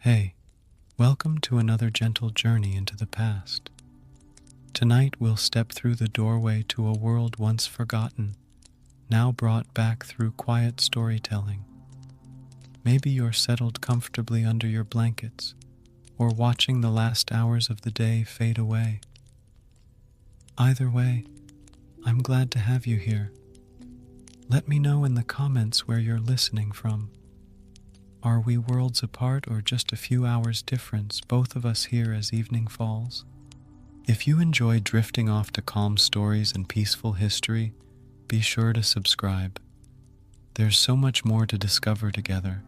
Hey, welcome to another gentle journey into the past. Tonight we'll step through the doorway to a world once forgotten, now brought back through quiet storytelling. Maybe you're settled comfortably under your blankets, or watching the last hours of the day fade away. Either way, I'm glad to have you here. Let me know in the comments where you're listening from. Are we worlds apart or just a few hours difference, both of us here as evening falls? If you enjoy drifting off to calm stories and peaceful history, be sure to subscribe. There's so much more to discover together.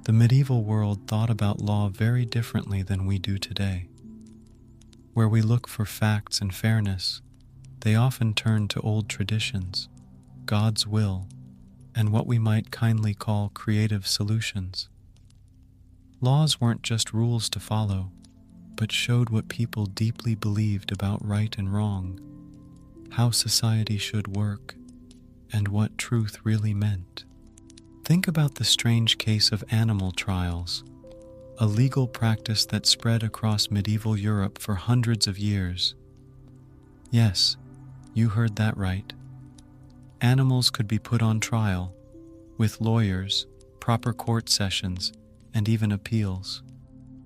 The medieval world thought about law very differently than we do today. Where we look for facts and fairness, they often turned to old traditions, God's will, and what we might kindly call creative solutions. Laws weren't just rules to follow, but showed what people deeply believed about right and wrong, how society should work, and what truth really meant. Think about the strange case of animal trials, a legal practice that spread across medieval Europe for hundreds of years. Yes, you heard that right. Animals could be put on trial, with lawyers, proper court sessions, and even appeals.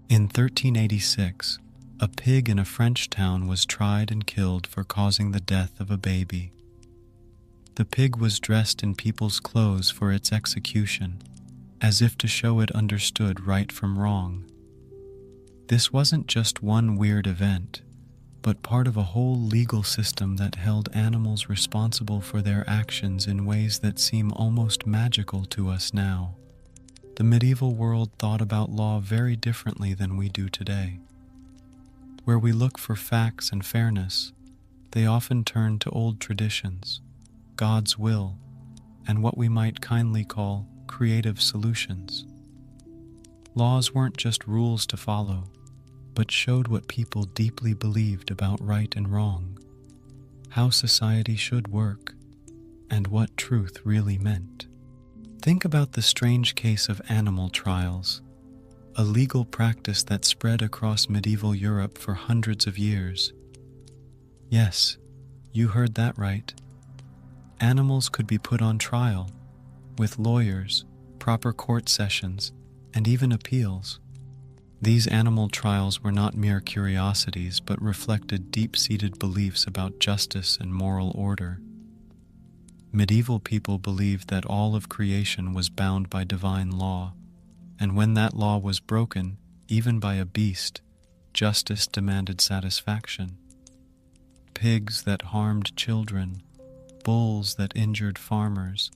In 1386, a pig in a French town was tried and killed for causing the death of a baby. The pig was dressed in people's clothes for its execution, as if to show it understood right from wrong. This wasn't just one weird event, but part of a whole legal system that held animals responsible for their actions in ways that seem almost magical to us now. The medieval world thought about law very differently than we do today. Where we look for facts and fairness, they often turn to old traditions, God's will, and what we might kindly call creative solutions. Laws weren't just rules to follow, but showed what people deeply believed about right and wrong, how society should work, and what truth really meant. Think about the strange case of animal trials, a legal practice that spread across medieval Europe for hundreds of years. Yes, you heard that right. Animals could be put on trial, with lawyers, proper court sessions, and even appeals. These animal trials were not mere curiosities, but reflected deep-seated beliefs about justice and moral order. Medieval people believed that all of creation was bound by divine law, and when that law was broken, even by a beast, justice demanded satisfaction. Pigs that harmed children, bulls that injured farmers,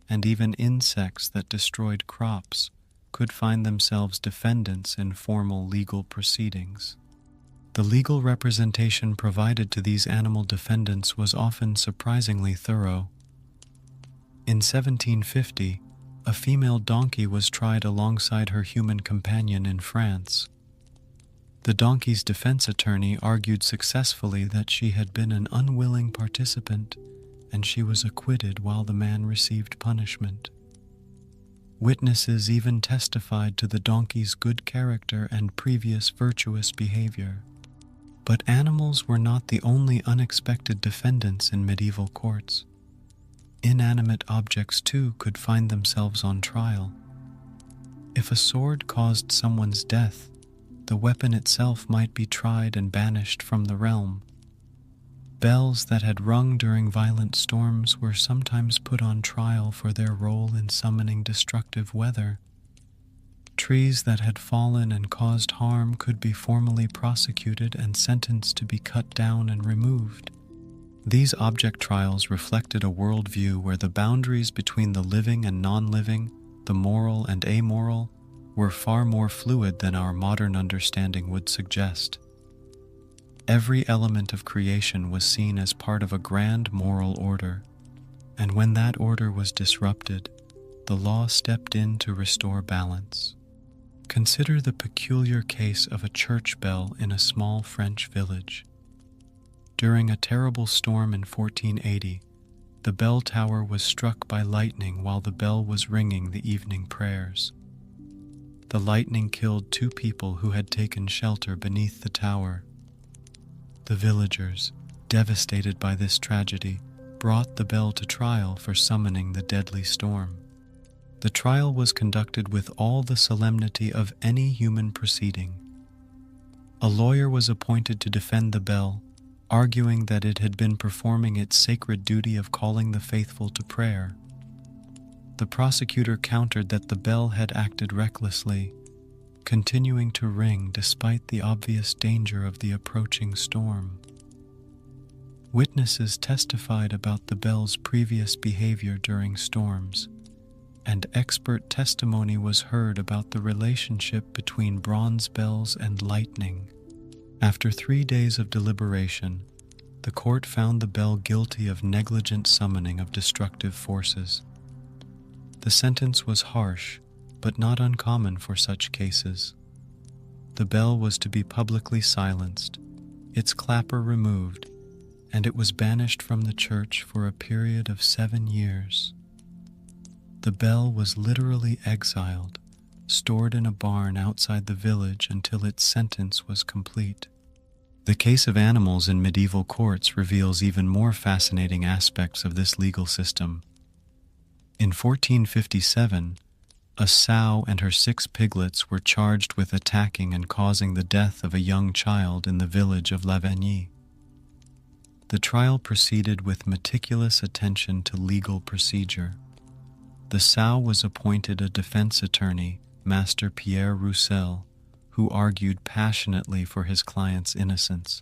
and even insects that destroyed crops could find themselves defendants in formal legal proceedings. The legal representation provided to these animal defendants was often surprisingly thorough. In 1750, a female donkey was tried alongside her human companion in France. The donkey's defense attorney argued successfully that she had been an unwilling participant, and she was acquitted while the man received punishment. Witnesses even testified to the donkey's good character and previous virtuous behavior. But animals were not the only unexpected defendants in medieval courts. Inanimate objects too could find themselves on trial. If a sword caused someone's death, the weapon itself might be tried and banished from the realm. Bells that had rung during violent storms were sometimes put on trial for their role in summoning destructive weather. Trees that had fallen and caused harm could be formally prosecuted and sentenced to be cut down and removed. These object trials reflected a worldview where the boundaries between the living and non-living, the moral and amoral, were far more fluid than our modern understanding would suggest. Every element of creation was seen as part of a grand moral order, and when that order was disrupted, the law stepped in to restore balance. Consider the peculiar case of a church bell in a small French village. During a terrible storm in 1480, the bell tower was struck by lightning while the bell was ringing the evening prayers. the lightning killed 2 people who had taken shelter beneath the tower. The villagers, devastated by this tragedy, brought the bell to trial for summoning the deadly storm. The trial was conducted with all the solemnity of any human proceeding. A lawyer was appointed to defend the bell, arguing that it had been performing its sacred duty of calling the faithful to prayer. The prosecutor countered that the bell had acted recklessly, continuing to ring despite the obvious danger of the approaching storm. Witnesses testified about the bell's previous behavior during storms, and expert testimony was heard about the relationship between bronze bells and lightning. After 3 days of deliberation, the court found the bell guilty of negligent summoning of destructive forces. The sentence was harsh, but not uncommon for such cases. The bell was to be publicly silenced, its clapper removed, and it was banished from the church for a period of 7 years. The bell was literally exiled, stored in a barn outside the village until its sentence was complete. The case of animals in medieval courts reveals even more fascinating aspects of this legal system. In 1457, a sow and her 6 piglets were charged with attacking and causing the death of a young child in the village of Lavagny. The trial proceeded with meticulous attention to legal procedure. The sow was appointed a defense attorney, Master Pierre Roussel, who argued passionately for his client's innocence.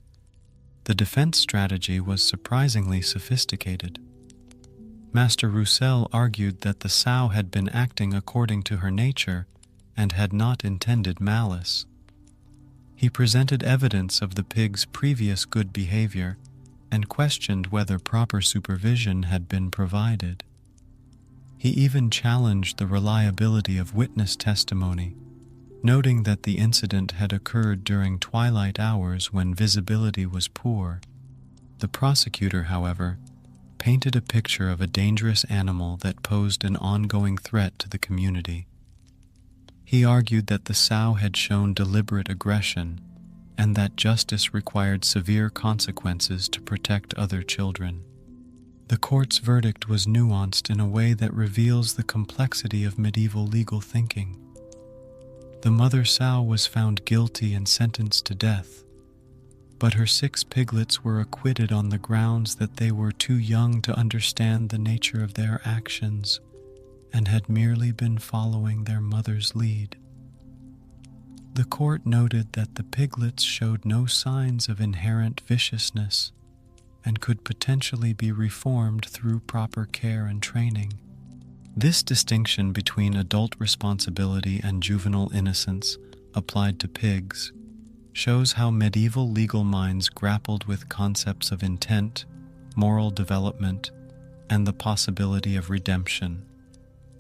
The defense strategy was surprisingly sophisticated. Master Roussel argued that the sow had been acting according to her nature and had not intended malice. He presented evidence of the pig's previous good behavior and questioned whether proper supervision had been provided. He even challenged the reliability of witness testimony, noting that the incident had occurred during twilight hours when visibility was poor. The prosecutor, however, painted a picture of a dangerous animal that posed an ongoing threat to the community. He argued that the sow had shown deliberate aggression and that justice required severe consequences to protect other children. The court's verdict was nuanced in a way that reveals the complexity of medieval legal thinking. The mother sow was found guilty and sentenced to death, but her 6 piglets were acquitted on the grounds that they were too young to understand the nature of their actions and had merely been following their mother's lead. The court noted that the piglets showed no signs of inherent viciousness and could potentially be reformed through proper care and training. This distinction between adult responsibility and juvenile innocence applied to pigs shows how medieval legal minds grappled with concepts of intent, moral development, and the possibility of redemption,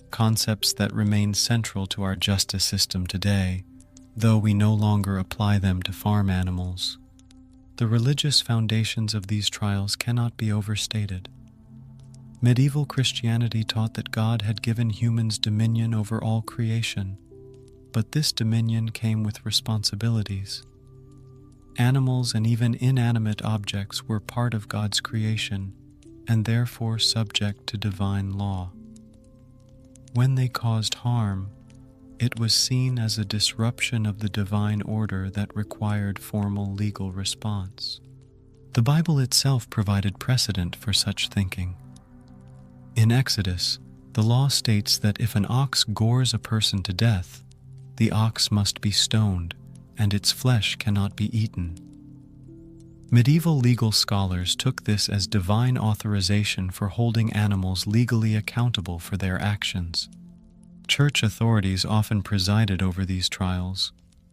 concepts that remain central to our justice system today, though we no longer apply them to farm animals. The religious foundations of these trials cannot be overstated. Medieval Christianity taught that God had given humans dominion over all creation, but this dominion came with responsibilities. Animals and even inanimate objects were part of God's creation and therefore subject to divine law. When they caused harm, it was seen as a disruption of the divine order that required formal legal response. The Bible itself provided precedent for such thinking. In Exodus, the law states that if an ox gores a person to death, the ox must be stoned, and its flesh cannot be eaten. Medieval legal scholars took this as divine authorization for holding animals legally accountable for their actions. Church authorities often presided over these trials,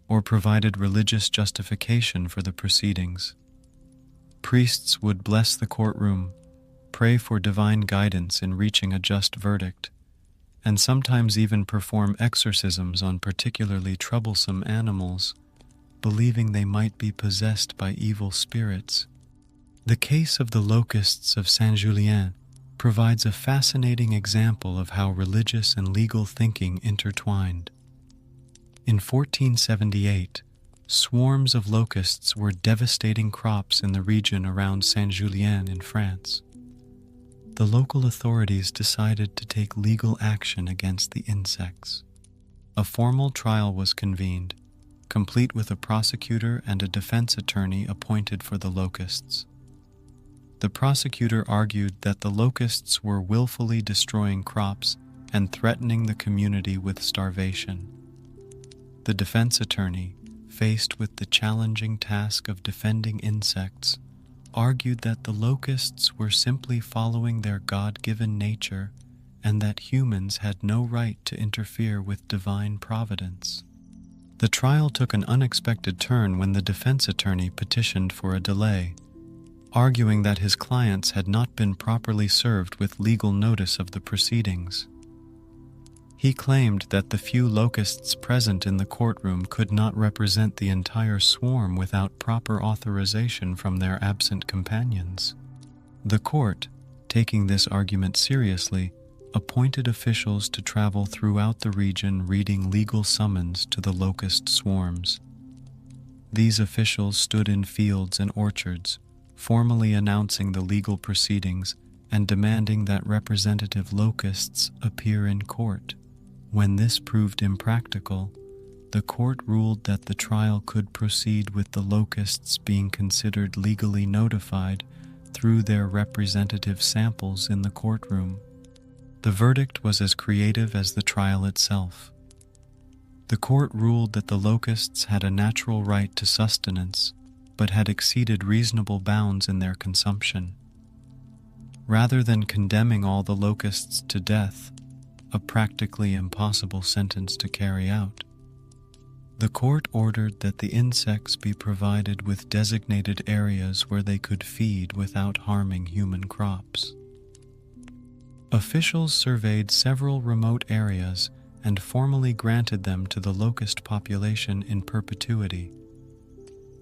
or provided religious justification for the proceedings. Priests would bless the courtroom, pray for divine guidance in reaching a just verdict, and sometimes even perform exorcisms on particularly troublesome animals, believing they might be possessed by evil spirits. The case of the locusts of Saint-Julien provides a fascinating example of how religious and legal thinking intertwined. In 1478, swarms of locusts were devastating crops in the region around Saint-Julien in France. The local authorities decided to take legal action against the insects. A formal trial was convened, complete with a prosecutor and a defense attorney appointed for the locusts. The prosecutor argued that the locusts were willfully destroying crops and threatening the community with starvation. The defense attorney, faced with the challenging task of defending insects, argued that the locusts were simply following their God-given nature and that humans had no right to interfere with divine providence. The trial took an unexpected turn when the defense attorney petitioned for a delay, arguing that his clients had not been properly served with legal notice of the proceedings. He claimed that the few locusts present in the courtroom could not represent the entire swarm without proper authorization from their absent companions. The court, taking this argument seriously, appointed officials to travel throughout the region reading legal summons to the locust swarms. These officials stood in fields and orchards, formally announcing the legal proceedings and demanding that representative locusts appear in court. When this proved impractical, the court ruled that the trial could proceed with the locusts being considered legally notified through their representative samples in the courtroom. The verdict was as creative as the trial itself. The court ruled that the locusts had a natural right to sustenance, but had exceeded reasonable bounds in their consumption. Rather than condemning all the locusts to death, a practically impossible sentence to carry out, the court ordered that the insects be provided with designated areas where they could feed without harming human crops. Officials surveyed several remote areas and formally granted them to the locust population in perpetuity.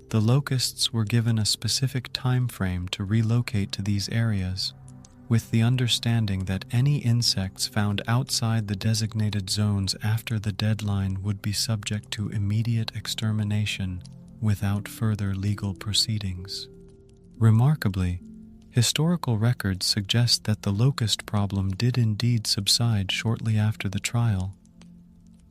The locusts were given a specific time frame to relocate to these areas, with the understanding that any insects found outside the designated zones after the deadline would be subject to immediate extermination without further legal proceedings. Remarkably, historical records suggest that the locust problem did indeed subside shortly after the trial,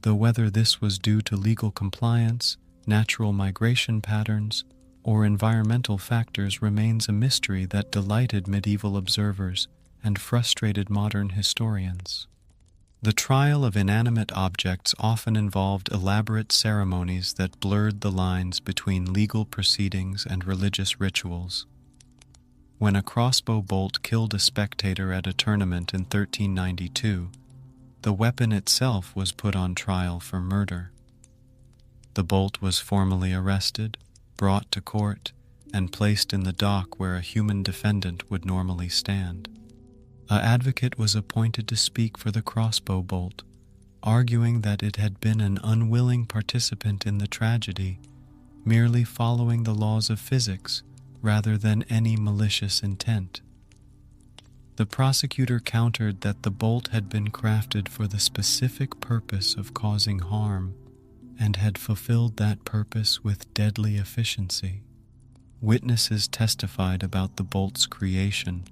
though whether this was due to legal compliance, natural migration patterns, or environmental factors remains a mystery that delighted medieval observers and frustrated modern historians. The trial of inanimate objects often involved elaborate ceremonies that blurred the lines between legal proceedings and religious rituals. When a crossbow bolt killed a spectator at a tournament in 1392, the weapon itself was put on trial for murder. The bolt was formally arrested, brought to court, and placed in the dock where a human defendant would normally stand. An advocate was appointed to speak for the crossbow bolt, arguing that it had been an unwilling participant in the tragedy, merely following the laws of physics rather than any malicious intent. The prosecutor countered that the bolt had been crafted for the specific purpose of causing harm and had fulfilled that purpose with deadly efficiency. Witnesses testified about the bolt's creation,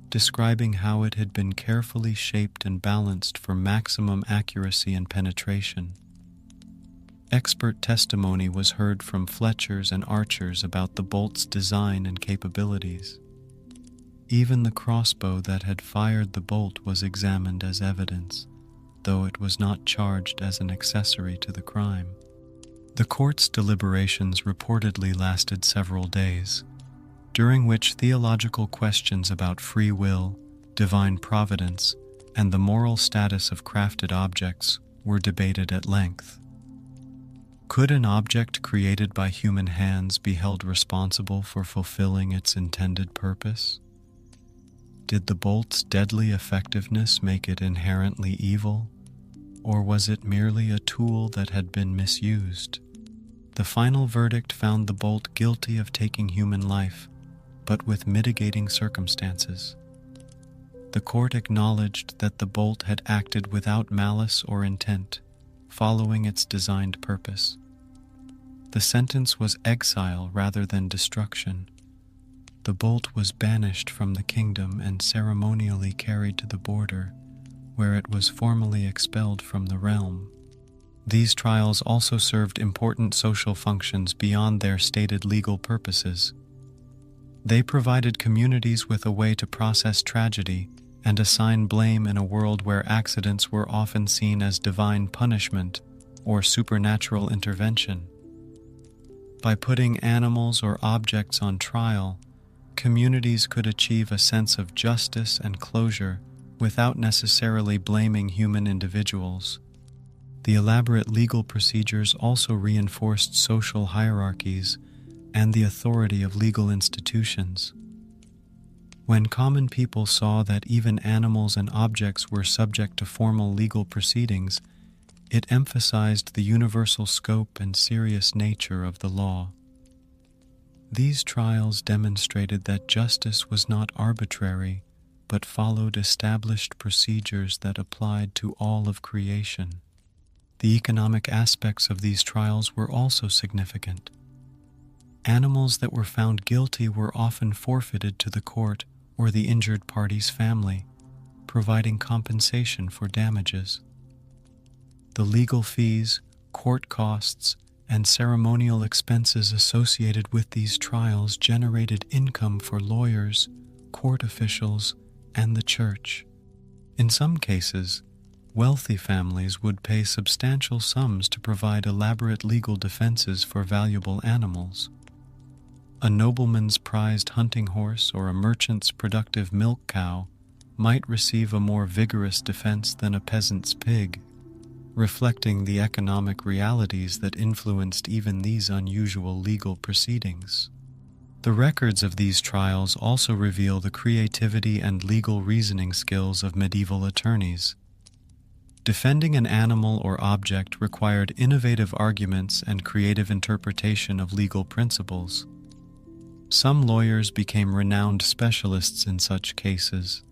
describing how it had been carefully shaped and balanced for maximum accuracy and penetration. Expert testimony was heard from fletchers and archers about the bolt's design and capabilities. Even the crossbow that had fired the bolt was examined as evidence, though it was not charged as an accessory to the crime. The court's deliberations reportedly lasted several days, during which theological questions about free will, divine providence, and the moral status of crafted objects were debated at length. Could an object created by human hands be held responsible for fulfilling its intended purpose? Did the bolt's deadly effectiveness make it inherently evil, or was it merely a tool that had been misused? The final verdict found the bolt guilty of taking human life, but with mitigating circumstances. The court acknowledged that the bolt had acted without malice or intent, following its designed purpose. The sentence was exile rather than destruction. The bolt was banished from the kingdom and ceremonially carried to the border, where it was formally expelled from the realm. These trials also served important social functions beyond their stated legal purposes. They provided communities with a way to process tragedy and assign blame in a world where accidents were often seen as divine punishment or supernatural intervention. By putting animals or objects on trial, communities could achieve a sense of justice and closure without necessarily blaming human individuals. The elaborate legal procedures also reinforced social hierarchies and the authority of legal institutions. When common people saw that even animals and objects were subject to formal legal proceedings, it emphasized the universal scope and serious nature of the law. These trials demonstrated that justice was not arbitrary, but followed established procedures that applied to all of creation. The economic aspects of these trials were also significant. Animals that were found guilty were often forfeited to the court or the injured party's family, providing compensation for damages. The legal fees, court costs, and ceremonial expenses associated with these trials generated income for lawyers, court officials, and the church. In some cases, wealthy families would pay substantial sums to provide elaborate legal defenses for valuable animals. A nobleman's prized hunting horse or a merchant's productive milk cow might receive a more vigorous defense than a peasant's pig, reflecting the economic realities that influenced even these unusual legal proceedings. The records of these trials also reveal the creativity and legal reasoning skills of medieval attorneys. Defending an animal or object required innovative arguments and creative interpretation of legal principles. Some lawyers became renowned specialists in such cases,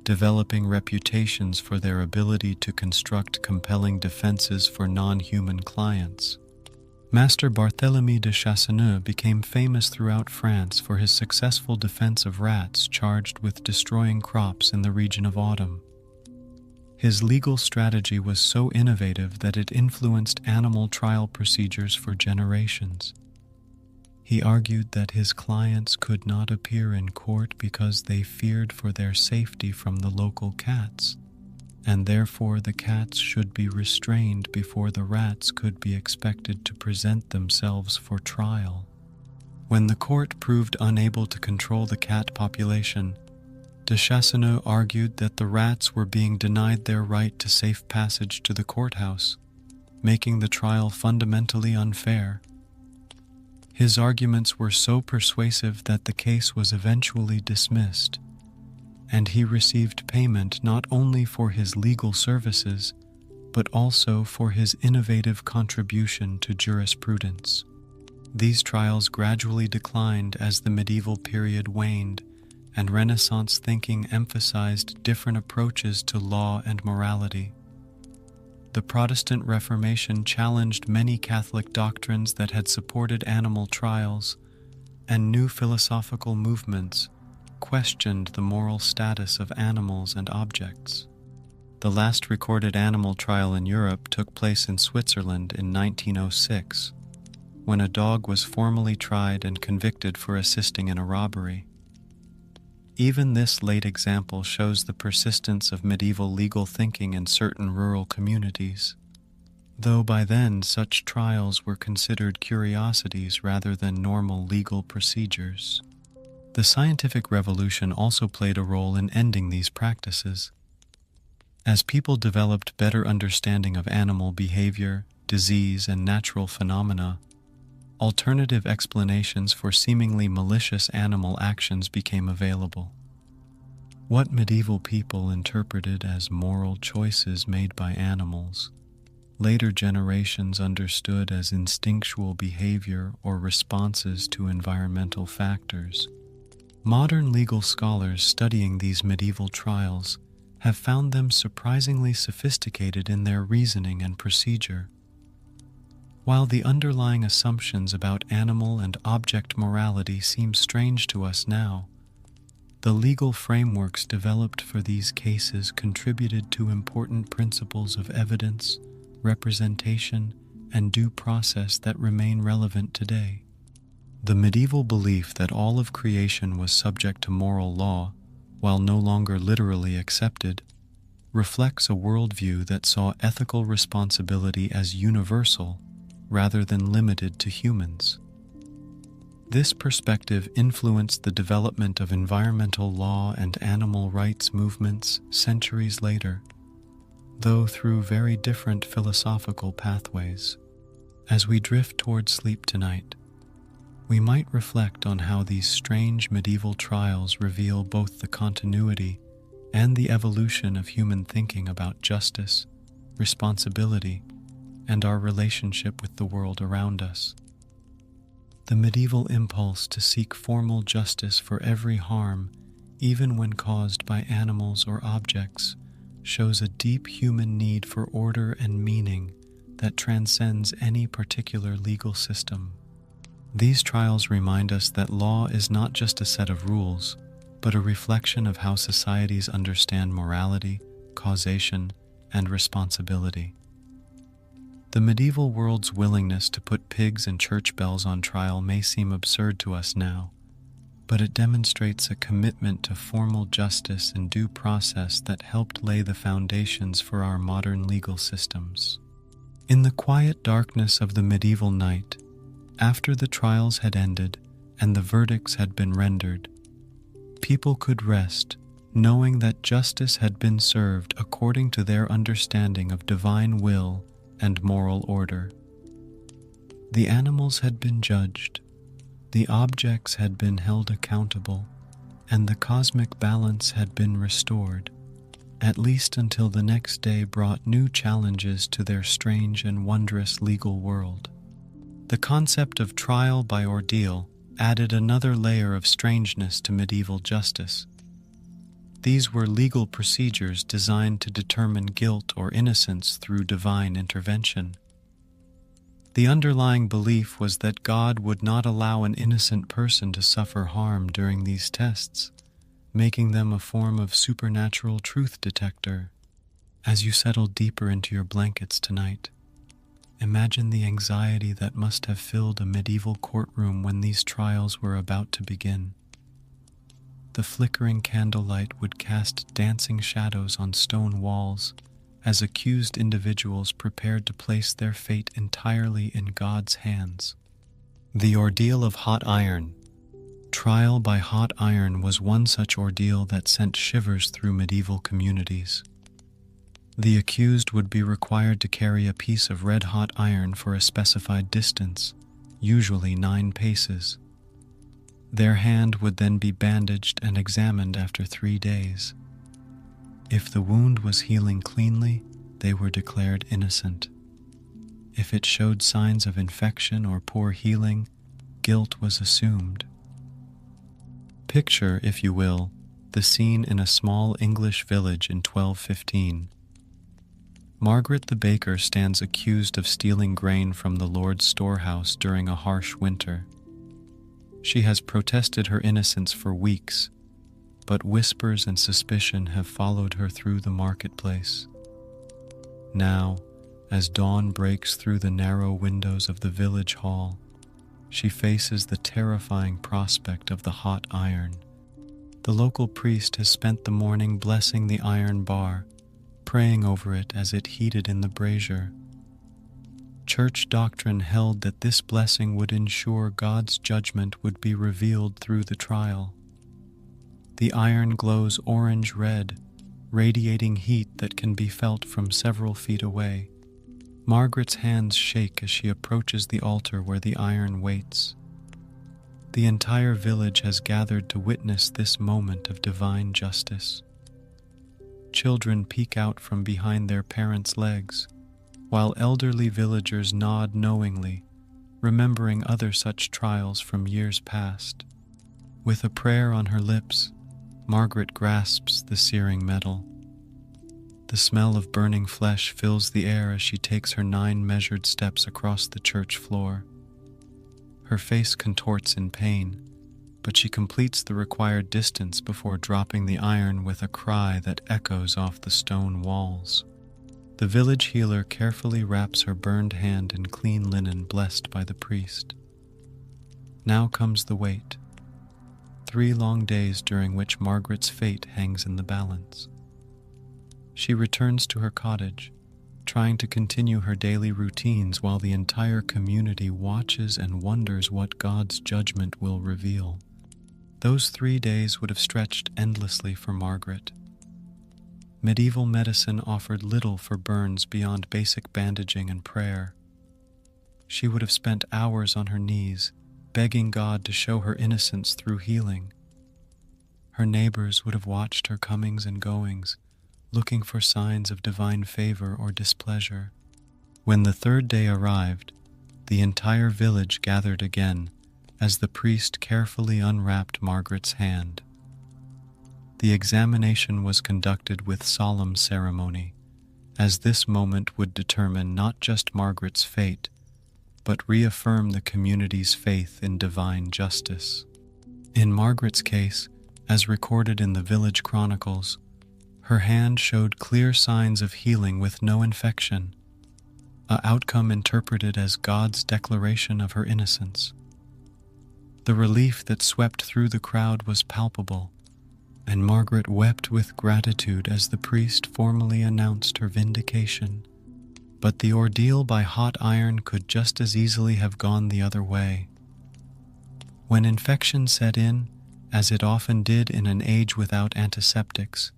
developing reputations for their ability to construct compelling defenses for non-human clients. Master Barthélemy de Chasseneux became famous throughout France for his successful defense of rats charged with destroying crops in the region of Autumn. His legal strategy was so innovative that it influenced animal trial procedures for generations. He argued that his clients could not appear in court because they feared for their safety from the local cats, and therefore the cats should be restrained before the rats could be expected to present themselves for trial. When the court proved unable to control the cat population, de Chasseneux argued that the rats were being denied their right to safe passage to the courthouse, making the trial fundamentally unfair. His arguments were so persuasive that the case was eventually dismissed, and he received payment not only for his legal services, but also for his innovative contribution to jurisprudence. These trials gradually declined as the medieval period waned, and Renaissance thinking emphasized different approaches to law and morality. The Protestant Reformation challenged many Catholic doctrines that had supported animal trials, and new philosophical movements questioned the moral status of animals and objects. The last recorded animal trial in Europe took place in Switzerland in 1906, when a dog was formally tried and convicted for assisting in a robbery. Even this late example shows the persistence of medieval legal thinking in certain rural communities, though by then such trials were considered curiosities rather than normal legal procedures. The scientific revolution also played a role in ending these practices. As people developed better understanding of animal behavior, disease, and natural phenomena, alternative explanations for seemingly malicious animal actions became available. What medieval people interpreted as moral choices made by animals, later generations understood as instinctual behavior or responses to environmental factors. Modern legal scholars studying these medieval trials have found them surprisingly sophisticated in their reasoning and procedure. While the underlying assumptions about animal and object morality seem strange to us now, the legal frameworks developed for these cases contributed to important principles of evidence, representation, and due process that remain relevant today. The medieval belief that all of creation was subject to moral law, while no longer literally accepted, reflects a worldview that saw ethical responsibility as universal rather than limited to humans. This perspective influenced the development of environmental law and animal rights movements centuries later, though through very different philosophical pathways. As we drift toward sleep tonight, we might reflect on how these strange medieval trials reveal both the continuity and the evolution of human thinking about justice, responsibility, and our relationship with the world around us. The medieval impulse to seek formal justice for every harm, even when caused by animals or objects, shows a deep human need for order and meaning that transcends any particular legal system. These trials remind us that law is not just a set of rules, but a reflection of how societies understand morality, causation, and responsibility. The medieval world's willingness to put pigs and church bells on trial may seem absurd to us now, but it demonstrates a commitment to formal justice and due process that helped lay the foundations for our modern legal systems. In the quiet darkness of the medieval night, after the trials had ended and the verdicts had been rendered, people could rest knowing that justice had been served according to their understanding of divine will and moral order. The animals had been judged, the objects had been held accountable, and the cosmic balance had been restored, at least until the next day brought new challenges to their strange and wondrous legal world. The concept of trial by ordeal added another layer of strangeness to medieval justice. These were legal procedures designed to determine guilt or innocence through divine intervention. The underlying belief was that God would not allow an innocent person to suffer harm during these tests, making them a form of supernatural truth detector. As you settle deeper into your blankets tonight, imagine the anxiety that must have filled a medieval courtroom when these trials were about to begin. The flickering candlelight would cast dancing shadows on stone walls as accused individuals prepared to place their fate entirely in God's hands. The ordeal of hot iron. Trial by hot iron was one such ordeal that sent shivers through medieval communities. The accused would be required to carry a piece of red-hot iron for a specified distance, usually 9 paces. Their hand would then be bandaged and examined after 3 days. If the wound was healing cleanly, they were declared innocent. If it showed signs of infection or poor healing, guilt was assumed. Picture, if you will, the scene in a small English village in 1215. Margaret the baker stands accused of stealing grain from the Lord's storehouse during a harsh winter. She has protested her innocence for weeks, but whispers and suspicion have followed her through the marketplace. Now, as dawn breaks through the narrow windows of the village hall, she faces the terrifying prospect of the hot iron. The local priest has spent the morning blessing the iron bar, praying over it as it heated in the brazier. Church doctrine held that this blessing would ensure God's judgment would be revealed through the trial. The iron glows orange-red, radiating heat that can be felt from several feet away. Margaret's hands shake as she approaches the altar where the iron waits. The entire village has gathered to witness this moment of divine justice. Children peek out from behind their parents' legs, while elderly villagers nod knowingly, remembering other such trials from years past. With a prayer on her lips, Margaret grasps the searing metal. The smell of burning flesh fills the air as she takes her 9 measured steps across the church floor. Her face contorts in pain, but she completes the required distance before dropping the iron with a cry that echoes off the stone walls. The village healer carefully wraps her burned hand in clean linen blessed by the priest. Now comes the wait. 3 long days during which Margaret's fate hangs in the balance. She returns to her cottage, trying to continue her daily routines while the entire community watches and wonders what God's judgment will reveal. Those 3 days would have stretched endlessly for Margaret. Medieval medicine offered little for burns beyond basic bandaging and prayer. She would have spent hours on her knees, begging God to show her innocence through healing. Her neighbors would have watched her comings and goings, looking for signs of divine favor or displeasure. When the 3rd day arrived, the entire village gathered again as the priest carefully unwrapped Margaret's hand. The examination was conducted with solemn ceremony, as this moment would determine not just Margaret's fate, but reaffirm the community's faith in divine justice. In Margaret's case, as recorded in the village chronicles, her hand showed clear signs of healing with no infection, an outcome interpreted as God's declaration of her innocence. The relief that swept through the crowd was palpable, and Margaret wept with gratitude as the priest formally announced her vindication. But the ordeal by hot iron could just as easily have gone the other way. When infection set in, as it often did in an age without antiseptics,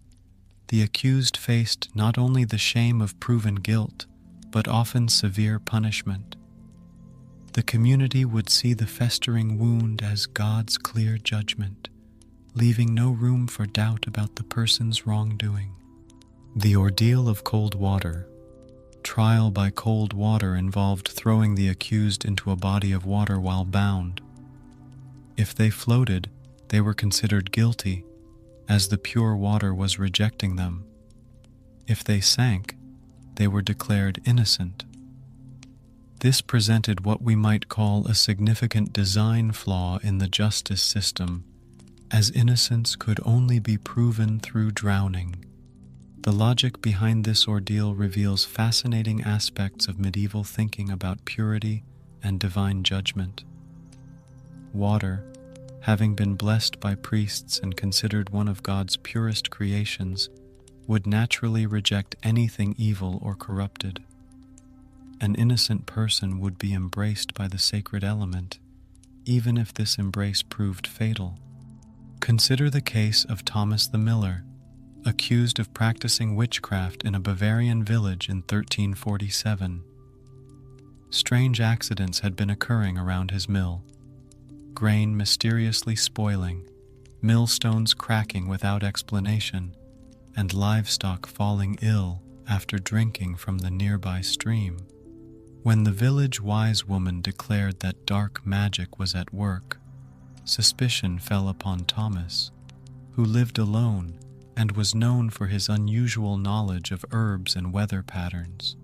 the accused faced not only the shame of proven guilt, but often severe punishment. The community would see the festering wound as God's clear judgment, leaving no room for doubt about the person's wrongdoing. The ordeal of cold water. Trial by cold water involved throwing the accused into a body of water while bound. If they floated, they were considered guilty, as the pure water was rejecting them. If they sank, they were declared innocent. This presented what we might call a significant design flaw in the justice system, as innocence could only be proven through drowning. The logic behind this ordeal reveals fascinating aspects of medieval thinking about purity and divine judgment. Water, having been blessed by priests and considered one of God's purest creations, would naturally reject anything evil or corrupted. An innocent person would be embraced by the sacred element, even if this embrace proved fatal. Consider the case of Thomas the Miller, accused of practicing witchcraft in a Bavarian village in 1347. Strange accidents had been occurring around his mill. Grain mysteriously spoiling, millstones cracking without explanation, and livestock falling ill after drinking from the nearby stream. When the village wise woman declared that dark magic was at work, suspicion fell upon Thomas, who lived alone and was known for his unusual knowledge of herbs and weather patterns.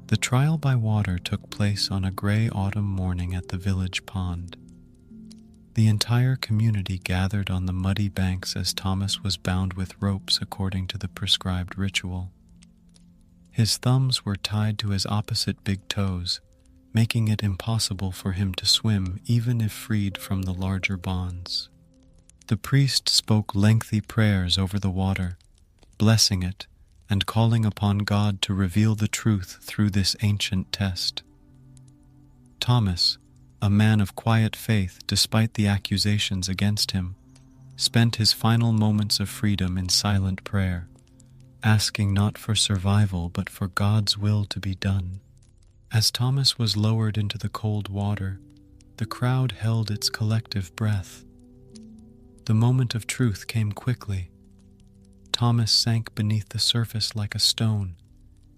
The trial by water took place on a gray autumn morning at the village pond. The entire community gathered on the muddy banks as Thomas was bound with ropes according to the prescribed ritual. His thumbs were tied to his opposite big toes, making it impossible for him to swim even if freed from the larger bonds. The priest spoke lengthy prayers over the water, blessing it and calling upon God to reveal the truth through this ancient test. Thomas, a man of quiet faith despite the accusations against him, spent his final moments of freedom in silent prayer, asking not for survival but for God's will to be done. As Thomas was lowered into the cold water, the crowd held its collective breath. The moment of truth came quickly. Thomas sank beneath the surface like a stone,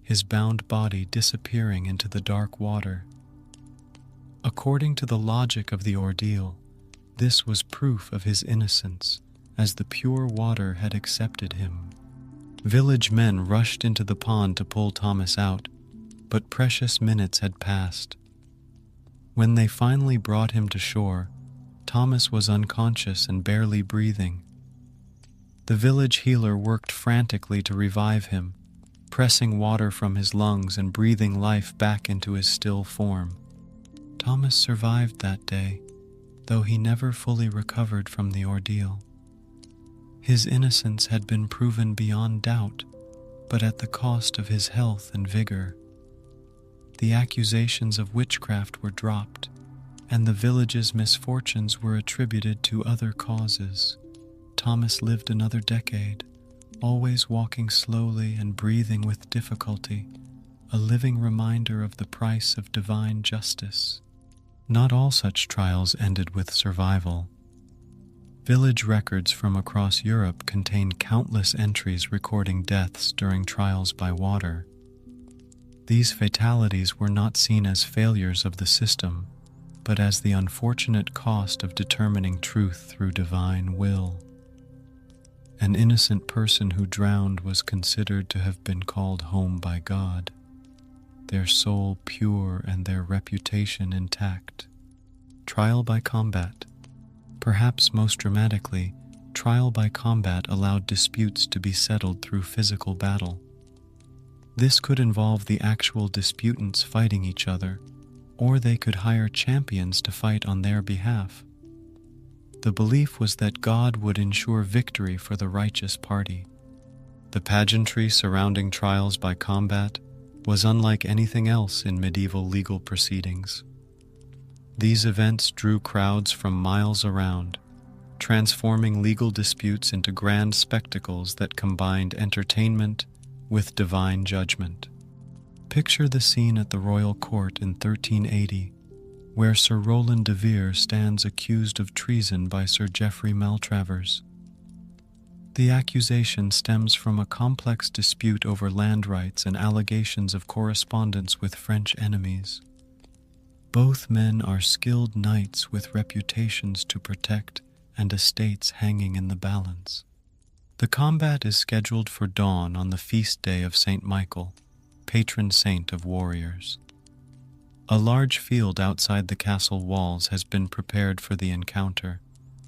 his bound body disappearing into the dark water. According to the logic of the ordeal, this was proof of his innocence, as the pure water had accepted him. Village men rushed into the pond to pull Thomas out, but precious minutes had passed. When they finally brought him to shore, Thomas was unconscious and barely breathing. The village healer worked frantically to revive him, pressing water from his lungs and breathing life back into his still form. Thomas survived that day, though he never fully recovered from the ordeal. His innocence had been proven beyond doubt, but at the cost of his health and vigor. The accusations of witchcraft were dropped, and the village's misfortunes were attributed to other causes. Thomas lived another decade, always walking slowly and breathing with difficulty, a living reminder of the price of divine justice. Not all such trials ended with survival. Village records from across Europe contain countless entries recording deaths during trials by water. These fatalities were not seen as failures of the system, but as the unfortunate cost of determining truth through divine will. An innocent person who drowned was considered to have been called home by God, their soul pure and their reputation intact. Trial by combat. Perhaps most dramatically, trial by combat allowed disputes to be settled through physical battle. This could involve the actual disputants fighting each other, or they could hire champions to fight on their behalf. The belief was that God would ensure victory for the righteous party. The pageantry surrounding trials by combat was unlike anything else in medieval legal proceedings. These events drew crowds from miles around, transforming legal disputes into grand spectacles that combined entertainment with divine judgment. Picture the scene at the royal court in 1380, where Sir Roland de Vere stands accused of treason by Sir Geoffrey Maltravers. The accusation stems from a complex dispute over land rights and allegations of correspondence with French enemies. Both men are skilled knights with reputations to protect and estates hanging in the balance. The combat is scheduled for dawn on the feast day of St. Michael, patron saint of warriors. A large field outside the castle walls has been prepared for the encounter,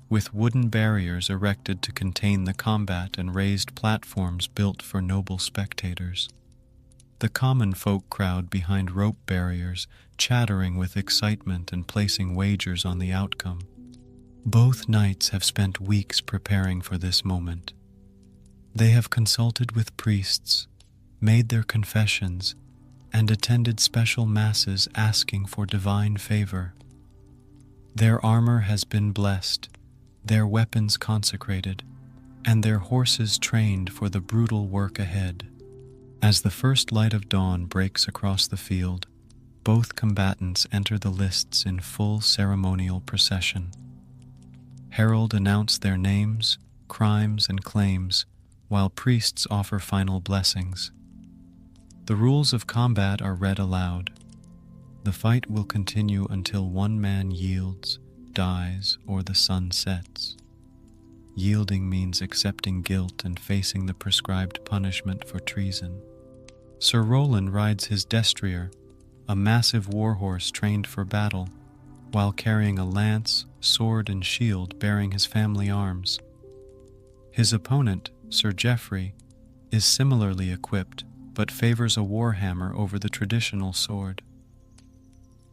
with wooden barriers erected to contain the combat and raised platforms built for noble spectators. The common folk crowd behind rope barriers, chattering with excitement and placing wagers on the outcome. Both knights have spent weeks preparing for this moment. They have consulted with priests, made their confessions, and attended special masses asking for divine favor. Their armor has been blessed, their weapons consecrated, and their horses trained for the brutal work ahead. As the first light of dawn breaks across the field, both combatants enter the lists in full ceremonial procession. Herald announce their names, crimes, and claims, while priests offer final blessings. The rules of combat are read aloud. The fight will continue until one man yields, dies, or the sun sets. Yielding means accepting guilt and facing the prescribed punishment for treason. Sir Roland rides his destrier, a massive warhorse trained for battle, while carrying a lance, sword, and shield bearing his family arms. His opponent, Sir Geoffrey, is similarly equipped, but favors a warhammer over the traditional sword.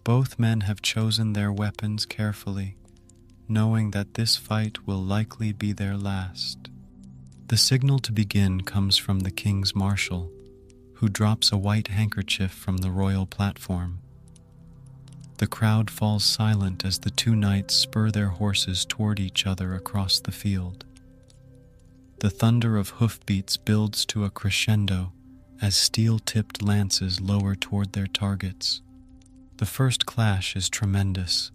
Both men have chosen their weapons carefully, knowing that this fight will likely be their last. The signal to begin comes from the King's Marshal, who drops a white handkerchief from the royal platform. The crowd falls silent as the two knights spur their horses toward each other across the field. The thunder of hoofbeats builds to a crescendo as steel-tipped lances lower toward their targets. The first clash is tremendous.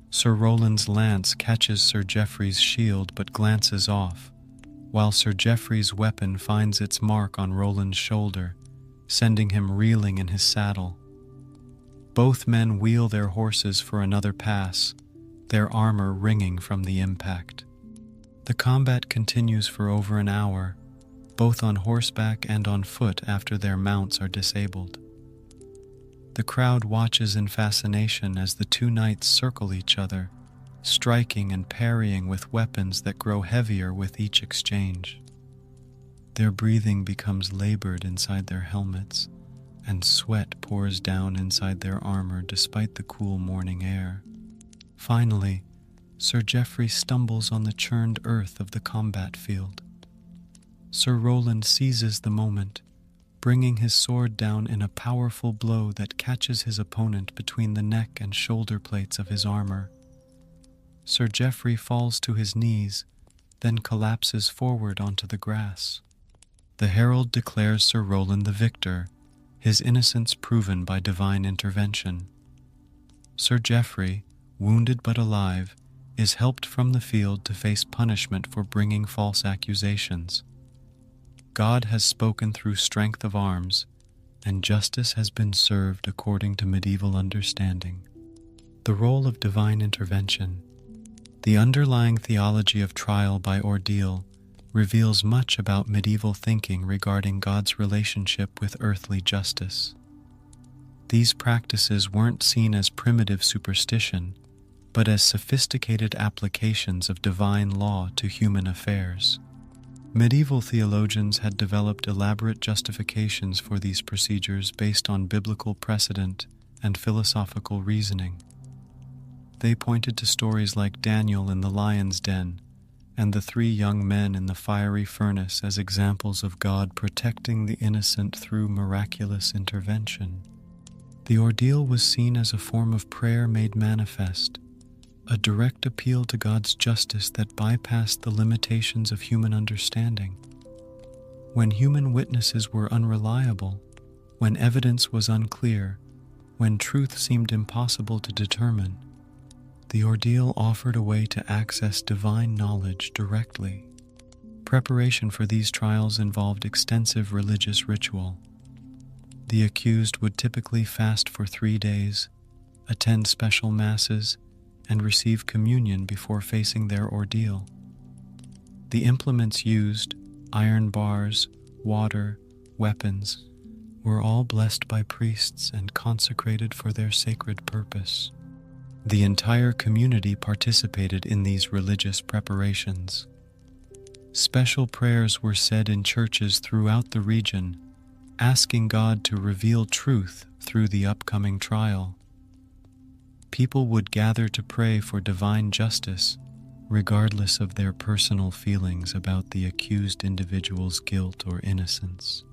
Sir Roland's lance catches Sir Geoffrey's shield but glances off, while Sir Geoffrey's weapon finds its mark on Roland's shoulder, sending him reeling in his saddle. Both men wheel their horses for another pass, their armor ringing from the impact. The combat continues for over an hour, both on horseback and on foot after their mounts are disabled. The crowd watches in fascination as the two knights circle each other, striking and parrying with weapons that grow heavier with each exchange. Their breathing becomes labored inside their helmets, and sweat pours down inside their armor despite the cool morning air. Finally, Sir Geoffrey stumbles on the churned earth of the combat field. Sir Roland seizes the moment, bringing his sword down in a powerful blow that catches his opponent between the neck and shoulder plates of his armor. Sir Geoffrey falls to his knees, then collapses forward onto the grass. The herald declares Sir Roland the victor, his innocence proven by divine intervention. Sir Geoffrey, wounded but alive, is helped from the field to face punishment for bringing false accusations. God has spoken through strength of arms, and justice has been served according to medieval understanding. The role of divine intervention. The underlying theology of trial by ordeal reveals much about medieval thinking regarding God's relationship with earthly justice. These practices weren't seen as primitive superstition, but as sophisticated applications of divine law to human affairs. Medieval theologians had developed elaborate justifications for these procedures based on biblical precedent and philosophical reasoning. They pointed to stories like Daniel in the lion's den and the three young men in the fiery furnace as examples of God protecting the innocent through miraculous intervention. The ordeal was seen as a form of prayer made manifest, a direct appeal to God's justice that bypassed the limitations of human understanding. When human witnesses were unreliable, when evidence was unclear, when truth seemed impossible to determine, the ordeal offered a way to access divine knowledge directly. Preparation for these trials involved extensive religious ritual. The accused would typically fast for 3 days, attend special masses, and receive communion before facing their ordeal. The implements used, iron bars, water, weapons, were all blessed by priests and consecrated for their sacred purpose. The entire community participated in these religious preparations. Special prayers were said in churches throughout the region, asking God to reveal truth through the upcoming trial. People would gather to pray for divine justice, regardless of their personal feelings about the accused individual's guilt or innocence.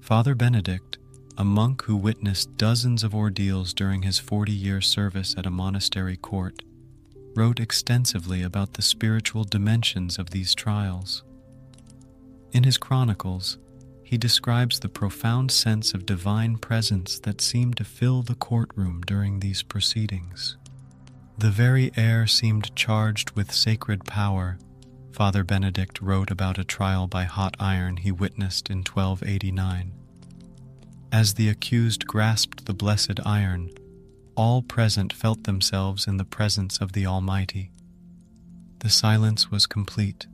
Father Benedict, a monk who witnessed dozens of ordeals during his 40-year service at a monastery court, wrote extensively about the spiritual dimensions of these trials. In his chronicles, he describes the profound sense of divine presence that seemed to fill the courtroom during these proceedings. The very air seemed charged with sacred power, Father Benedict wrote about a trial by hot iron he witnessed in 1289. As the accused grasped the blessed iron, all present felt themselves in the presence of the Almighty. The silence was complete,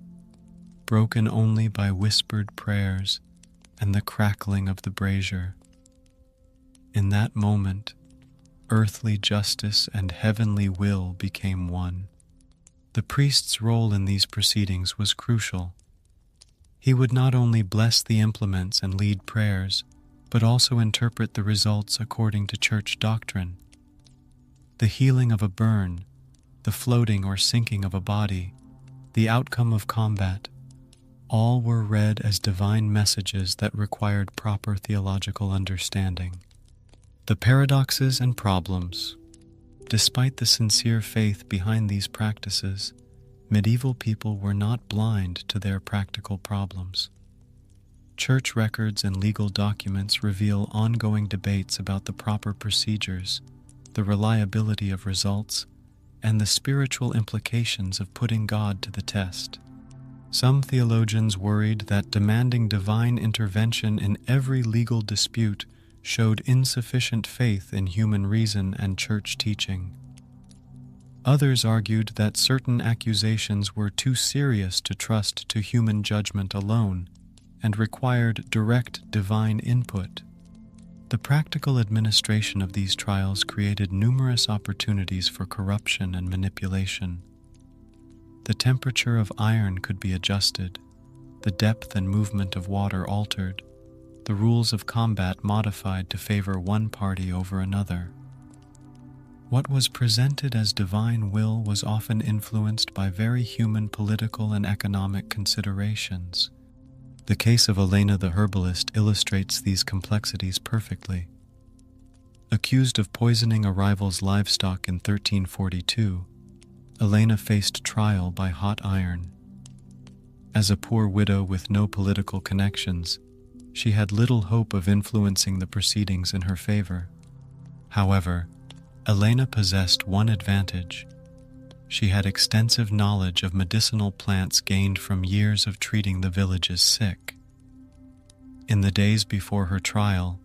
broken only by whispered prayers and the crackling of the brazier. In that moment, earthly justice and heavenly will became one. The priest's role in these proceedings was crucial. He would not only bless the implements and lead prayers, but also interpret the results according to church doctrine. The healing of a burn, the floating or sinking of a body, the outcome of combat, all were read as divine messages that required proper theological understanding. The paradoxes and problems. Despite the sincere faith behind these practices, medieval people were not blind to their practical problems. Church records and legal documents reveal ongoing debates about the proper procedures, the reliability of results, and the spiritual implications of putting God to the test. Some theologians worried that demanding divine intervention in every legal dispute showed insufficient faith in human reason and church teaching. Others argued that certain accusations were too serious to trust to human judgment alone, and required direct divine input. The practical administration of these trials created numerous opportunities for corruption and manipulation. The temperature of iron could be adjusted, the depth and movement of water altered, the rules of combat modified to favor one party over another. What was presented as divine will was often influenced by very human political and economic considerations. The case of Elena the herbalist illustrates these complexities perfectly. Accused of poisoning a rival's livestock in 1342, Elena faced trial by hot iron. As a poor widow with no political connections, she had little hope of influencing the proceedings in her favor. However, Elena possessed one advantage. She had extensive knowledge of medicinal plants gained from years of treating the village's sick. In the days before her trial,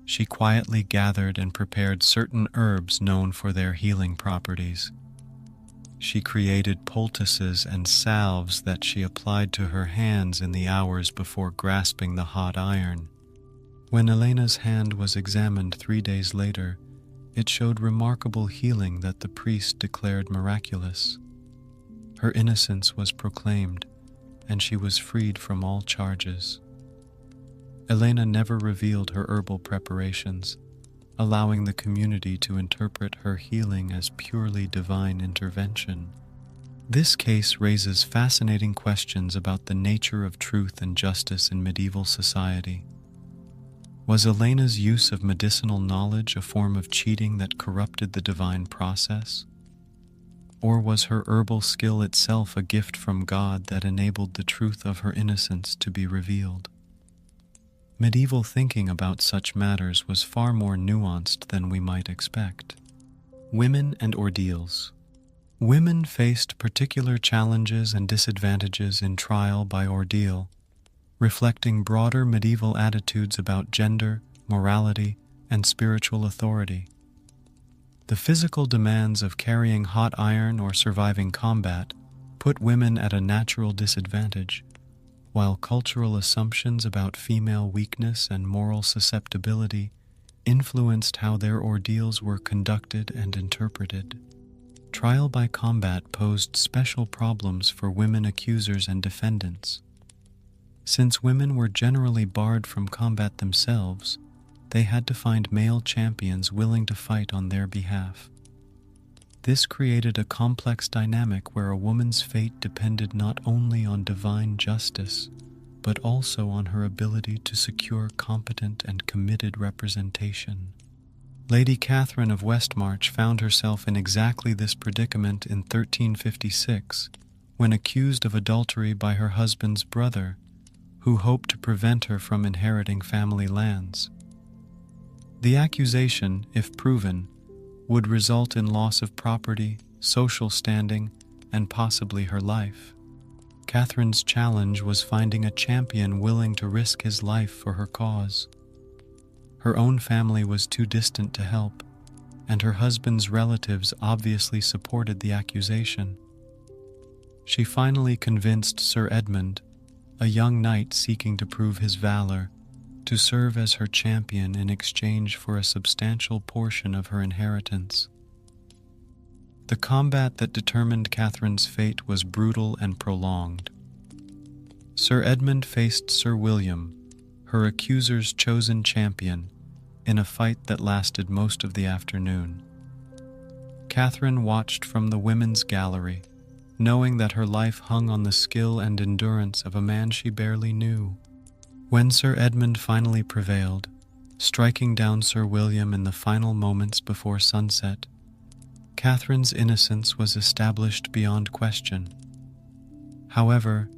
she quietly gathered and prepared certain herbs known for their healing properties. She created poultices and salves that she applied to her hands in the hours before grasping the hot iron. When Elena's hand was examined 3 days later, it showed remarkable healing that the priest declared miraculous. Her innocence was proclaimed, and she was freed from all charges. Elena never revealed her herbal preparations, allowing the community to interpret her healing as purely divine intervention. This case raises fascinating questions about the nature of truth and justice in medieval society. Was Elena's use of medicinal knowledge a form of cheating that corrupted the divine process? Or was her herbal skill itself a gift from God that enabled the truth of her innocence to be revealed? Medieval thinking about such matters was far more nuanced than we might expect. Women and ordeals. Women faced particular challenges and disadvantages in trial by ordeal, reflecting broader medieval attitudes about gender, morality, and spiritual authority. The physical demands of carrying hot iron or surviving combat put women at a natural disadvantage, while cultural assumptions about female weakness and moral susceptibility influenced how their ordeals were conducted and interpreted. Trial by combat posed special problems for women accusers and defendants. Since women were generally barred from combat themselves, they had to find male champions willing to fight on their behalf. This created a complex dynamic where a woman's fate depended not only on divine justice, but also on her ability to secure competent and committed representation. Lady Catherine of Westmarch found herself in exactly this predicament in 1356, when accused of adultery by her husband's brother, who hoped to prevent her from inheriting family lands. The accusation, if proven, would result in loss of property, social standing, and possibly her life. Catherine's challenge was finding a champion willing to risk his life for her cause. Her own family was too distant to help, and her husband's relatives obviously supported the accusation. She finally convinced Sir Edmund, a young knight seeking to prove his valor, to serve as her champion in exchange for a substantial portion of her inheritance. The combat that determined Catherine's fate was brutal and prolonged. Sir Edmund faced Sir William, her accuser's chosen champion, in a fight that lasted most of the afternoon. Catherine watched from the women's gallery, knowing that her life hung on the skill and endurance of a man she barely knew. When Sir Edmund finally prevailed, striking down Sir William in the final moments before sunset, Catherine's innocence was established beyond question. However,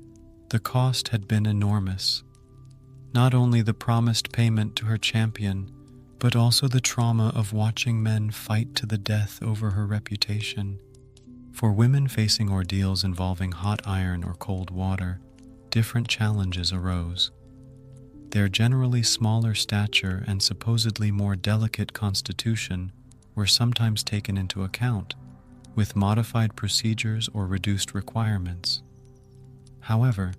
the cost had been enormous. Not only the promised payment to her champion, but also the trauma of watching men fight to the death over her reputation. For women facing ordeals involving hot iron or cold water, different challenges arose. Their generally smaller stature and supposedly more delicate constitution were sometimes taken into account, with modified procedures or reduced requirements. However,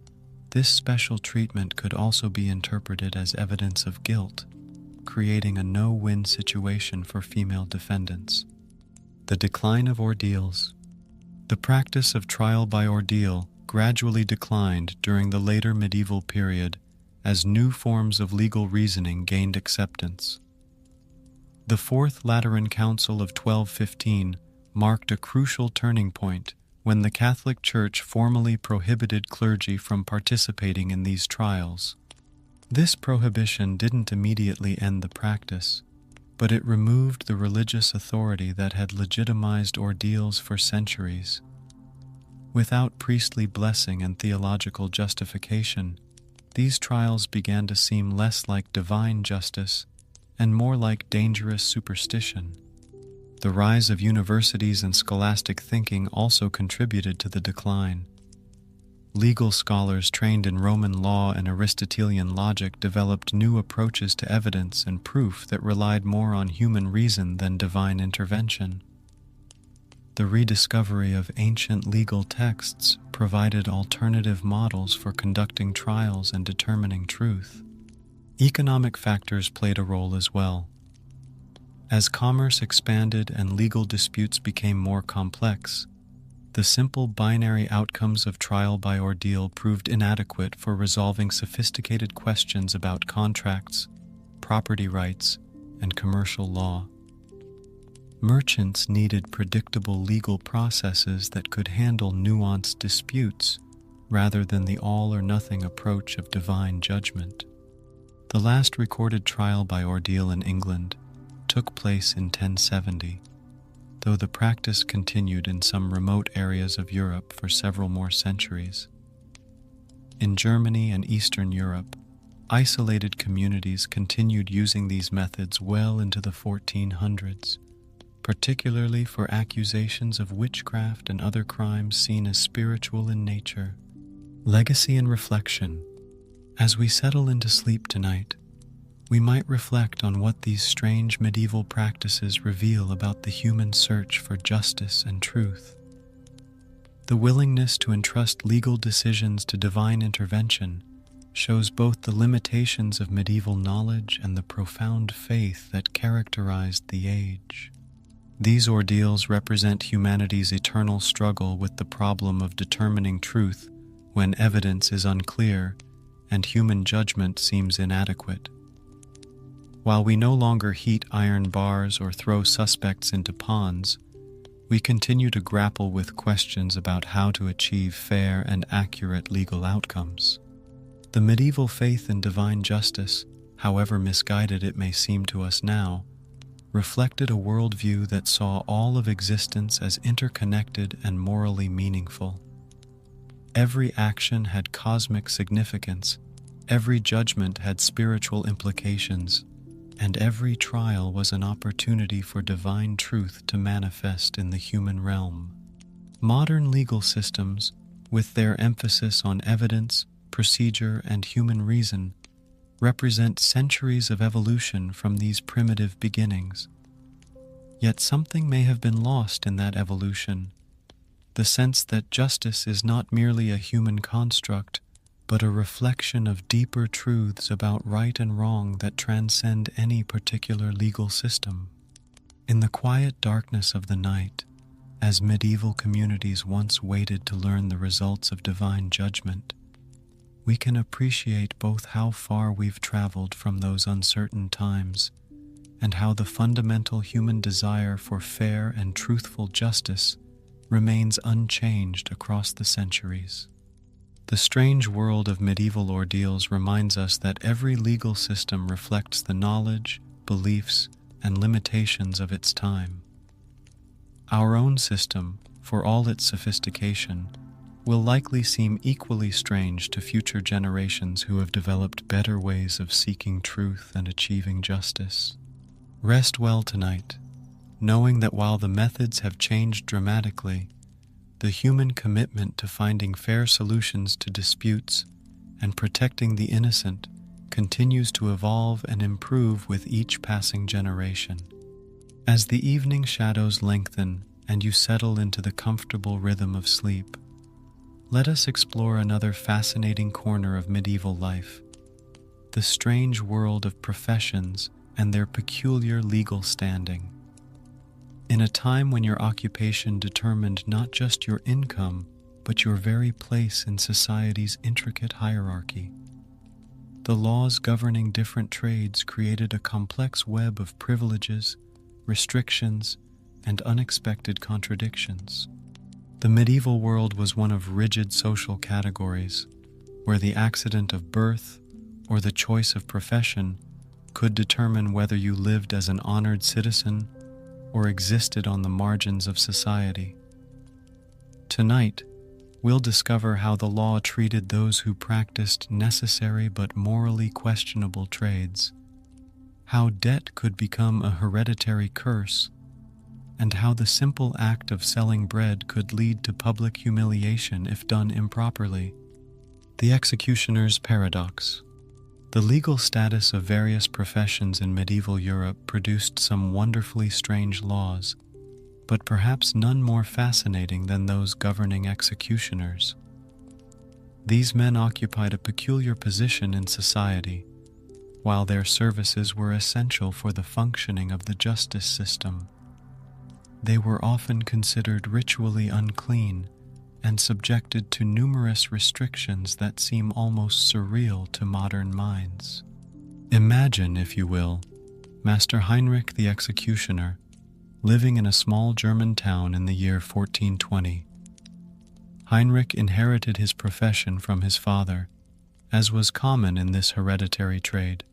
This special treatment could also be interpreted as evidence of guilt, creating a no-win situation for female defendants. The decline of ordeals. The practice of trial by ordeal gradually declined during the later medieval period as new forms of legal reasoning gained acceptance. The Fourth Lateran Council of 1215 marked a crucial turning point when the Catholic Church formally prohibited clergy from participating in these trials. This prohibition didn't immediately end the practice, but it removed the religious authority that had legitimized ordeals for centuries. Without priestly blessing and theological justification, these trials began to seem less like divine justice and more like dangerous superstition. The rise of universities and scholastic thinking also contributed to the decline. Legal scholars trained in Roman law and Aristotelian logic developed new approaches to evidence and proof that relied more on human reason than divine intervention. The rediscovery of ancient legal texts provided alternative models for conducting trials and determining truth. Economic factors played a role as well. As commerce expanded and legal disputes became more complex, the simple binary outcomes of trial by ordeal proved inadequate for resolving sophisticated questions about contracts, property rights, and commercial law. Merchants needed predictable legal processes that could handle nuanced disputes rather than the all-or-nothing approach of divine judgment. The last recorded trial by ordeal in England took place in 1070, though the practice continued in some remote areas of Europe for several more centuries. In Germany and Eastern Europe, isolated communities continued using these methods well into the 1400s, particularly for accusations of witchcraft and other crimes seen as spiritual in nature. Legacy and reflection. As we settle into sleep tonight, we might reflect on what these strange medieval practices reveal about the human search for justice and truth. The willingness to entrust legal decisions to divine intervention shows both the limitations of medieval knowledge and the profound faith that characterized the age. These ordeals represent humanity's eternal struggle with the problem of determining truth when evidence is unclear and human judgment seems inadequate. While we no longer heat iron bars or throw suspects into ponds, we continue to grapple with questions about how to achieve fair and accurate legal outcomes. The medieval faith in divine justice, however misguided it may seem to us now, reflected a worldview that saw all of existence as interconnected and morally meaningful. Every action had cosmic significance, every judgment had spiritual implications, and every trial was an opportunity for divine truth to manifest in the human realm. Modern legal systems, with their emphasis on evidence, procedure, and human reason, represent centuries of evolution from these primitive beginnings. Yet something may have been lost in that evolution, the sense that justice is not merely a human construct, but a reflection of deeper truths about right and wrong that transcend any particular legal system. In the quiet darkness of the night, as medieval communities once waited to learn the results of divine judgment, we can appreciate both how far we've traveled from those uncertain times and how the fundamental human desire for fair and truthful justice remains unchanged across the centuries. The strange world of medieval ordeals reminds us that every legal system reflects the knowledge, beliefs, and limitations of its time. Our own system, for all its sophistication, will likely seem equally strange to future generations who have developed better ways of seeking truth and achieving justice. Rest well tonight, knowing that while the methods have changed dramatically, the human commitment to finding fair solutions to disputes and protecting the innocent continues to evolve and improve with each passing generation. As the evening shadows lengthen and you settle into the comfortable rhythm of sleep, let us explore another fascinating corner of medieval life, the strange world of professions and their peculiar legal standing. In a time when your occupation determined not just your income, but your very place in society's intricate hierarchy, the laws governing different trades created a complex web of privileges, restrictions, and unexpected contradictions. The medieval world was one of rigid social categories, where the accident of birth or the choice of profession could determine whether you lived as an honored citizen or existed on the margins of society. Tonight, we'll discover how the law treated those who practiced necessary but morally questionable trades, how debt could become a hereditary curse, and how the simple act of selling bread could lead to public humiliation if done improperly. The executioner's paradox. The legal status of various professions in medieval Europe produced some wonderfully strange laws, but perhaps none more fascinating than those governing executioners. These men occupied a peculiar position in society, while their services were essential for the functioning of the justice system. They were often considered ritually unclean and subjected to numerous restrictions that seem almost surreal to modern minds. Imagine, if you will, Master Heinrich the Executioner, living in a small German town in the year 1420. Heinrich inherited his profession from his father, as was common in this hereditary trade.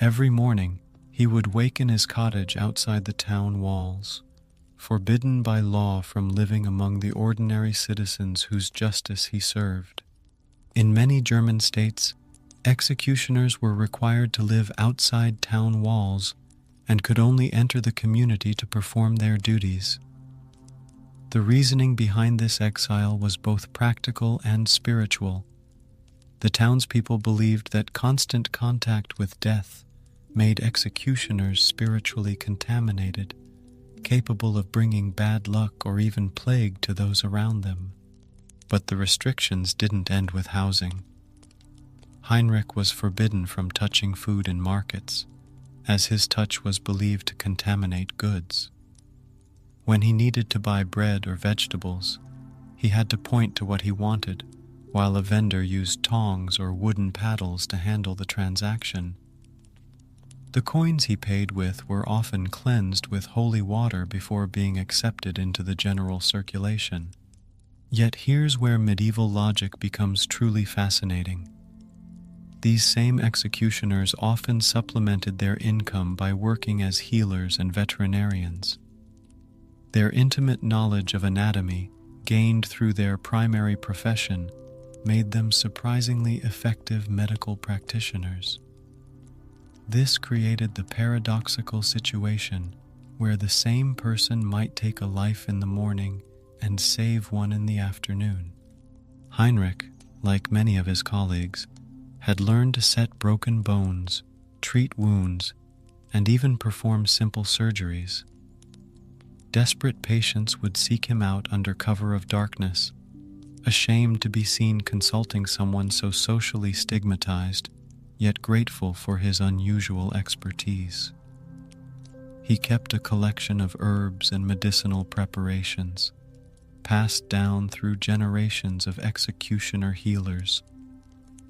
Every morning, he would wake in his cottage outside the town walls, forbidden by law from living among the ordinary citizens whose justice he served. In many German states, executioners were required to live outside town walls and could only enter the community to perform their duties. The reasoning behind this exile was both practical and spiritual. The townspeople believed that constant contact with death made executioners spiritually contaminated, capable of bringing bad luck or even plague to those around them. But the restrictions didn't end with housing. Heinrich was forbidden from touching food in markets, as his touch was believed to contaminate goods. When he needed to buy bread or vegetables, he had to point to what he wanted, while a vendor used tongs or wooden paddles to handle the transaction. The coins he paid with were often cleansed with holy water before being accepted into the general circulation. Yet here's where medieval logic becomes truly fascinating. These same executioners often supplemented their income by working as healers and veterinarians. Their intimate knowledge of anatomy, gained through their primary profession, made them surprisingly effective medical practitioners. This created the paradoxical situation where the same person might take a life in the morning and save one in the afternoon. Heinrich, like many of his colleagues, had learned to set broken bones, treat wounds, and even perform simple surgeries. Desperate patients would seek him out under cover of darkness, ashamed to be seen consulting someone so socially stigmatized, yet grateful for his unusual expertise. He kept a collection of herbs and medicinal preparations, passed down through generations of executioner healers,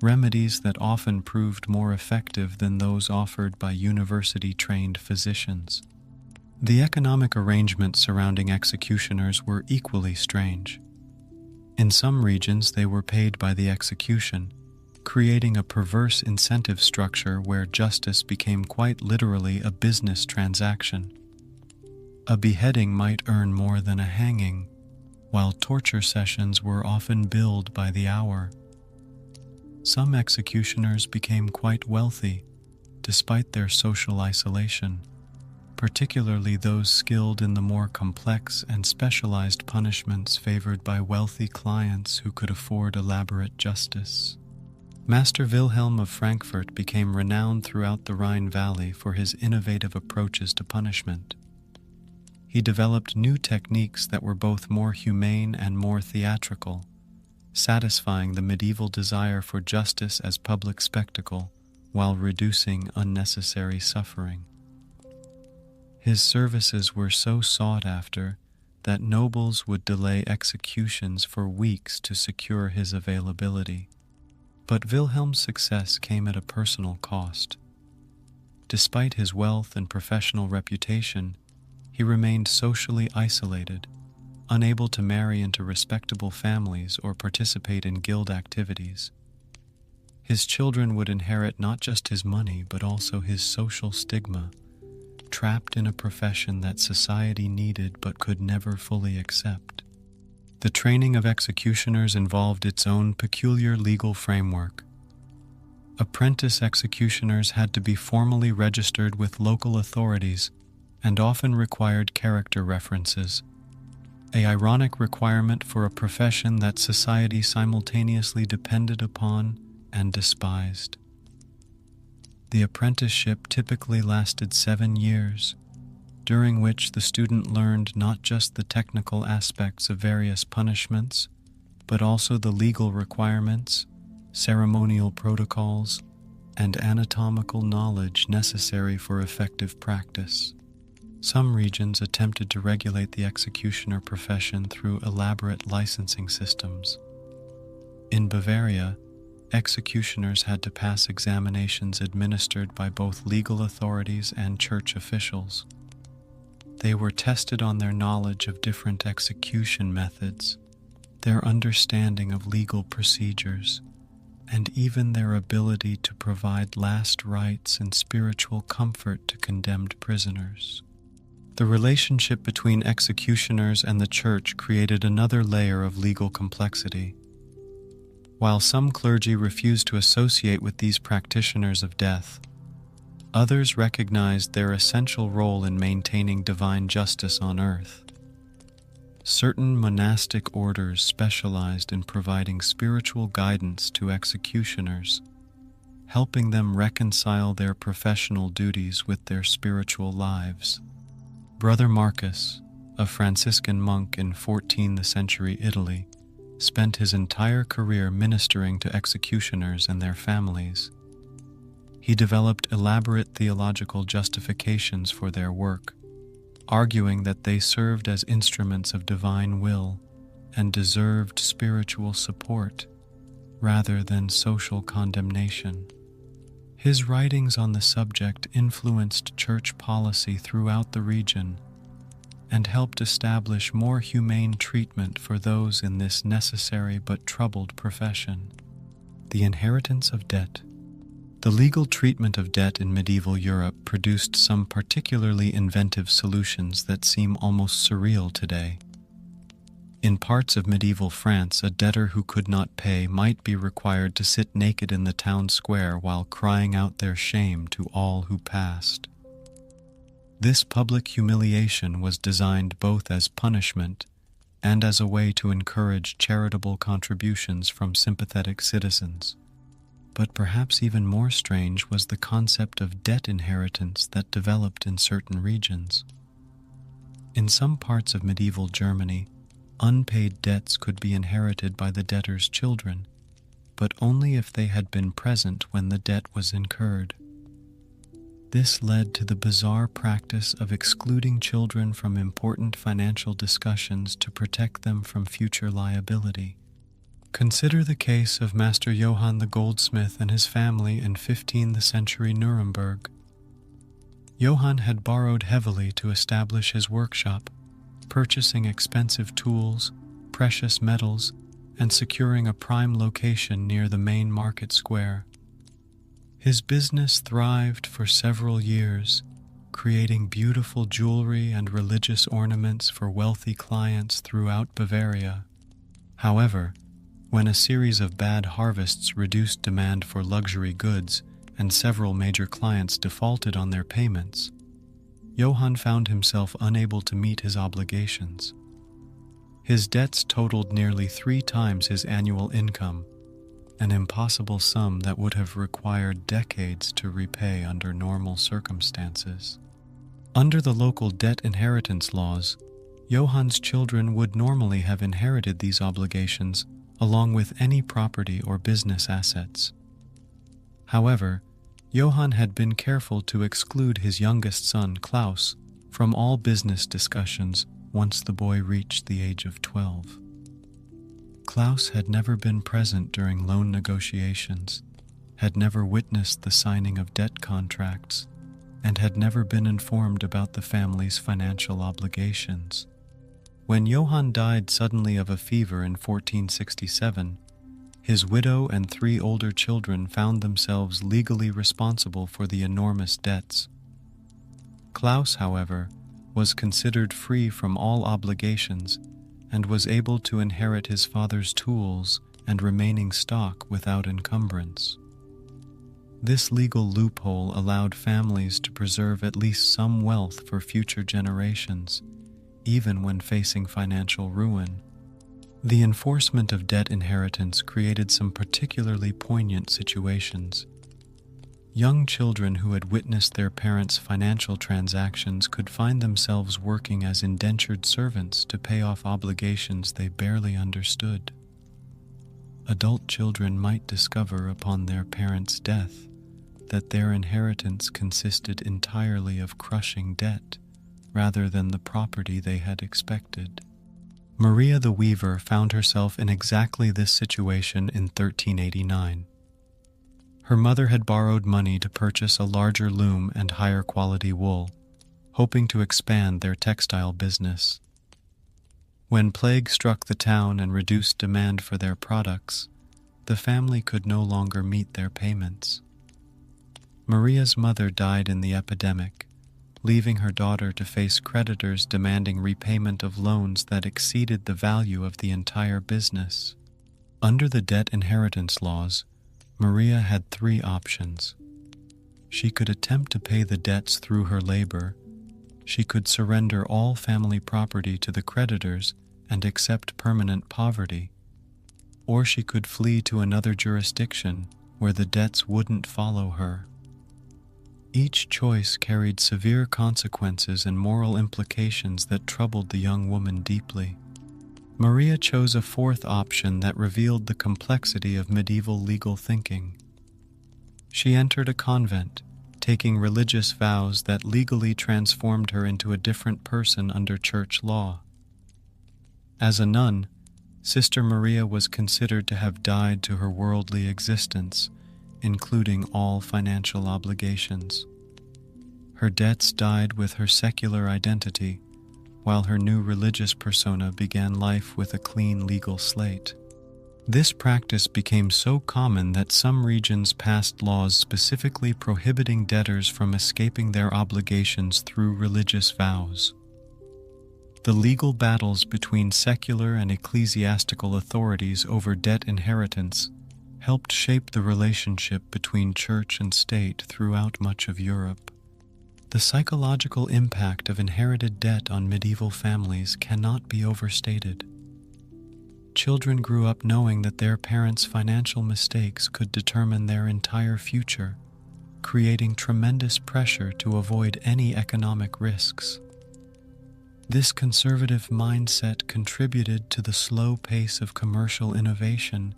remedies that often proved more effective than those offered by university-trained physicians. The economic arrangements surrounding executioners were equally strange. In some regions, they were paid by the execution, creating a perverse incentive structure where justice became quite literally a business transaction. A beheading might earn more than a hanging, while torture sessions were often billed by the hour. Some executioners became quite wealthy, despite their social isolation, particularly those skilled in the more complex and specialized punishments favored by wealthy clients who could afford elaborate justice. Master Wilhelm of Frankfurt became renowned throughout the Rhine Valley for his innovative approaches to punishment. He developed new techniques that were both more humane and more theatrical, satisfying the medieval desire for justice as public spectacle while reducing unnecessary suffering. His services were so sought after that nobles would delay executions for weeks to secure his availability. But Wilhelm's success came at a personal cost. Despite his wealth and professional reputation, he remained socially isolated, unable to marry into respectable families or participate in guild activities. His children would inherit not just his money, but also his social stigma, trapped in a profession that society needed but could never fully accept. The training of executioners involved its own peculiar legal framework. Apprentice executioners had to be formally registered with local authorities and often required character references, an ironic requirement for a profession that society simultaneously depended upon and despised. The apprenticeship typically lasted 7 years, during which the student learned not just the technical aspects of various punishments, but also the legal requirements, ceremonial protocols, and anatomical knowledge necessary for effective practice. Some regions attempted to regulate the executioner profession through elaborate licensing systems. In Bavaria, executioners had to pass examinations administered by both legal authorities and church officials. They were tested on their knowledge of different execution methods, their understanding of legal procedures, and even their ability to provide last rites and spiritual comfort to condemned prisoners. The relationship between executioners and the church created another layer of legal complexity. While some clergy refused to associate with these practitioners of death, others recognized their essential role in maintaining divine justice on earth. Certain monastic orders specialized in providing spiritual guidance to executioners, helping them reconcile their professional duties with their spiritual lives. Brother Marcus, a Franciscan monk in 14th century Italy, spent his entire career ministering to executioners and their families. He developed elaborate theological justifications for their work, arguing that they served as instruments of divine will and deserved spiritual support rather than social condemnation. His writings on the subject influenced church policy throughout the region and helped establish more humane treatment for those in this necessary but troubled profession. The inheritance of debt. The legal treatment of debt in medieval Europe produced some particularly inventive solutions that seem almost surreal today. In parts of medieval France, a debtor who could not pay might be required to sit naked in the town square while crying out their shame to all who passed. This public humiliation was designed both as punishment and as a way to encourage charitable contributions from sympathetic citizens. But perhaps even more strange was the concept of debt inheritance that developed in certain regions. In some parts of medieval Germany, unpaid debts could be inherited by the debtor's children, but only if they had been present when the debt was incurred. This led to the bizarre practice of excluding children from important financial discussions to protect them from future liability. Consider the case of Master Johann the goldsmith and his family in 15th century Nuremberg. Johann had borrowed heavily to establish his workshop, purchasing expensive tools, precious metals, and securing a prime location near the main market square. His business thrived for several years, creating beautiful jewelry and religious ornaments for wealthy clients throughout Bavaria. However, when a series of bad harvests reduced demand for luxury goods and several major clients defaulted on their payments, Johann found himself unable to meet his obligations. His debts totaled nearly 3 times his annual income, an impossible sum that would have required decades to repay under normal circumstances. Under the local debt inheritance laws, Johann's children would normally have inherited these obligations along with any property or business assets. However, Johann had been careful to exclude his youngest son, Klaus, from all business discussions once the boy reached the age of 12. Klaus had never been present during loan negotiations, had never witnessed the signing of debt contracts, and had never been informed about the family's financial obligations. When Johann died suddenly of a fever in 1467, his widow and 3 older children found themselves legally responsible for the enormous debts. Klaus, however, was considered free from all obligations and was able to inherit his father's tools and remaining stock without encumbrance. This legal loophole allowed families to preserve at least some wealth for future generations, even when facing financial ruin. The enforcement of debt inheritance created some particularly poignant situations. Young children who had witnessed their parents' financial transactions could find themselves working as indentured servants to pay off obligations they barely understood. Adult children might discover upon their parents' death that their inheritance consisted entirely of crushing debt rather than the property they had expected. Maria the Weaver found herself in exactly this situation in 1389. Her mother had borrowed money to purchase a larger loom and higher quality wool, hoping to expand their textile business. When plague struck the town and reduced demand for their products, the family could no longer meet their payments. Maria's mother died in the epidemic, leaving her daughter to face creditors demanding repayment of loans that exceeded the value of the entire business. Under the debt inheritance laws, Maria had 3 options. She could attempt to pay the debts through her labor, she could surrender all family property to the creditors and accept permanent poverty, or she could flee to another jurisdiction where the debts wouldn't follow her. Each choice carried severe consequences and moral implications that troubled the young woman deeply. Maria chose a 4th option that revealed the complexity of medieval legal thinking. She entered a convent, taking religious vows that legally transformed her into a different person under church law. As a nun, Sister Maria was considered to have died to her worldly existence, including all financial obligations. Her debts died with her secular identity, while her new religious persona began life with a clean legal slate. This practice became so common that some regions passed laws specifically prohibiting debtors from escaping their obligations through religious vows. The legal battles between secular and ecclesiastical authorities over debt inheritance helped shape the relationship between church and state throughout much of Europe. The psychological impact of inherited debt on medieval families cannot be overstated. Children grew up knowing that their parents' financial mistakes could determine their entire future, creating tremendous pressure to avoid any economic risks. This conservative mindset contributed to the slow pace of commercial innovation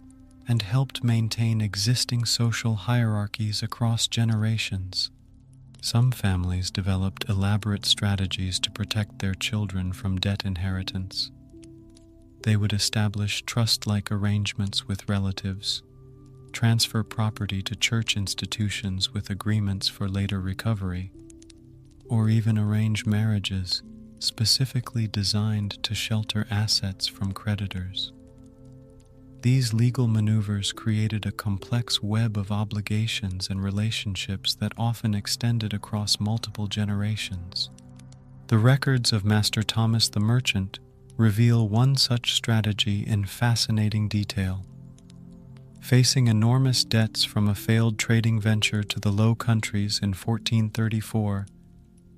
and helped maintain existing social hierarchies across generations. Some families developed elaborate strategies to protect their children from debt inheritance. They would establish trust-like arrangements with relatives, transfer property to church institutions with agreements for later recovery, or even arrange marriages specifically designed to shelter assets from creditors. These legal maneuvers created a complex web of obligations and relationships that often extended across multiple generations. The records of Master Thomas the Merchant reveal one such strategy in fascinating detail. Facing enormous debts from a failed trading venture to the Low Countries in 1434,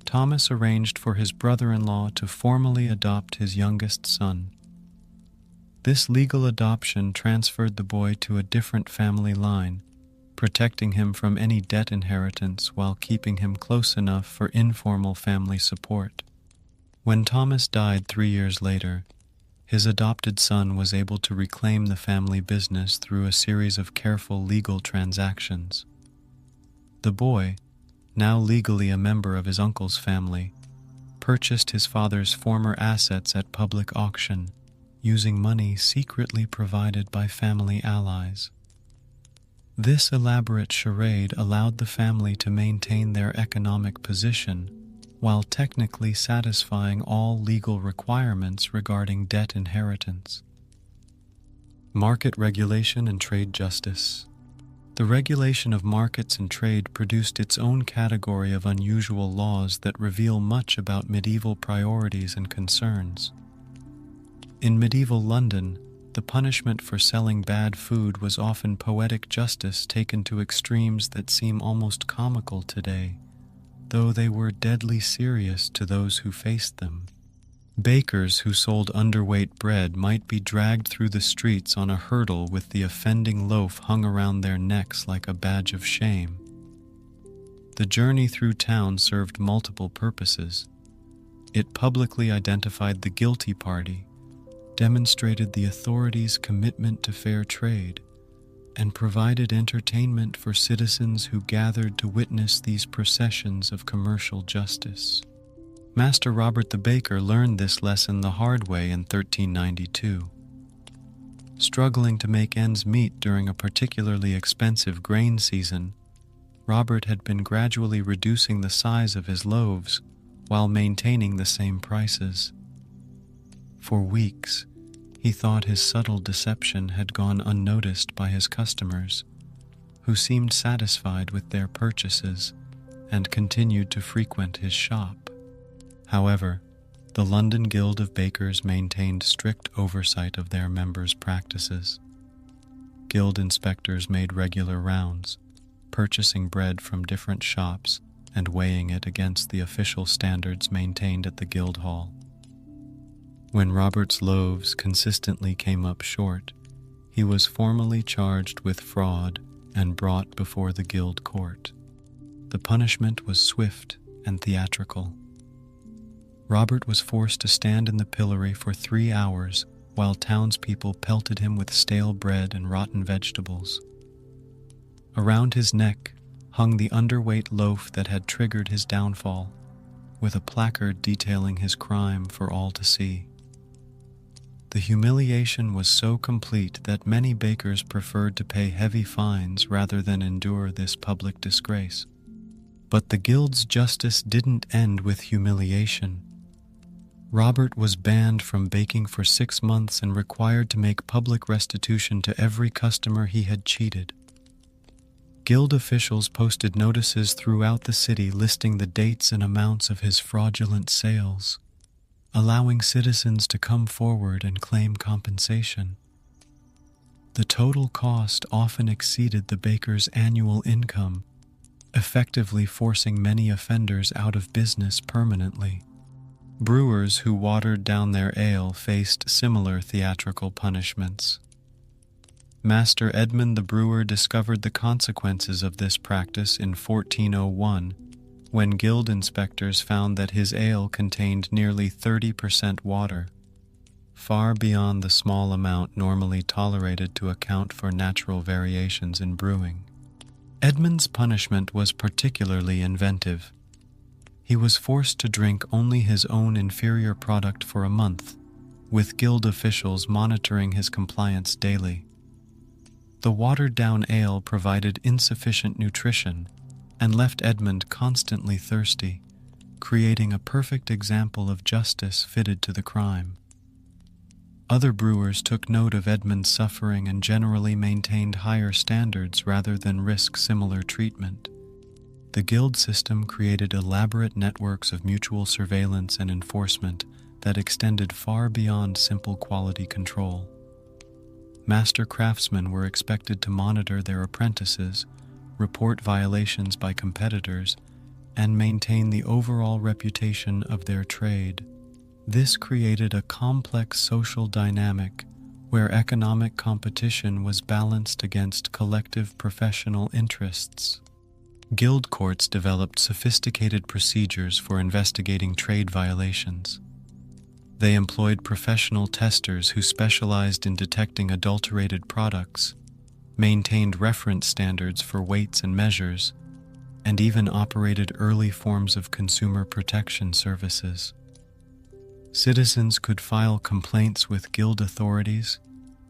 Thomas arranged for his brother-in-law to formally adopt his youngest son. This legal adoption transferred the boy to a different family line, protecting him from any debt inheritance while keeping him close enough for informal family support. When Thomas died 3 years later, His adopted son was able to reclaim the family business through a series of careful legal transactions. The boy, now legally a member of his uncle's family, purchased his father's former assets at public auction, using money secretly provided by family allies. This elaborate charade allowed the family to maintain their economic position while technically satisfying all legal requirements regarding debt inheritance. Market regulation and trade justice. The regulation of markets and trade produced its own category of unusual laws that reveal much about medieval priorities and concerns. In medieval London, the punishment for selling bad food was often poetic justice taken to extremes that seem almost comical today, though they were deadly serious to those who faced them. Bakers who sold underweight bread might be dragged through the streets on a hurdle with the offending loaf hung around their necks like a badge of shame. The journey through town served multiple purposes. It publicly identified the guilty party, demonstrated the authorities' commitment to fair trade, and provided entertainment for citizens who gathered to witness these processions of commercial justice. Master Robert the Baker learned this lesson the hard way in 1392. Struggling to make ends meet during a particularly expensive grain season, Robert had been gradually reducing the size of his loaves while maintaining the same prices. For weeks, he thought his subtle deception had gone unnoticed by his customers, who seemed satisfied with their purchases and continued to frequent his shop. However, the London Guild of Bakers maintained strict oversight of their members' practices. Guild inspectors made regular rounds, purchasing bread from different shops and weighing it against the official standards maintained at the guild hall. When Robert's loaves consistently came up short, he was formally charged with fraud and brought before the guild court. The punishment was swift and theatrical. Robert was forced to stand in the pillory for 3 hours while townspeople pelted him with stale bread and rotten vegetables. Around his neck hung the underweight loaf that had triggered his downfall, with a placard detailing his crime for all to see. The humiliation was so complete that many bakers preferred to pay heavy fines rather than endure this public disgrace. But the guild's justice didn't end with humiliation. Robert was banned from baking for 6 months and required to make public restitution to every customer he had cheated. Guild officials posted notices throughout the city listing the dates and amounts of his fraudulent sales, allowing citizens to come forward and claim compensation. The total cost often exceeded the baker's annual income, effectively forcing many offenders out of business permanently. Brewers who watered down their ale faced similar theatrical punishments. Master Edmund the Brewer discovered the consequences of this practice in 1401, when guild inspectors found that his ale contained nearly 30% water, far beyond the small amount normally tolerated to account for natural variations in brewing. Edmund's punishment was particularly inventive. He was forced to drink only his own inferior product for a month, with guild officials monitoring his compliance daily. The watered-down ale provided insufficient nutrition and left Edmund constantly thirsty, creating a perfect example of justice fitted to the crime. Other brewers took note of Edmund's suffering and generally maintained higher standards rather than risk similar treatment. The guild system created elaborate networks of mutual surveillance and enforcement that extended far beyond simple quality control. Master craftsmen were expected to monitor their apprentices, report violations by competitors, and maintain the overall reputation of their trade. This created a complex social dynamic where economic competition was balanced against collective professional interests. Guild courts developed sophisticated procedures for investigating trade violations. They employed professional testers who specialized in detecting adulterated products, maintained reference standards for weights and measures, and even operated early forms of consumer protection services. Citizens could file complaints with guild authorities,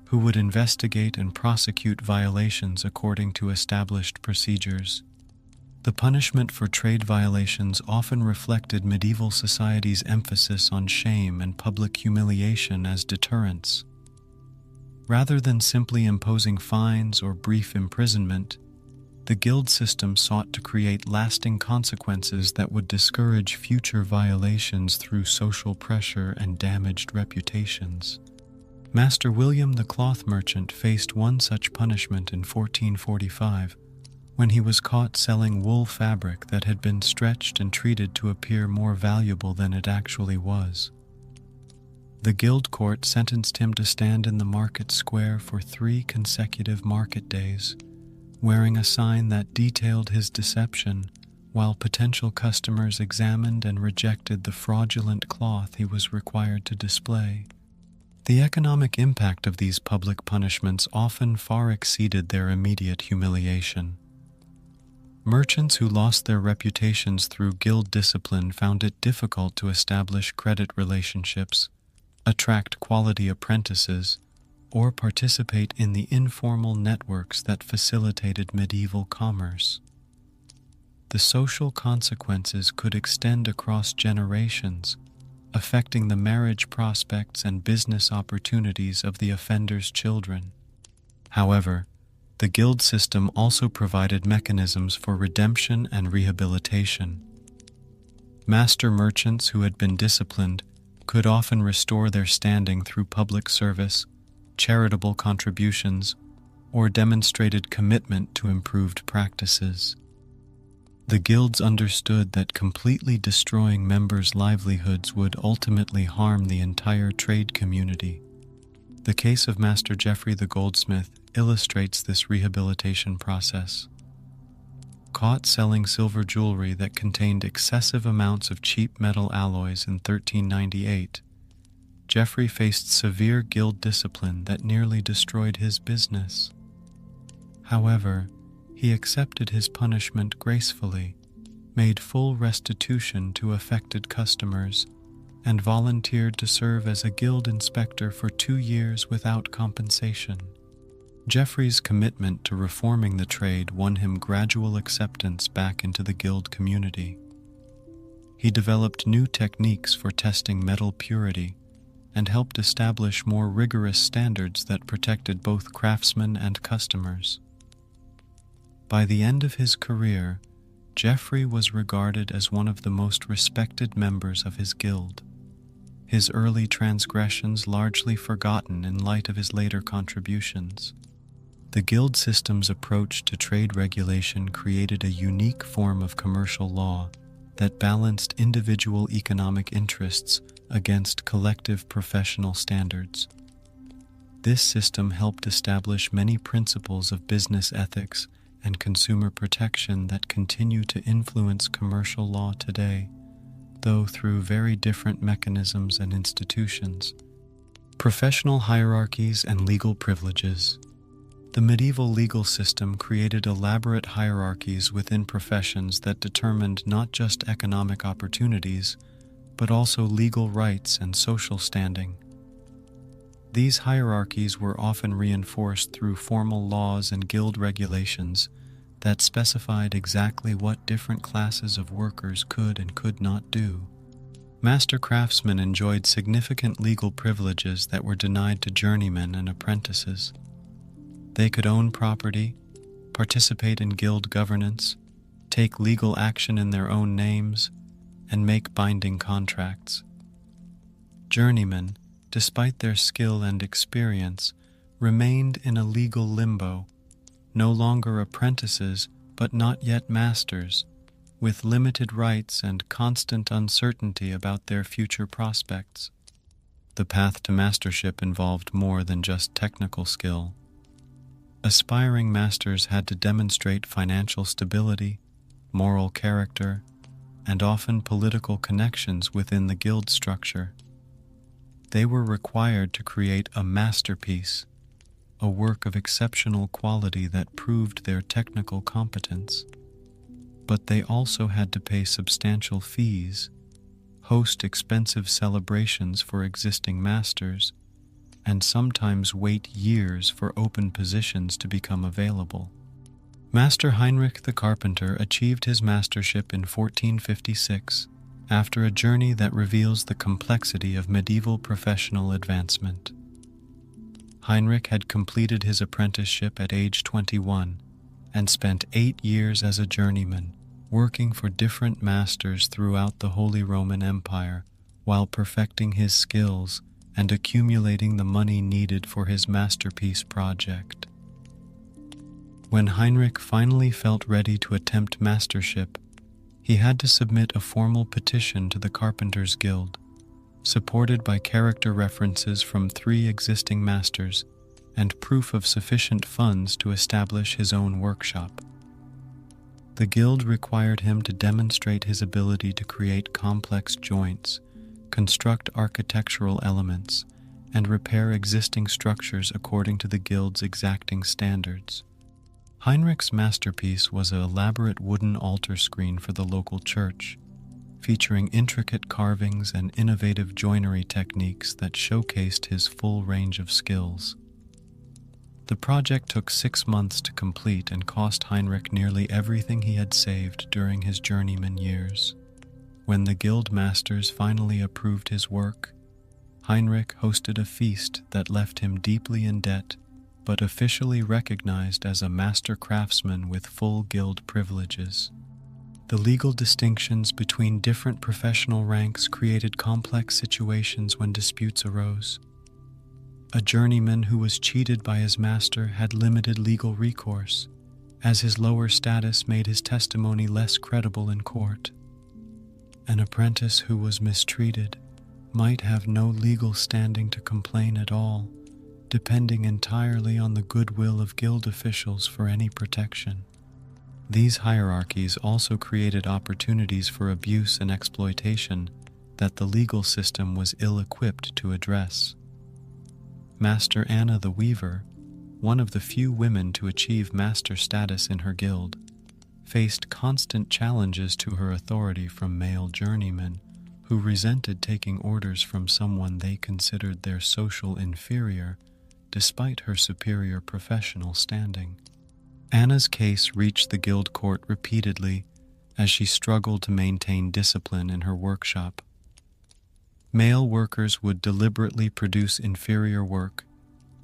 who would investigate and prosecute violations according to established procedures. The punishment for trade violations often reflected medieval society's emphasis on shame and public humiliation as deterrents. Rather than simply imposing fines or brief imprisonment, the guild system sought to create lasting consequences that would discourage future violations through social pressure and damaged reputations. Master William the cloth merchant faced one such punishment in 1445, when he was caught selling wool fabric that had been stretched and treated to appear more valuable than it actually was. The guild court sentenced him to stand in the market square for 3 consecutive market days, wearing a sign that detailed his deception, while potential customers examined and rejected the fraudulent cloth he was required to display. The economic impact of these public punishments often far exceeded their immediate humiliation. Merchants who lost their reputations through guild discipline found it difficult to establish credit relationships, attract quality apprentices, or participate in the informal networks that facilitated medieval commerce. The social consequences could extend across generations, affecting the marriage prospects and business opportunities of the offender's children. However, the guild system also provided mechanisms for redemption and rehabilitation. Master merchants who had been disciplined could often restore their standing through public service, charitable contributions, or demonstrated commitment to improved practices. The guilds understood that completely destroying members' livelihoods would ultimately harm the entire trade community. The case of Master Geoffrey the goldsmith illustrates this rehabilitation process. Caught selling silver jewelry that contained excessive amounts of cheap metal alloys in 1398, Geoffrey faced severe guild discipline that nearly destroyed his business. However, he accepted his punishment gracefully, made full restitution to affected customers, and volunteered to serve as a guild inspector for 2 years without compensation. Geoffrey's commitment to reforming the trade won him gradual acceptance back into the guild community. He developed new techniques for testing metal purity and helped establish more rigorous standards that protected both craftsmen and customers. By the end of his career, Geoffrey was regarded as one of the most respected members of his guild, his early transgressions largely forgotten in light of his later contributions. The guild system's approach to trade regulation created a unique form of commercial law that balanced individual economic interests against collective professional standards. This system helped establish many principles of business ethics and consumer protection that continue to influence commercial law today, though through very different mechanisms and institutions. Professional hierarchies and legal privileges. The medieval legal system created elaborate hierarchies within professions that determined not just economic opportunities, but also legal rights and social standing. These hierarchies were often reinforced through formal laws and guild regulations that specified exactly what different classes of workers could and could not do. Master craftsmen enjoyed significant legal privileges that were denied to journeymen and apprentices. They could own property, participate in guild governance, take legal action in their own names, and make binding contracts. Journeymen, despite their skill and experience, remained in a legal limbo, no longer apprentices but not yet masters, with limited rights and constant uncertainty about their future prospects. The path to mastership involved more than just technical skill. Aspiring masters had to demonstrate financial stability, moral character, and often political connections within the guild structure. They were required to create a masterpiece, a work of exceptional quality that proved their technical competence. But they also had to pay substantial fees, host expensive celebrations for existing masters, and sometimes wait years for open positions to become available. Master Heinrich the Carpenter achieved his mastership in 1456 after a journey that reveals the complexity of medieval professional advancement. Heinrich had completed his apprenticeship at age 21 and spent 8 years as a journeyman, working for different masters throughout the Holy Roman Empire while perfecting his skills and accumulating the money needed for his masterpiece project. When Heinrich finally felt ready to attempt mastership, he had to submit a formal petition to the Carpenters Guild, supported by character references from 3 existing masters and proof of sufficient funds to establish his own workshop. The guild required him to demonstrate his ability to create complex joints, construct architectural elements, and repair existing structures according to the guild's exacting standards. Heinrich's masterpiece was an elaborate wooden altar screen for the local church, featuring intricate carvings and innovative joinery techniques that showcased his full range of skills. The project took 6 months to complete and cost Heinrich nearly everything he had saved during his journeyman years. When the guild masters finally approved his work, Heinrich hosted a feast that left him deeply in debt, but officially recognized as a master craftsman with full guild privileges. The legal distinctions between different professional ranks created complex situations when disputes arose. A journeyman who was cheated by his master had limited legal recourse, as his lower status made his testimony less credible in court. An apprentice who was mistreated might have no legal standing to complain at all, depending entirely on the goodwill of guild officials for any protection. These hierarchies also created opportunities for abuse and exploitation that the legal system was ill-equipped to address. Master Anna the Weaver, one of the few women to achieve master status in her guild, faced constant challenges to her authority from male journeymen who resented taking orders from someone they considered their social inferior despite her superior professional standing. Anna's case reached the guild court repeatedly as she struggled to maintain discipline in her workshop. Male workers would deliberately produce inferior work,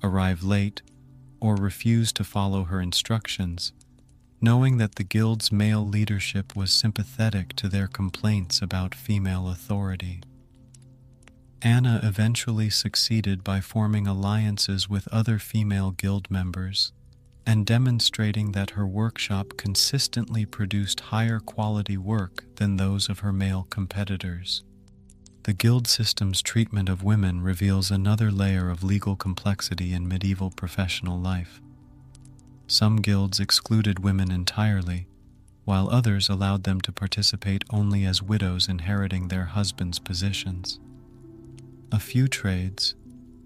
arrive late, or refuse to follow her instructions, knowing that the guild's male leadership was sympathetic to their complaints about female authority. Anna eventually succeeded by forming alliances with other female guild members and demonstrating that her workshop consistently produced higher quality work than those of her male competitors. The guild system's treatment of women reveals another layer of legal complexity in medieval professional life. Some guilds excluded women entirely, while others allowed them to participate only as widows inheriting their husbands' positions. A few trades,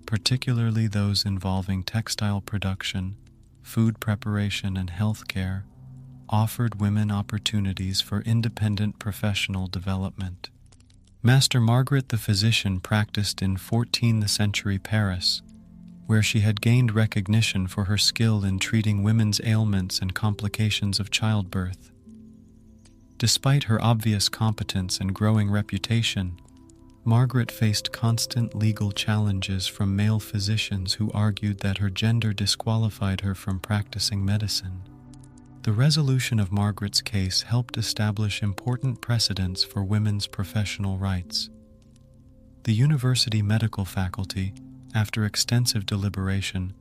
particularly those involving textile production, food preparation, and healthcare, offered women opportunities for independent professional development. Master Margaret the physician practiced in 14th century Paris, where she had gained recognition for her skill in treating women's ailments and complications of childbirth. Despite her obvious competence and growing reputation, Margaret faced constant legal challenges from male physicians who argued that her gender disqualified her from practicing medicine. The resolution of Margaret's case helped establish important precedents for women's professional rights. The university medical faculty, after extensive deliberation,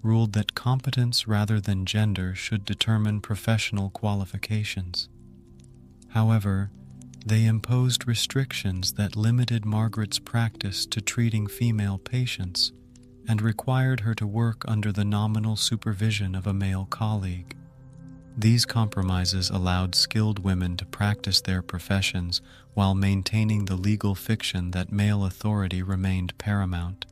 ruled that competence rather than gender should determine professional qualifications. However, they imposed restrictions that limited Margaret's practice to treating female patients and required her to work under the nominal supervision of a male colleague. These compromises allowed skilled women to practice their professions while maintaining the legal fiction that male authority remained paramount.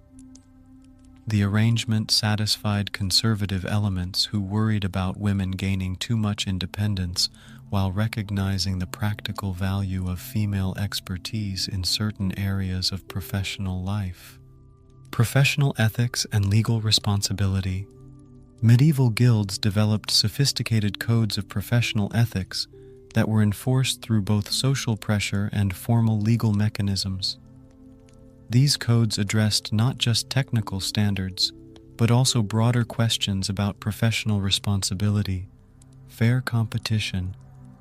The arrangement satisfied conservative elements who worried about women gaining too much independence while recognizing the practical value of female expertise in certain areas of professional life. Professional ethics and legal responsibility. Medieval guilds developed sophisticated codes of professional ethics that were enforced through both social pressure and formal legal mechanisms. These codes addressed not just technical standards, but also broader questions about professional responsibility, fair competition,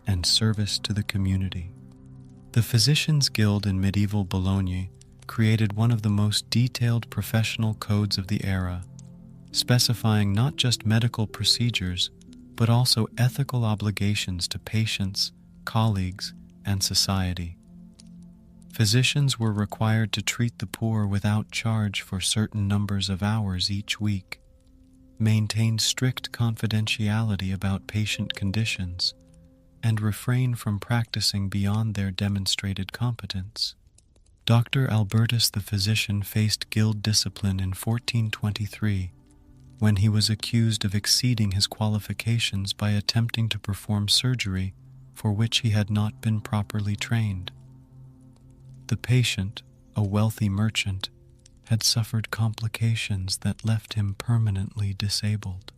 and service to the community. The Physicians' Guild in medieval Bologna created one of the most detailed professional codes of the era, specifying not just medical procedures, but also ethical obligations to patients, colleagues, and society. Physicians were required to treat the poor without charge for certain numbers of hours each week, maintain strict confidentiality about patient conditions, and refrain from practicing beyond their demonstrated competence. Dr. Albertus the physician faced guild discipline in 1423 when he was accused of exceeding his qualifications by attempting to perform surgery for which he had not been properly trained. The patient, a wealthy merchant, had suffered complications that left him permanently disabled.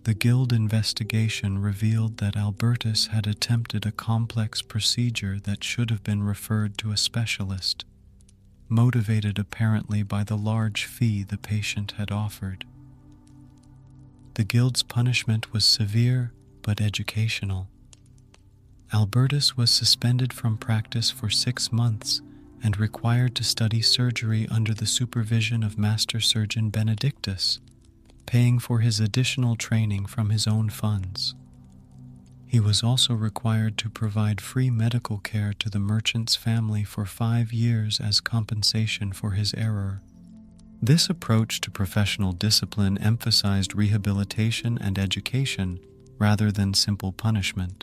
The guild investigation revealed that Albertus had attempted a complex procedure that should have been referred to a specialist, motivated apparently by the large fee the patient had offered. The guild's punishment was severe but educational. Albertus was suspended from practice for 6 months and required to study surgery under the supervision of Master Surgeon Benedictus, paying for his additional training from his own funds. He was also required to provide free medical care to the merchant's family for 5 years as compensation for his error. This approach to professional discipline emphasized rehabilitation and education rather than simple punishment.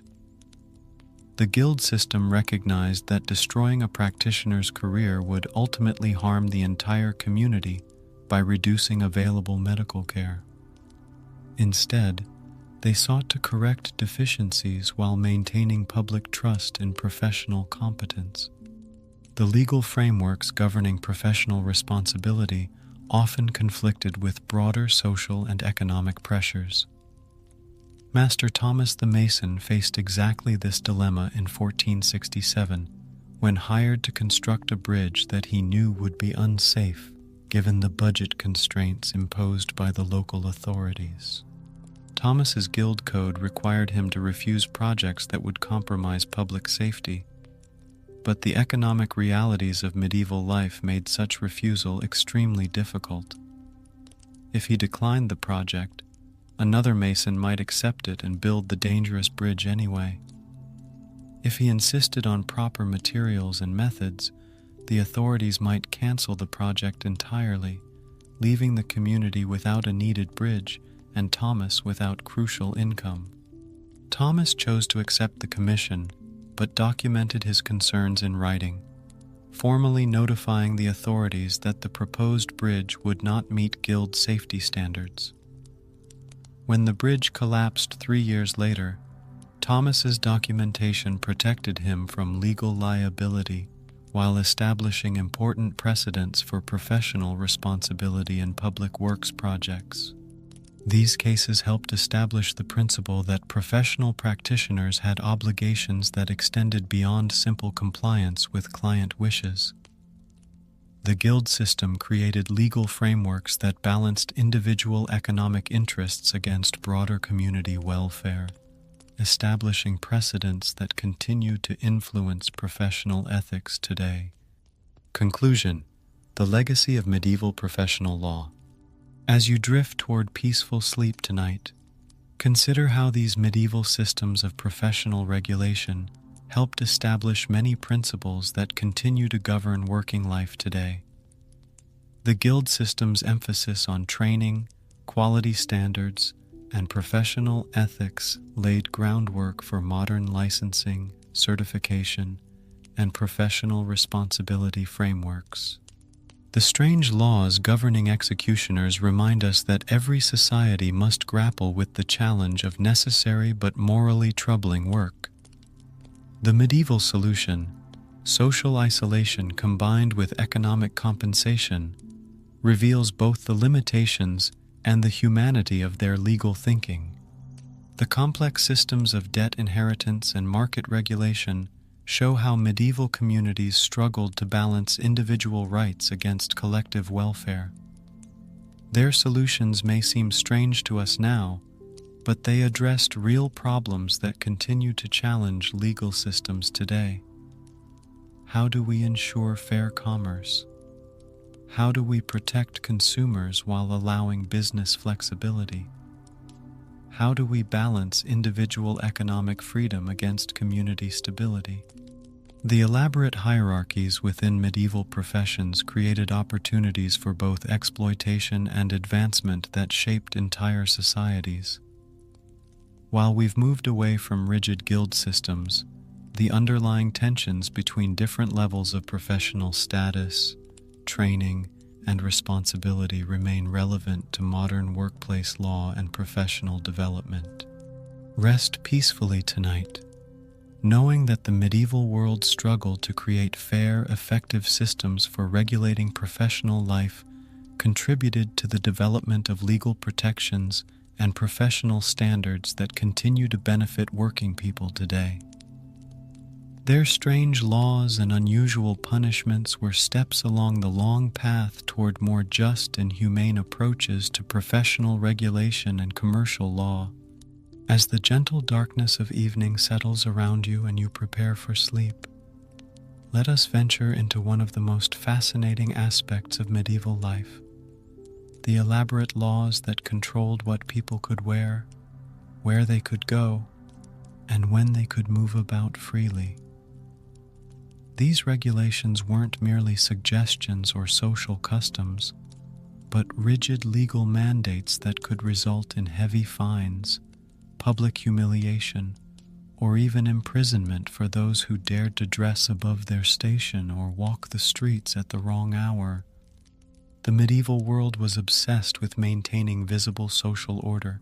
The guild system recognized that destroying a practitioner's career would ultimately harm the entire community by reducing available medical care. Instead, they sought to correct deficiencies while maintaining public trust in professional competence. The legal frameworks governing professional responsibility often conflicted with broader social and economic pressures. Master Thomas the Mason faced exactly this dilemma in 1467, when hired to construct a bridge that he knew would be unsafe given the budget constraints imposed by the local authorities. Thomas's guild code required him to refuse projects that would compromise public safety, but the economic realities of medieval life made such refusal extremely difficult. If he declined the project, another mason might accept it and build the dangerous bridge anyway. If he insisted on proper materials and methods, the authorities might cancel the project entirely, leaving the community without a needed bridge and Thomas without crucial income. Thomas chose to accept the commission, but documented his concerns in writing, formally notifying the authorities that the proposed bridge would not meet guild safety standards. When the bridge collapsed 3 years later, Thomas's documentation protected him from legal liability while establishing important precedents for professional responsibility in public works projects. These cases helped establish the principle that professional practitioners had obligations that extended beyond simple compliance with client wishes. The guild system created legal frameworks that balanced individual economic interests against broader community welfare, establishing precedents that continue to influence professional ethics today. Conclusion: the legacy of medieval professional law. As you drift toward peaceful sleep tonight, consider how these medieval systems of professional regulation helped establish many principles that continue to govern working life today. The guild system's emphasis on training, quality standards, and professional ethics laid groundwork for modern licensing, certification, and professional responsibility frameworks. The strange laws governing executioners remind us that every society must grapple with the challenge of necessary but morally troubling work. The medieval solution, social isolation combined with economic compensation, reveals both the limitations and the humanity of their legal thinking. The complex systems of debt inheritance and market regulation show how medieval communities struggled to balance individual rights against collective welfare. Their solutions may seem strange to us now, but they addressed real problems that continue to challenge legal systems today. How do we ensure fair commerce? How do we protect consumers while allowing business flexibility? How do we balance individual economic freedom against community stability? The elaborate hierarchies within medieval professions created opportunities for both exploitation and advancement that shaped entire societies. While we've moved away from rigid guild systems, the underlying tensions between different levels of professional status, training, and responsibility remain relevant to modern workplace law and professional development. Rest peacefully tonight, knowing that the medieval world struggled to create fair, effective systems for regulating professional life contributed to the development of legal protections and professional standards that continue to benefit working people today. Their strange laws and unusual punishments were steps along the long path toward more just and humane approaches to professional regulation and commercial law. As the gentle darkness of evening settles around you and you prepare for sleep, let us venture into one of the most fascinating aspects of medieval life: the elaborate laws that controlled what people could wear, where they could go, and when they could move about freely. These regulations weren't merely suggestions or social customs, but rigid legal mandates that could result in heavy fines, public humiliation, or even imprisonment for those who dared to dress above their station or walk the streets at the wrong hour. The medieval world was obsessed with maintaining visible social order,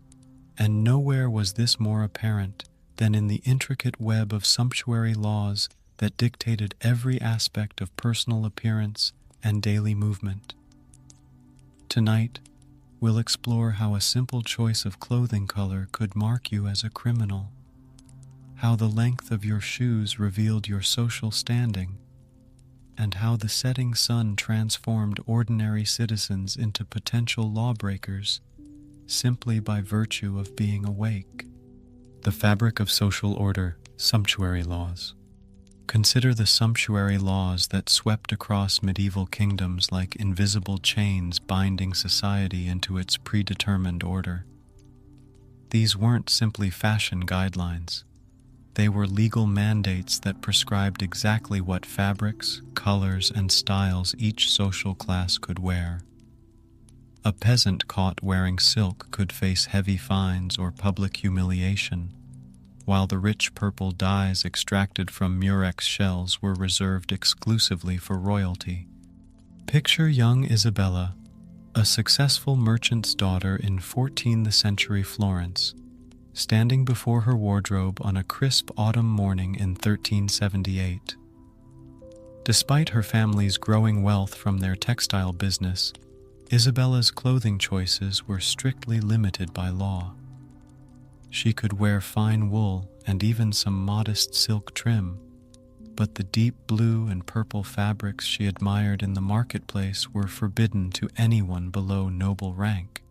and nowhere was this more apparent than in the intricate web of sumptuary laws that dictated every aspect of personal appearance and daily movement. Tonight, we'll explore how a simple choice of clothing color could mark you as a criminal, how the length of your shoes revealed your social standing, and how the setting sun transformed ordinary citizens into potential lawbreakers simply by virtue of being awake. The fabric of social order, sumptuary laws. Consider the sumptuary laws that swept across medieval kingdoms like invisible chains binding society into its predetermined order. These weren't simply fashion guidelines. They were legal mandates that prescribed exactly what fabrics, colors, and styles each social class could wear. A peasant caught wearing silk could face heavy fines or public humiliation, while the rich purple dyes extracted from murex shells were reserved exclusively for royalty. Picture young Isabella, a successful merchant's daughter in 14th century Florence, standing before her wardrobe on a crisp autumn morning in 1378. Despite her family's growing wealth from their textile business, Isabella's clothing choices were strictly limited by law. She could wear fine wool and even some modest silk trim, but the deep blue and purple fabrics she admired in the marketplace were forbidden to anyone below noble rank.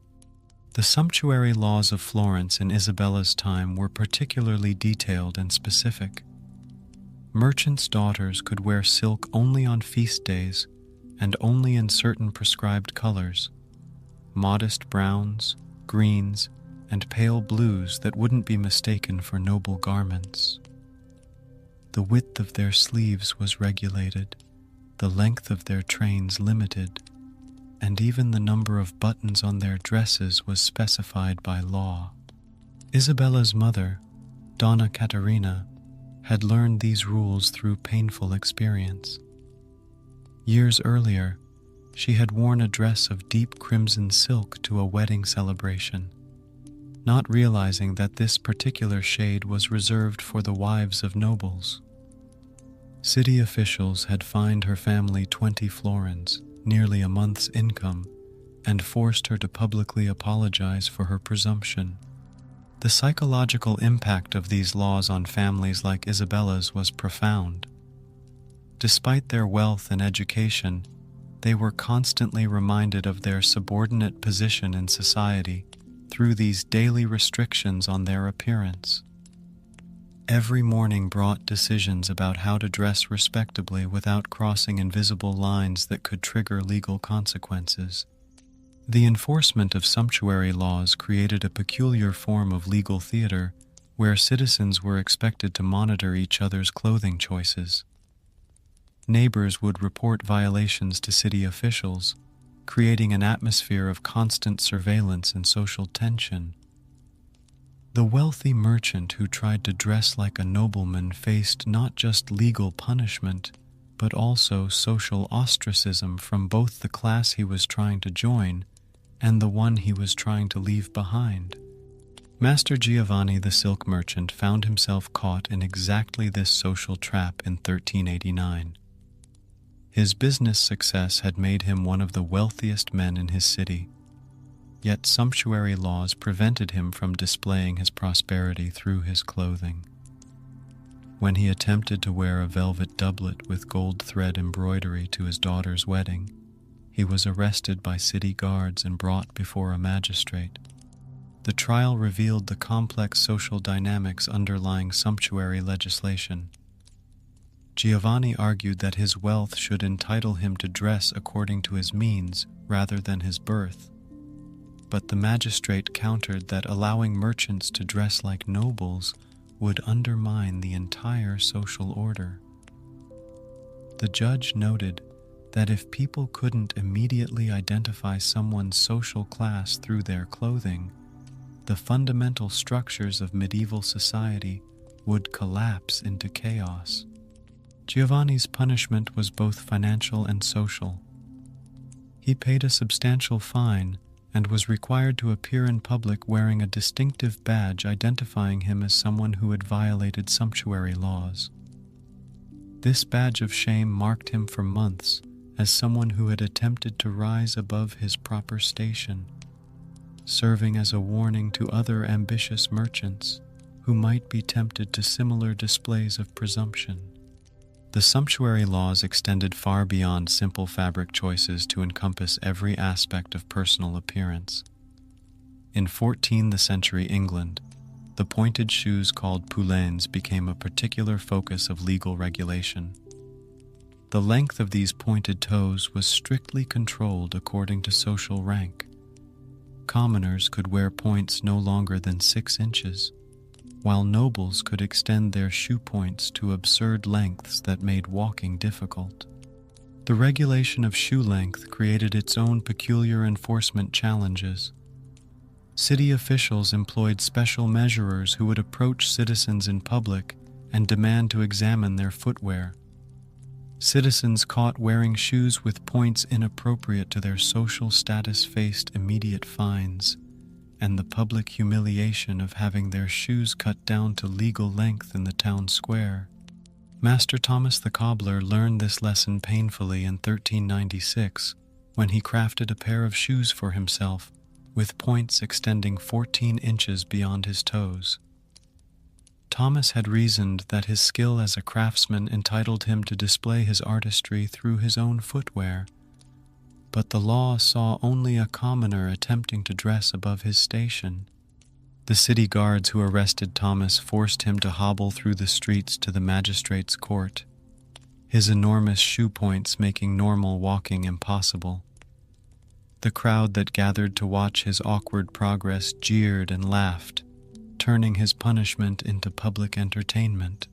The sumptuary laws of Florence in Isabella's time were particularly detailed and specific. Merchants' daughters could wear silk only on feast days and only in certain prescribed colors: modest browns, greens, and pale blues that wouldn't be mistaken for noble garments. The width of their sleeves was regulated, the length of their trains limited, and even the number of buttons on their dresses was specified by law. Isabella's mother, Donna Caterina, had learned these rules through painful experience. Years earlier, she had worn a dress of deep crimson silk to a wedding celebration, not realizing that this particular shade was reserved for the wives of nobles. City officials had fined her family 20 florins, nearly a month's income, and forced her to publicly apologize for her presumption. The psychological impact of these laws on families like Isabella's was profound. Despite their wealth and education, they were constantly reminded of their subordinate position in society through these daily restrictions on their appearance. Every morning brought decisions about how to dress respectably without crossing invisible lines that could trigger legal consequences. The enforcement of sumptuary laws created a peculiar form of legal theater where citizens were expected to monitor each other's clothing choices. Neighbors would report violations to city officials, creating an atmosphere of constant surveillance and social tension. The wealthy merchant who tried to dress like a nobleman faced not just legal punishment, but also social ostracism from both the class he was trying to join and the one he was trying to leave behind. Master Giovanni the silk merchant found himself caught in exactly this social trap in 1389. His business success had made him one of the wealthiest men in his city, yet sumptuary laws prevented him from displaying his prosperity through his clothing. When he attempted to wear a velvet doublet with gold thread embroidery to his daughter's wedding, he was arrested by city guards and brought before a magistrate. The trial revealed the complex social dynamics underlying sumptuary legislation. Giovanni argued that his wealth should entitle him to dress according to his means rather than his birth. But the magistrate countered that allowing merchants to dress like nobles would undermine the entire social order. The judge noted that if people couldn't immediately identify someone's social class through their clothing, the fundamental structures of medieval society would collapse into chaos. Giovanni's punishment was both financial and social. He paid a substantial fine and was required to appear in public wearing a distinctive badge identifying him as someone who had violated sumptuary laws. This badge of shame marked him for months as someone who had attempted to rise above his proper station, serving as a warning to other ambitious merchants who might be tempted to similar displays of presumption. The sumptuary laws extended far beyond simple fabric choices to encompass every aspect of personal appearance. In 14th century England, the pointed shoes called poulaines became a particular focus of legal regulation. The length of these pointed toes was strictly controlled according to social rank. Commoners could wear points no longer than 6 inches, while nobles could extend their shoe points to absurd lengths that made walking difficult. The regulation of shoe length created its own peculiar enforcement challenges. City officials employed special measurers who would approach citizens in public and demand to examine their footwear. Citizens caught wearing shoes with points inappropriate to their social status faced immediate fines, and the public humiliation of having their shoes cut down to legal length in the town square. Master Thomas the Cobbler learned this lesson painfully in 1396 when he crafted a pair of shoes for himself with points extending 14 inches beyond his toes. Thomas had reasoned that his skill as a craftsman entitled him to display his artistry through his own footwear, but the law saw only a commoner attempting to dress above his station. The city guards who arrested Thomas forced him to hobble through the streets to the magistrate's court, his enormous shoe points making normal walking impossible. The crowd that gathered to watch his awkward progress jeered and laughed, turning his punishment into public entertainment.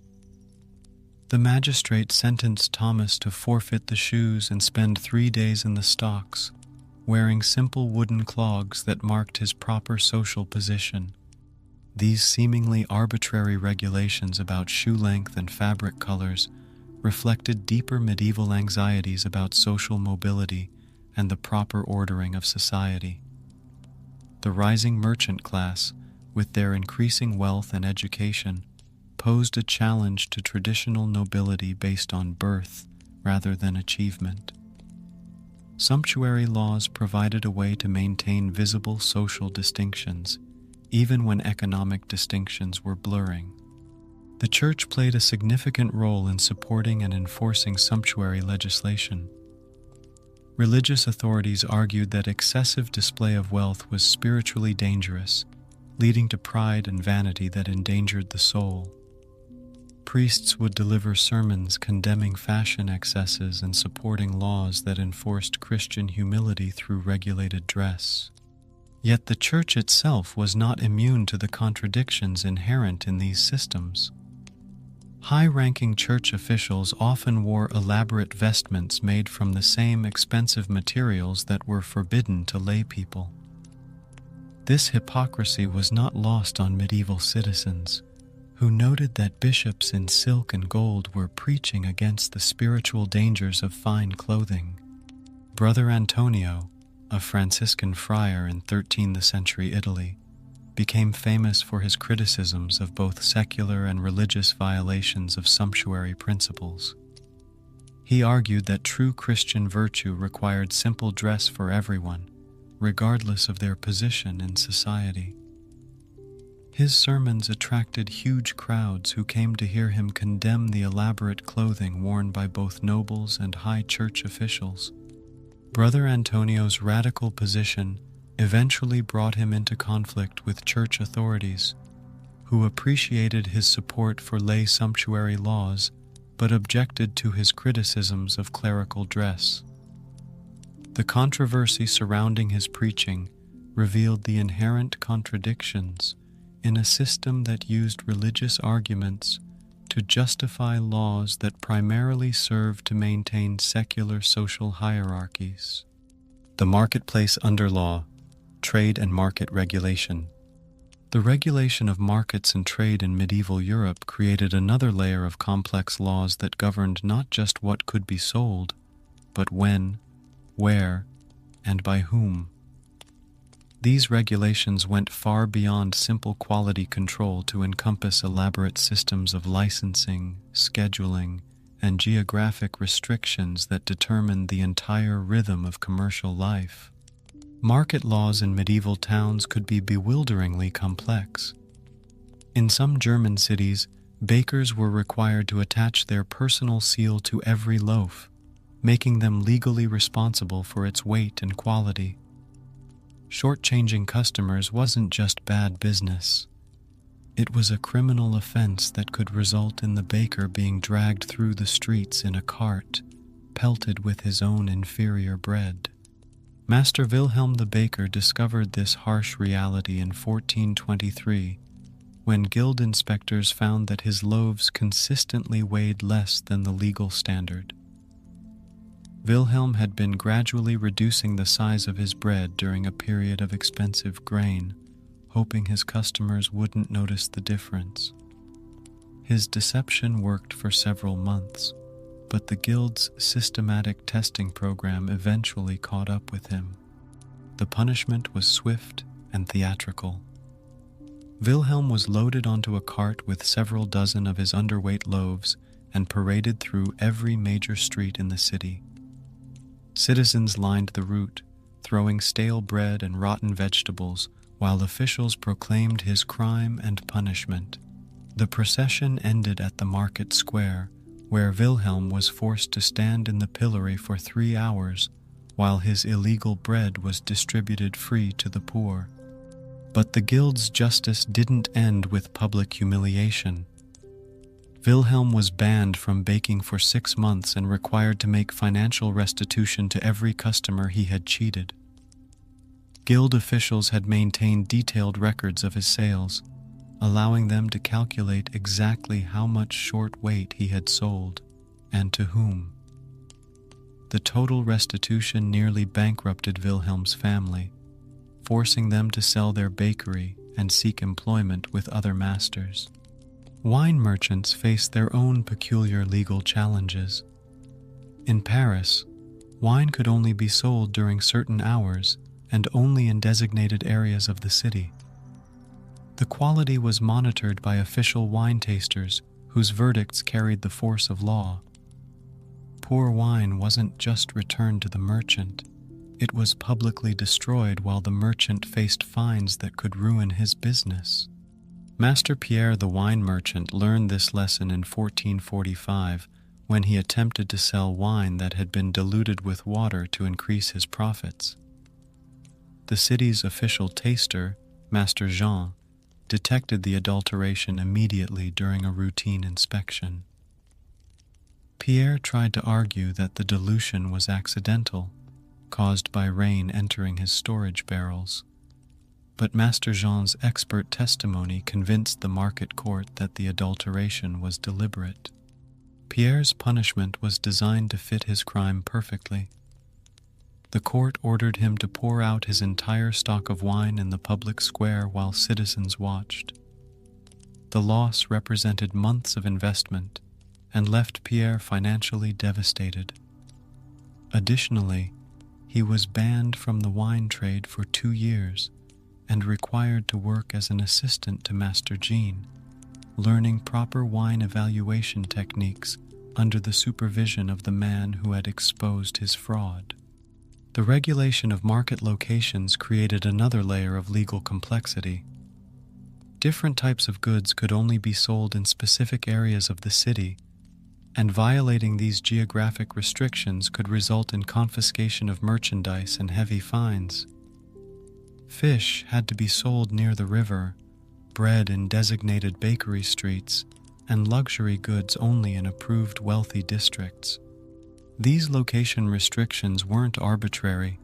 The magistrate sentenced Thomas to forfeit the shoes and spend 3 days in the stocks, wearing simple wooden clogs that marked his proper social position. These seemingly arbitrary regulations about shoe length and fabric colors reflected deeper medieval anxieties about social mobility and the proper ordering of society. The rising merchant class, with their increasing wealth and education, posed a challenge to traditional nobility based on birth rather than achievement. Sumptuary laws provided a way to maintain visible social distinctions, even when economic distinctions were blurring. The Church played a significant role in supporting and enforcing sumptuary legislation. Religious authorities argued that excessive display of wealth was spiritually dangerous, leading to pride and vanity that endangered the soul. Priests would deliver sermons condemning fashion excesses and supporting laws that enforced Christian humility through regulated dress. Yet the Church itself was not immune to the contradictions inherent in these systems. High-ranking church officials often wore elaborate vestments made from the same expensive materials that were forbidden to lay people. This hypocrisy was not lost on medieval citizens, who noted that bishops in silk and gold were preaching against the spiritual dangers of fine clothing. Brother Antonio, a Franciscan friar in 13th century Italy, became famous for his criticisms of both secular and religious violations of sumptuary principles. He argued that true Christian virtue required simple dress for everyone, regardless of their position in society. His sermons attracted huge crowds who came to hear him condemn the elaborate clothing worn by both nobles and high church officials. Brother Antonio's radical position eventually brought him into conflict with church authorities, who appreciated his support for lay sumptuary laws but objected to his criticisms of clerical dress. The controversy surrounding his preaching revealed the inherent contradictions in a system that used religious arguments to justify laws that primarily served to maintain secular social hierarchies. The marketplace under law, trade and market regulation. The regulation of markets and trade in medieval Europe created another layer of complex laws that governed not just what could be sold, but when, where, and by whom. These regulations went far beyond simple quality control to encompass elaborate systems of licensing, scheduling, and geographic restrictions that determined the entire rhythm of commercial life. Market laws in medieval towns could be bewilderingly complex. In some German cities, bakers were required to attach their personal seal to every loaf, making them legally responsible for its weight and quality. Shortchanging customers wasn't just bad business. It was a criminal offense that could result in the baker being dragged through the streets in a cart, pelted with his own inferior bread. Master Wilhelm the Baker discovered this harsh reality in 1423, when guild inspectors found that his loaves consistently weighed less than the legal standard. Wilhelm had been gradually reducing the size of his bread during a period of expensive grain, hoping his customers wouldn't notice the difference. His deception worked for several months, but the guild's systematic testing program eventually caught up with him. The punishment was swift and theatrical. Wilhelm was loaded onto a cart with several dozen of his underweight loaves and paraded through every major street in the city. Citizens lined the route, throwing stale bread and rotten vegetables, while officials proclaimed his crime and punishment. The procession ended at the market square, where Wilhelm was forced to stand in the pillory for 3 hours, while his illegal bread was distributed free to the poor. But the guild's justice didn't end with public humiliation. Wilhelm was banned from baking for 6 months and required to make financial restitution to every customer he had cheated. Guild officials had maintained detailed records of his sales, allowing them to calculate exactly how much short weight he had sold and to whom. The total restitution nearly bankrupted Wilhelm's family, forcing them to sell their bakery and seek employment with other masters. Wine merchants face their own peculiar legal challenges. In Paris, wine could only be sold during certain hours and only in designated areas of the city. The quality was monitored by official wine tasters whose verdicts carried the force of law. Poor wine wasn't just returned to the merchant, it was publicly destroyed while the merchant faced fines that could ruin his business. Master Pierre the wine merchant learned this lesson in 1445 when he attempted to sell wine that had been diluted with water to increase his profits. The city's official taster, Master Jean, detected the adulteration immediately during a routine inspection. Pierre tried to argue that the dilution was accidental, caused by rain entering his storage barrels. But Master Jean's expert testimony convinced the market court that the adulteration was deliberate. Pierre's punishment was designed to fit his crime perfectly. The court ordered him to pour out his entire stock of wine in the public square while citizens watched. The loss represented months of investment and left Pierre financially devastated. Additionally, he was banned from the wine trade for 2 years and required to work as an assistant to Master Jean, learning proper wine evaluation techniques under the supervision of the man who had exposed his fraud. The regulation of market locations created another layer of legal complexity. Different types of goods could only be sold in specific areas of the city, and violating these geographic restrictions could result in confiscation of merchandise and heavy fines. Fish had to be sold near the river, bread in designated bakery streets, and luxury goods only in approved wealthy districts. These location restrictions weren't arbitrary.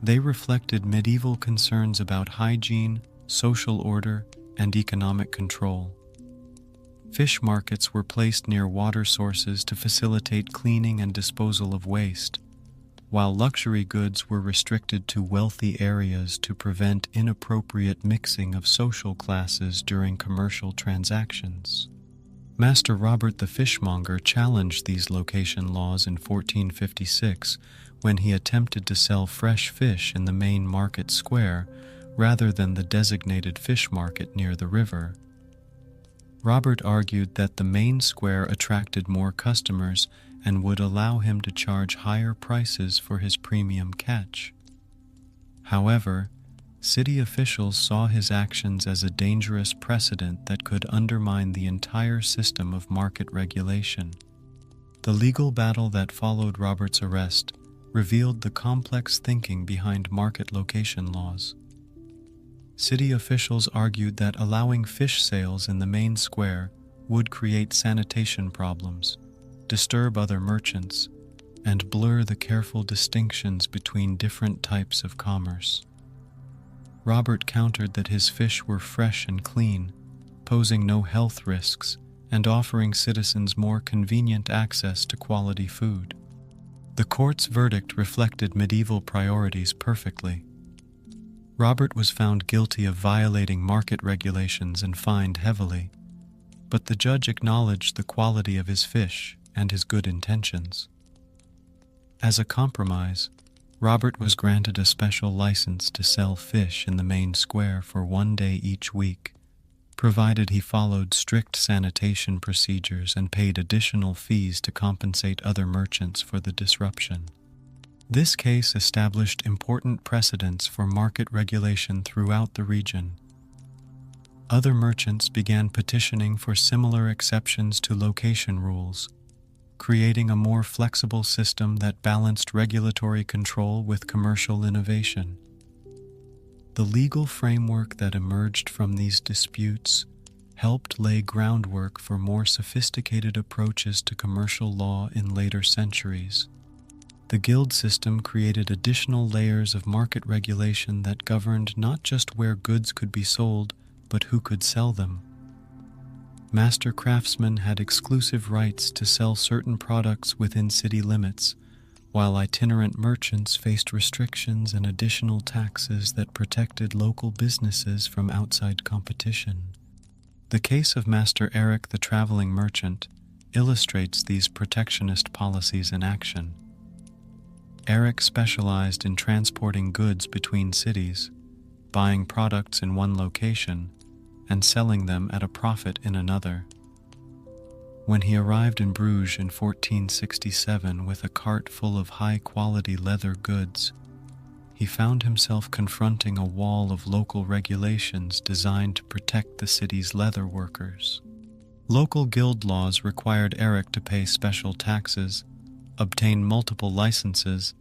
They reflected medieval concerns about hygiene, social order, and economic control. Fish markets were placed near water sources to facilitate cleaning and disposal of waste, while luxury goods were restricted to wealthy areas to prevent inappropriate mixing of social classes during commercial transactions. Master Robert the Fishmonger challenged these location laws in 1456 when he attempted to sell fresh fish in the main market square rather than the designated fish market near the river. Robert argued that the main square attracted more customers and would allow him to charge higher prices for his premium catch. However, city officials saw his actions as a dangerous precedent that could undermine the entire system of market regulation. The legal battle that followed Robert's arrest revealed the complex thinking behind market location laws. City officials argued that allowing fish sales in the main square would create sanitation problems, disturb other merchants, and blur the careful distinctions between different types of commerce. Robert countered that his fish were fresh and clean, posing no health risks and offering citizens more convenient access to quality food. The court's verdict reflected medieval priorities perfectly. Robert was found guilty of violating market regulations and fined heavily, but the judge acknowledged the quality of his fish and his good intentions. As a compromise, Robert was granted a special license to sell fish in the main square for 1 day each week, provided he followed strict sanitation procedures and paid additional fees to compensate other merchants for the disruption. This case established important precedents for market regulation throughout the region. Other merchants began petitioning for similar exceptions to location rules, creating a more flexible system that balanced regulatory control with commercial innovation. The legal framework that emerged from these disputes helped lay groundwork for more sophisticated approaches to commercial law in later centuries. The guild system created additional layers of market regulation that governed not just where goods could be sold, but who could sell them. Master craftsmen had exclusive rights to sell certain products within city limits, while itinerant merchants faced restrictions and additional taxes that protected local businesses from outside competition. The case of Master Eric the traveling merchant illustrates these protectionist policies in action. Eric specialized in transporting goods between cities, buying products in one location and selling them at a profit in another. When he arrived in Bruges in 1467 with a cart full of high-quality leather goods, he found himself confronting a wall of local regulations designed to protect the city's leather workers. Local guild laws required Eric to pay special taxes, obtain multiple licenses,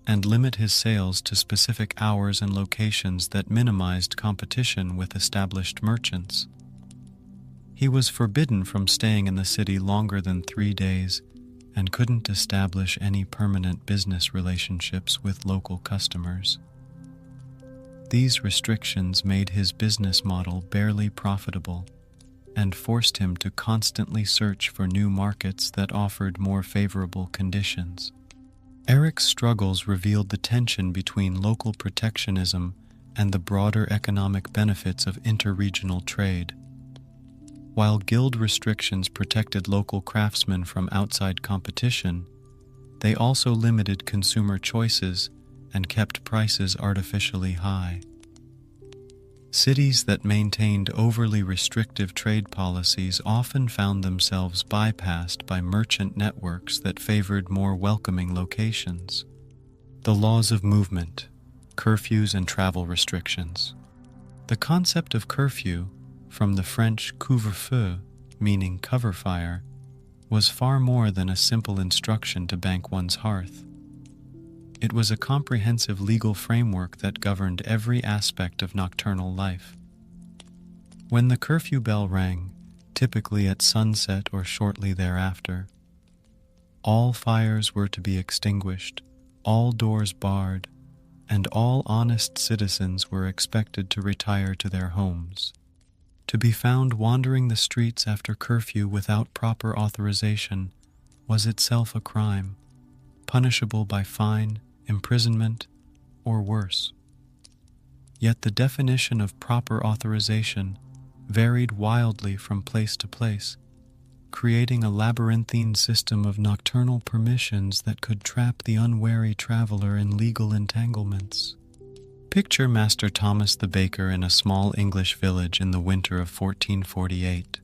and limit his sales to specific hours and locations that minimized competition with established merchants. He was forbidden from staying in the city longer than 3 days and couldn't establish any permanent business relationships with local customers. These restrictions made his business model barely profitable and forced him to constantly search for new markets that offered more favorable conditions. Eric's struggles revealed the tension between local protectionism and the broader economic benefits of interregional trade. While guild restrictions protected local craftsmen from outside competition, they also limited consumer choices and kept prices artificially high. Cities that maintained overly restrictive trade policies often found themselves bypassed by merchant networks that favored more welcoming locations. The laws of movement, curfews, and travel restrictions. The concept of curfew, from the French couvre-feu, meaning cover fire, was far more than a simple instruction to bank one's hearth. It was a comprehensive legal framework that governed every aspect of nocturnal life. When the curfew bell rang, typically at sunset or shortly thereafter, all fires were to be extinguished, all doors barred, and all honest citizens were expected to retire to their homes. To be found wandering the streets after curfew without proper authorization was itself a crime, punishable by fine, imprisonment, or worse. Yet the definition of proper authorization varied wildly from place to place, creating a labyrinthine system of nocturnal permissions that could trap the unwary traveler in legal entanglements. Picture Master Thomas the baker in a small English village in the winter of 1448.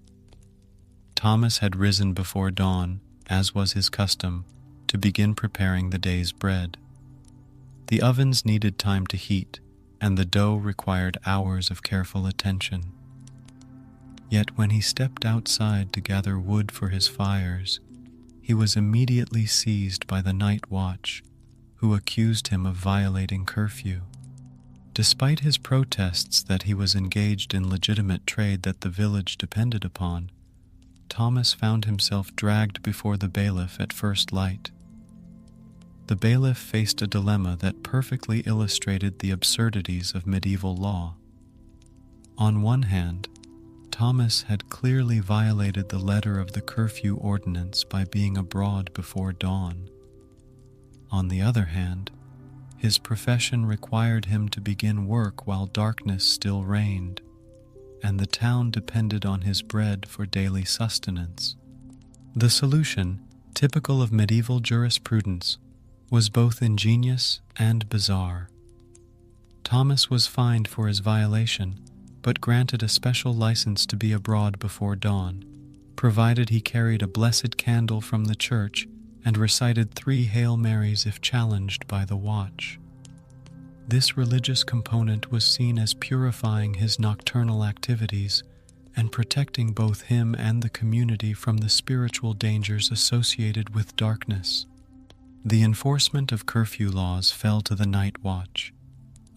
Thomas had risen before dawn, as was his custom, to begin preparing the day's bread. The ovens needed time to heat, and the dough required hours of careful attention. Yet when he stepped outside to gather wood for his fires, he was immediately seized by the night watch, who accused him of violating curfew. Despite his protests that he was engaged in legitimate trade that the village depended upon, Thomas found himself dragged before the bailiff at first light. The bailiff faced a dilemma that perfectly illustrated the absurdities of medieval law. On one hand, Thomas had clearly violated the letter of the curfew ordinance by being abroad before dawn. On the other hand, his profession required him to begin work while darkness still reigned, and the town depended on his bread for daily sustenance. The solution, typical of medieval jurisprudence, was both ingenious and bizarre. Thomas was fined for his violation, but granted a special license to be abroad before dawn, provided he carried a blessed candle from the church and recited 3 Hail Marys if challenged by the watch. This religious component was seen as purifying his nocturnal activities and protecting both him and the community from the spiritual dangers associated with darkness. The enforcement of curfew laws fell to the night watch,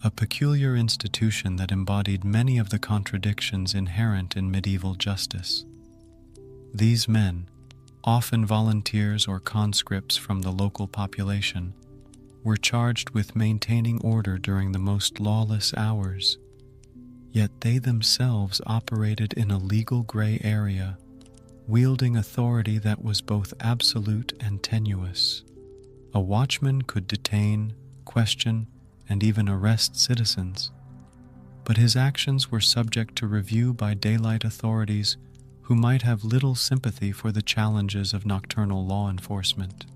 a peculiar institution that embodied many of the contradictions inherent in medieval justice. These men, often volunteers or conscripts from the local population, were charged with maintaining order during the most lawless hours, yet they themselves operated in a legal gray area, wielding authority that was both absolute and tenuous. A watchman could detain, question, and even arrest citizens, but his actions were subject to review by daylight authorities who might have little sympathy for the challenges of nocturnal law enforcement.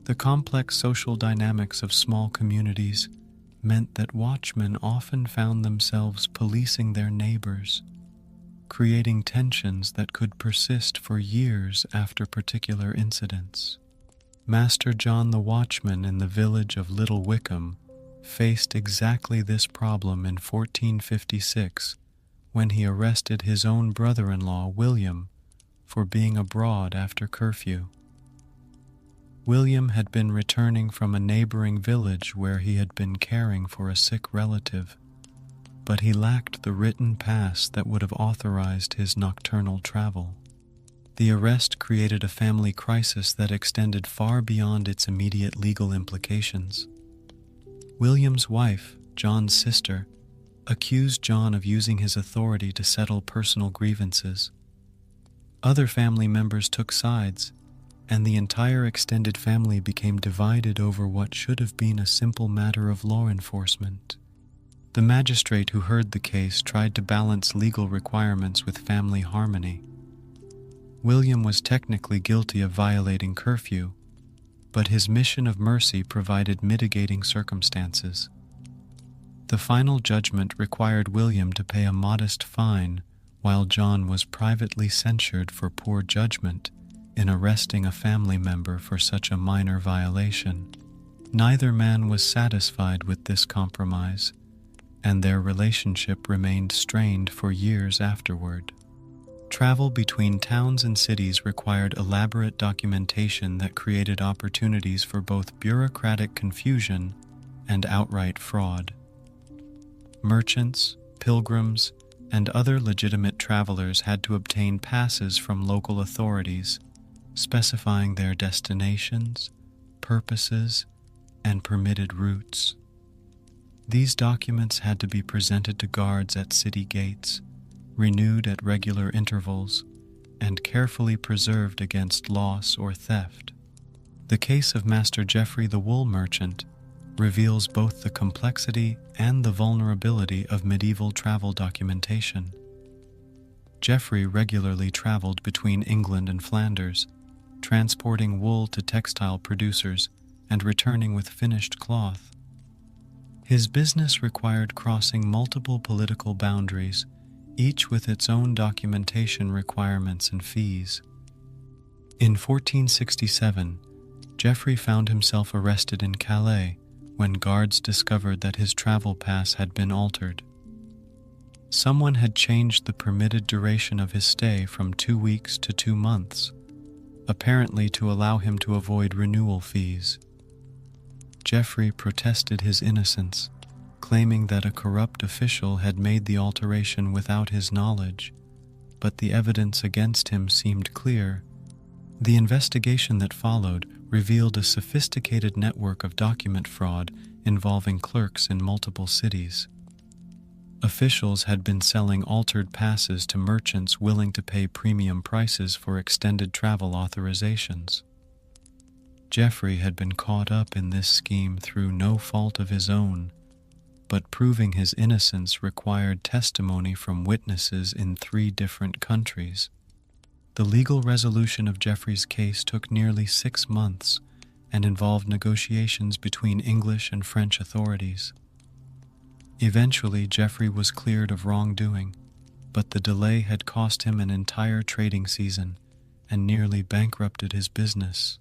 The complex social dynamics of small communities meant that watchmen often found themselves policing their neighbors, creating tensions that could persist for years after particular incidents. Master John the Watchman in the village of Little Wickham faced exactly this problem in 1456 when he arrested his own brother-in-law, William, for being abroad after curfew. William had been returning from a neighboring village where he had been caring for a sick relative, but he lacked the written pass that would have authorized his nocturnal travel. The arrest created a family crisis that extended far beyond its immediate legal implications. William's wife, John's sister, accused John of using his authority to settle personal grievances. Other family members took sides, and the entire extended family became divided over what should have been a simple matter of law enforcement. The magistrate who heard the case tried to balance legal requirements with family harmony. William was technically guilty of violating curfew, but his mission of mercy provided mitigating circumstances. The final judgment required William to pay a modest fine, while John was privately censured for poor judgment in arresting a family member for such a minor violation. Neither man was satisfied with this compromise, and their relationship remained strained for years afterward. Travel between towns and cities required elaborate documentation that created opportunities for both bureaucratic confusion and outright fraud. Merchants, pilgrims, and other legitimate travelers had to obtain passes from local authorities, specifying their destinations, purposes, and permitted routes. These documents had to be presented to guards at city gates, renewed at regular intervals, and carefully preserved against loss or theft. The case of Master Geoffrey the wool merchant reveals both the complexity and the vulnerability of medieval travel documentation. Geoffrey regularly traveled between England and Flanders, transporting wool to textile producers and returning with finished cloth. His business required crossing multiple political boundaries, each with its own documentation requirements and fees. In 1467, Geoffrey found himself arrested in Calais when guards discovered that his travel pass had been altered. Someone had changed the permitted duration of his stay from 2 weeks to 2 months, apparently to allow him to avoid renewal fees. Geoffrey protested his innocence, claiming that a corrupt official had made the alteration without his knowledge, but the evidence against him seemed clear. The investigation that followed revealed a sophisticated network of document fraud involving clerks in multiple cities. Officials had been selling altered passes to merchants willing to pay premium prices for extended travel authorizations. Geoffrey had been caught up in this scheme through no fault of his own, but proving his innocence required testimony from witnesses in 3 different countries. The legal resolution of Geoffrey's case took nearly 6 months and involved negotiations between English and French authorities. Eventually, Geoffrey was cleared of wrongdoing, but the delay had cost him an entire trading season and nearly bankrupted his business.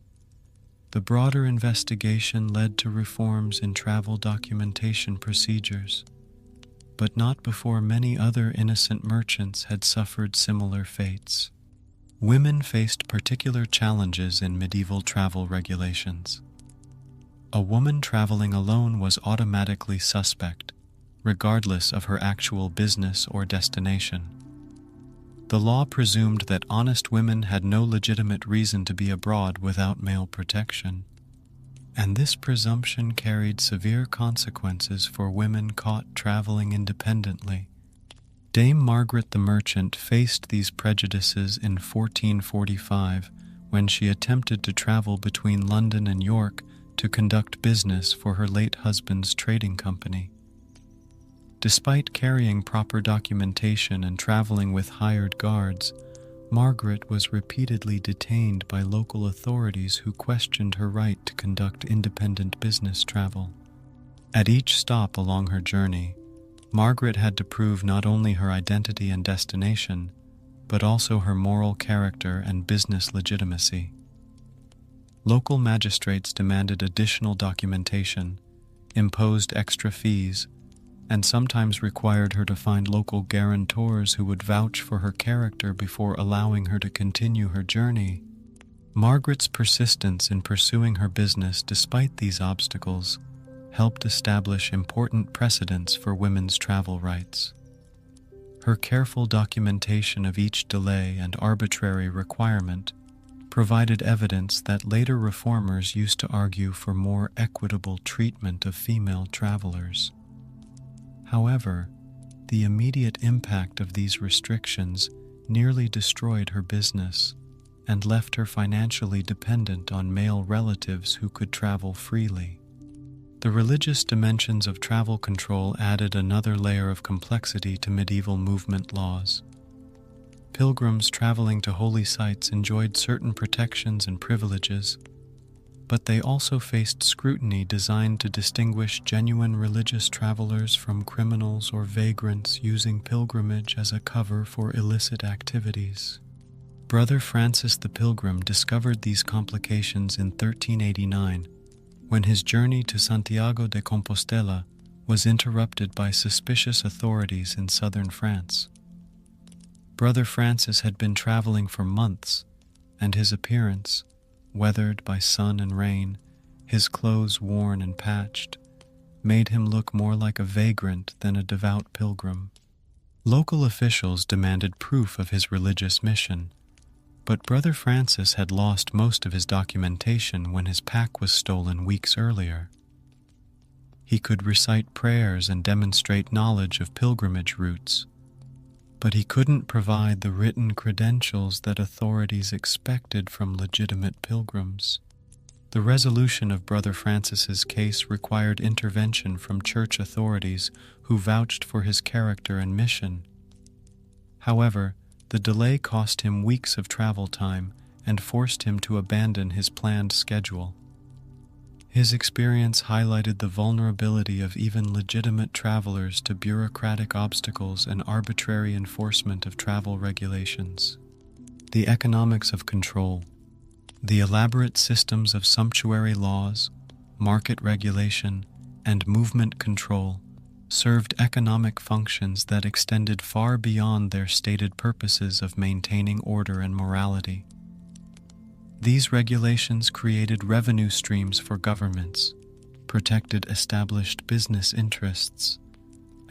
The broader investigation led to reforms in travel documentation procedures, but not before many other innocent merchants had suffered similar fates. Women faced particular challenges in medieval travel regulations. A woman traveling alone was automatically suspect, regardless of her actual business or destination. The law presumed that honest women had no legitimate reason to be abroad without male protection, and this presumption carried severe consequences for women caught traveling independently. Dame Margaret the Merchant faced these prejudices in 1445 when she attempted to travel between London and York to conduct business for her late husband's trading company. Despite carrying proper documentation and traveling with hired guards, Margaret was repeatedly detained by local authorities who questioned her right to conduct independent business travel. At each stop along her journey, Margaret had to prove not only her identity and destination, but also her moral character and business legitimacy. Local magistrates demanded additional documentation, imposed extra fees, and sometimes required her to find local guarantors who would vouch for her character before allowing her to continue her journey. Margaret's persistence in pursuing her business despite these obstacles helped establish important precedents for women's travel rights. Her careful documentation of each delay and arbitrary requirement provided evidence that later reformers used to argue for more equitable treatment of female travelers. However, the immediate impact of these restrictions nearly destroyed her business and left her financially dependent on male relatives who could travel freely. The religious dimensions of travel control added another layer of complexity to medieval movement laws. Pilgrims traveling to holy sites enjoyed certain protections and privileges, but they also faced scrutiny designed to distinguish genuine religious travelers from criminals or vagrants using pilgrimage as a cover for illicit activities. Brother Francis the Pilgrim discovered these complications in 1389, when his journey to Santiago de Compostela was interrupted by suspicious authorities in southern France. Brother Francis had been traveling for months, and his appearance, weathered by sun and rain, his clothes worn and patched, made him look more like a vagrant than a devout pilgrim. Local officials demanded proof of his religious mission, but Brother Francis had lost most of his documentation when his pack was stolen weeks earlier. He could recite prayers and demonstrate knowledge of pilgrimage routes, but he couldn't provide the written credentials that authorities expected from legitimate pilgrims. The resolution of Brother Francis's case required intervention from church authorities who vouched for his character and mission. However, the delay cost him weeks of travel time and forced him to abandon his planned schedule. His experience highlighted the vulnerability of even legitimate travelers to bureaucratic obstacles and arbitrary enforcement of travel regulations. The economics of control. The elaborate systems of sumptuary laws, market regulation, and movement control served economic functions that extended far beyond their stated purposes of maintaining order and morality. These regulations created revenue streams for governments, protected established business interests,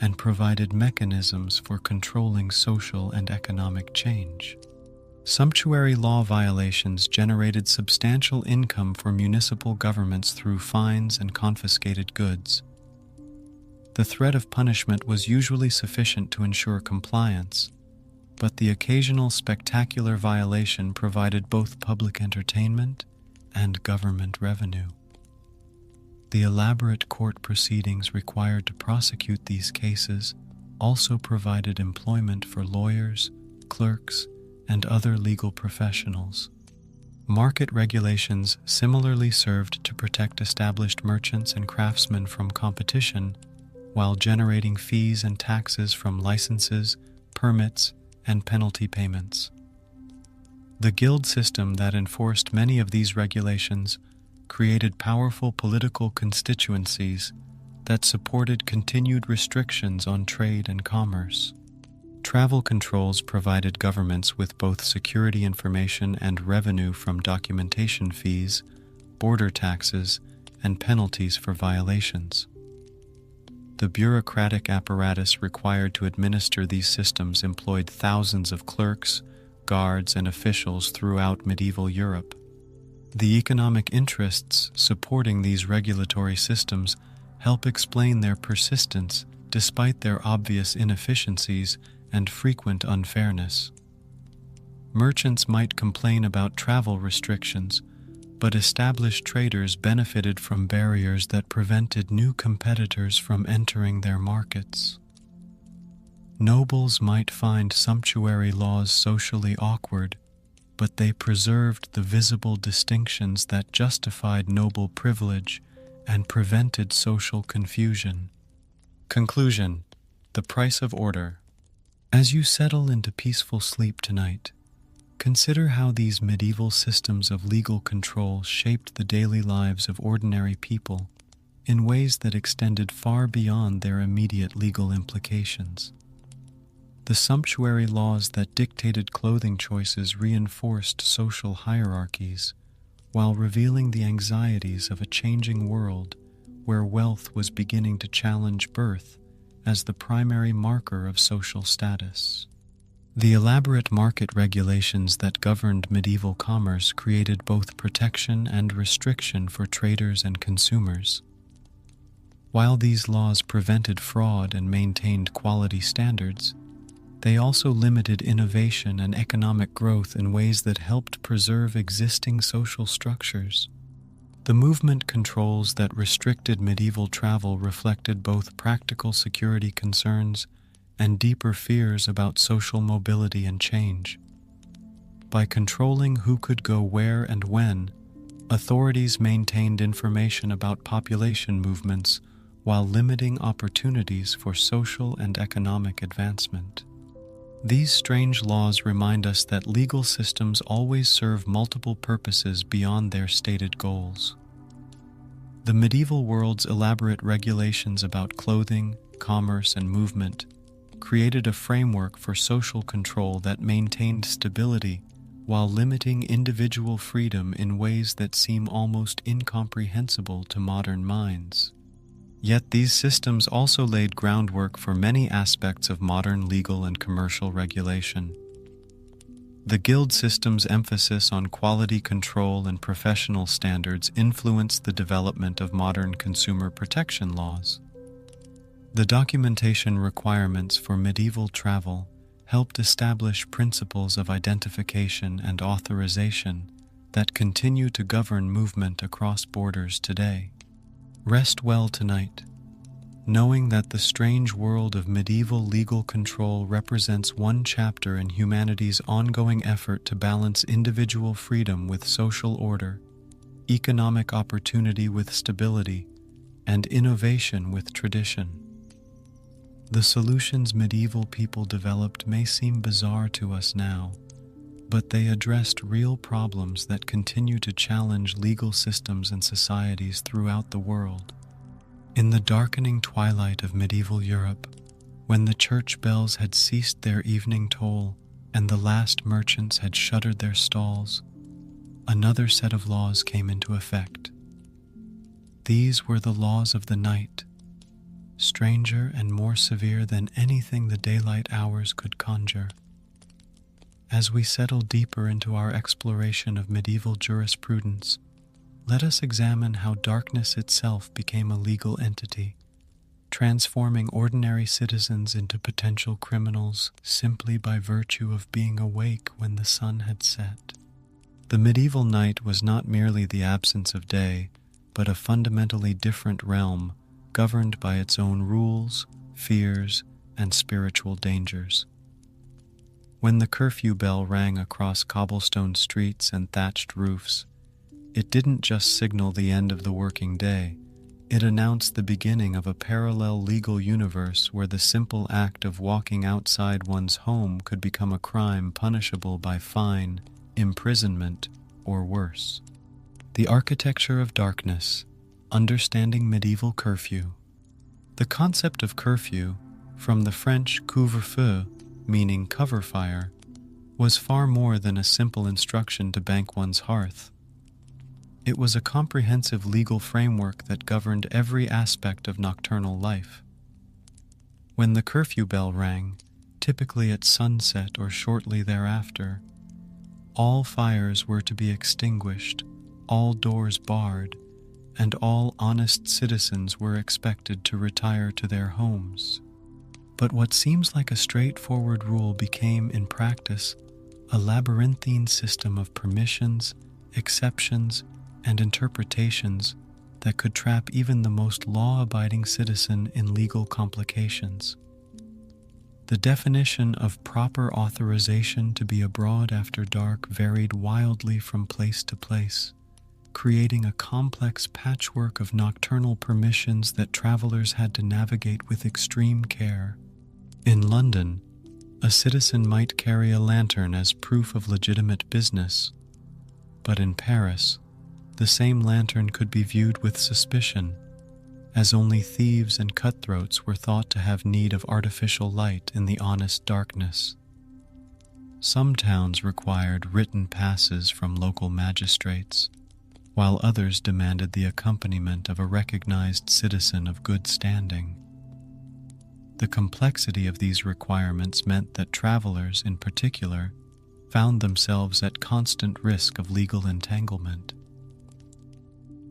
and provided mechanisms for controlling social and economic change. Sumptuary law violations generated substantial income for municipal governments through fines and confiscated goods. The threat of punishment was usually sufficient to ensure compliance, but the occasional spectacular violation provided both public entertainment and government revenue. The elaborate court proceedings required to prosecute these cases also provided employment for lawyers, clerks, and other legal professionals. Market regulations similarly served to protect established merchants and craftsmen from competition, while generating fees and taxes from licenses, permits, and penalty payments. The guild system that enforced many of these regulations created powerful political constituencies that supported continued restrictions on trade and commerce. Travel controls provided governments with both security information and revenue from documentation fees, border taxes, and penalties for violations. The bureaucratic apparatus required to administer these systems employed thousands of clerks, guards, and officials throughout medieval Europe. The economic interests supporting these regulatory systems help explain their persistence despite their obvious inefficiencies and frequent unfairness. Merchants might complain about travel restrictions, but established traders benefited from barriers that prevented new competitors from entering their markets. Nobles might find sumptuary laws socially awkward, but they preserved the visible distinctions that justified noble privilege and prevented social confusion. Conclusion: the price of order. As you settle into peaceful sleep tonight, consider how these medieval systems of legal control shaped the daily lives of ordinary people in ways that extended far beyond their immediate legal implications. The sumptuary laws that dictated clothing choices reinforced social hierarchies, while revealing the anxieties of a changing world where wealth was beginning to challenge birth as the primary marker of social status. The elaborate market regulations that governed medieval commerce created both protection and restriction for traders and consumers. While these laws prevented fraud and maintained quality standards, they also limited innovation and economic growth in ways that helped preserve existing social structures. The movement controls that restricted medieval travel reflected both practical security concerns and deeper fears about social mobility and change. By controlling who could go where and when, authorities maintained information about population movements while limiting opportunities for social and economic advancement. These strange laws remind us that legal systems always serve multiple purposes beyond their stated goals. The medieval world's elaborate regulations about clothing, commerce, and movement created a framework for social control that maintained stability while limiting individual freedom in ways that seem almost incomprehensible to modern minds. Yet these systems also laid groundwork for many aspects of modern legal and commercial regulation. The guild system's emphasis on quality control and professional standards influenced the development of modern consumer protection laws. The documentation requirements for medieval travel helped establish principles of identification and authorization that continue to govern movement across borders today. Rest well tonight, knowing that the strange world of medieval legal control represents one chapter in humanity's ongoing effort to balance individual freedom with social order, economic opportunity with stability, and innovation with tradition. The solutions medieval people developed may seem bizarre to us now, but they addressed real problems that continue to challenge legal systems and societies throughout the world. In the darkening twilight of medieval Europe, when the church bells had ceased their evening toll and the last merchants had shuttered their stalls, another set of laws came into effect. These were the laws of the night, stranger and more severe than anything the daylight hours could conjure. As we settle deeper into our exploration of medieval jurisprudence, let us examine how darkness itself became a legal entity, transforming ordinary citizens into potential criminals simply by virtue of being awake when the sun had set. The medieval night was not merely the absence of day, but a fundamentally different realm governed by its own rules, fears, and spiritual dangers. When the curfew bell rang across cobblestone streets and thatched roofs, it didn't just signal the end of the working day, it announced the beginning of a parallel legal universe where the simple act of walking outside one's home could become a crime punishable by fine, imprisonment, or worse. The architecture of darkness, understanding medieval curfew. The concept of curfew, from the French couvre-feu, meaning cover fire, was far more than a simple instruction to bank one's hearth. It was a comprehensive legal framework that governed every aspect of nocturnal life. When the curfew bell rang, typically at sunset or shortly thereafter, all fires were to be extinguished, all doors barred, and all honest citizens were expected to retire to their homes. But what seems like a straightforward rule became, in practice, a labyrinthine system of permissions, exceptions, and interpretations that could trap even the most law-abiding citizen in legal complications. The definition of proper authorization to be abroad after dark varied wildly from place to place, creating a complex patchwork of nocturnal permissions that travelers had to navigate with extreme care. In London, a citizen might carry a lantern as proof of legitimate business, but in Paris, the same lantern could be viewed with suspicion, as only thieves and cutthroats were thought to have need of artificial light in the honest darkness. Some towns required written passes from local magistrates, while others demanded the accompaniment of a recognized citizen of good standing. The complexity of these requirements meant that travelers, in particular, found themselves at constant risk of legal entanglement.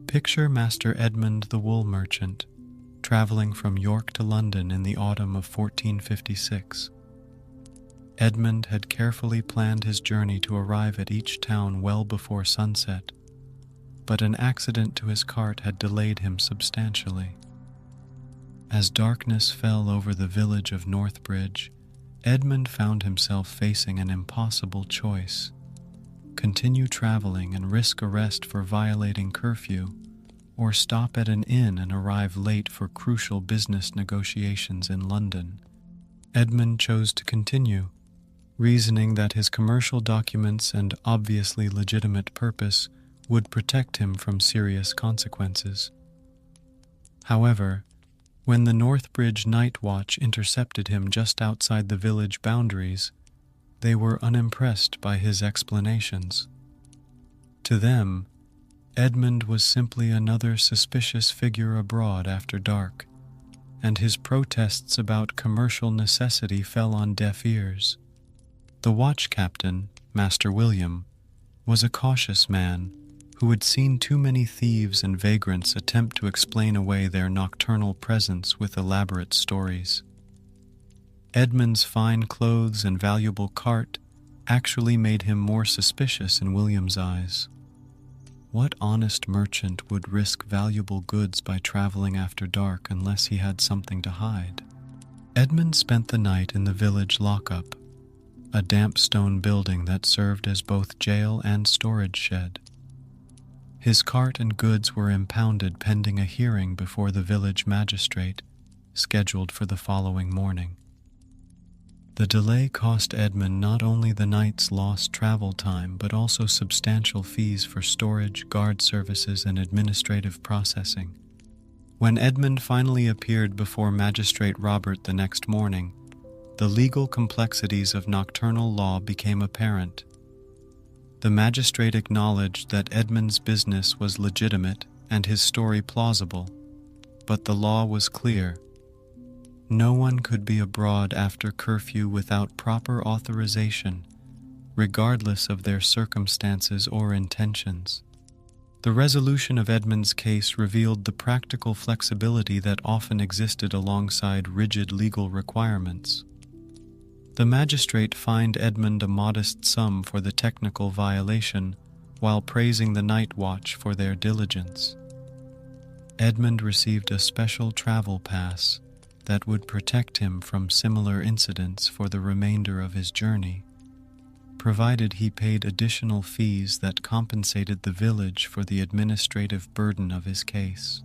Picture Master Edmund the wool merchant, traveling from York to London in the autumn of 1456. Edmund had carefully planned his journey to arrive at each town well before sunset, but an accident to his cart had delayed him substantially. As darkness fell over the village of Northbridge, Edmund found himself facing an impossible choice: continue traveling and risk arrest for violating curfew, or stop at an inn and arrive late for crucial business negotiations in London. Edmund chose to continue, reasoning that his commercial documents and obviously legitimate purpose would protect him from serious consequences. However, when the Northbridge Night Watch intercepted him just outside the village boundaries, they were unimpressed by his explanations. To them, Edmund was simply another suspicious figure abroad after dark, and his protests about commercial necessity fell on deaf ears. The watch captain, Master William, was a cautious man who had seen too many thieves and vagrants attempt to explain away their nocturnal presence with elaborate stories. Edmund's fine clothes and valuable cart actually made him more suspicious in William's eyes. What honest merchant would risk valuable goods by traveling after dark unless he had something to hide? Edmund spent the night in the village lockup, a damp stone building that served as both jail and storage shed. His cart and goods were impounded pending a hearing before the village magistrate, scheduled for the following morning. The delay cost Edmund not only the night's lost travel time, but also substantial fees for storage, guard services, and administrative processing. When Edmund finally appeared before Magistrate Robert the next morning, the legal complexities of nocturnal law became apparent. The magistrate acknowledged that Edmund's business was legitimate and his story plausible, but the law was clear. No one could be abroad after curfew without proper authorization, regardless of their circumstances or intentions. The resolution of Edmund's case revealed the practical flexibility that often existed alongside rigid legal requirements. The magistrate fined Edmund a modest sum for the technical violation, while praising the night watch for their diligence. Edmund received a special travel pass that would protect him from similar incidents for the remainder of his journey, provided he paid additional fees that compensated the village for the administrative burden of his case.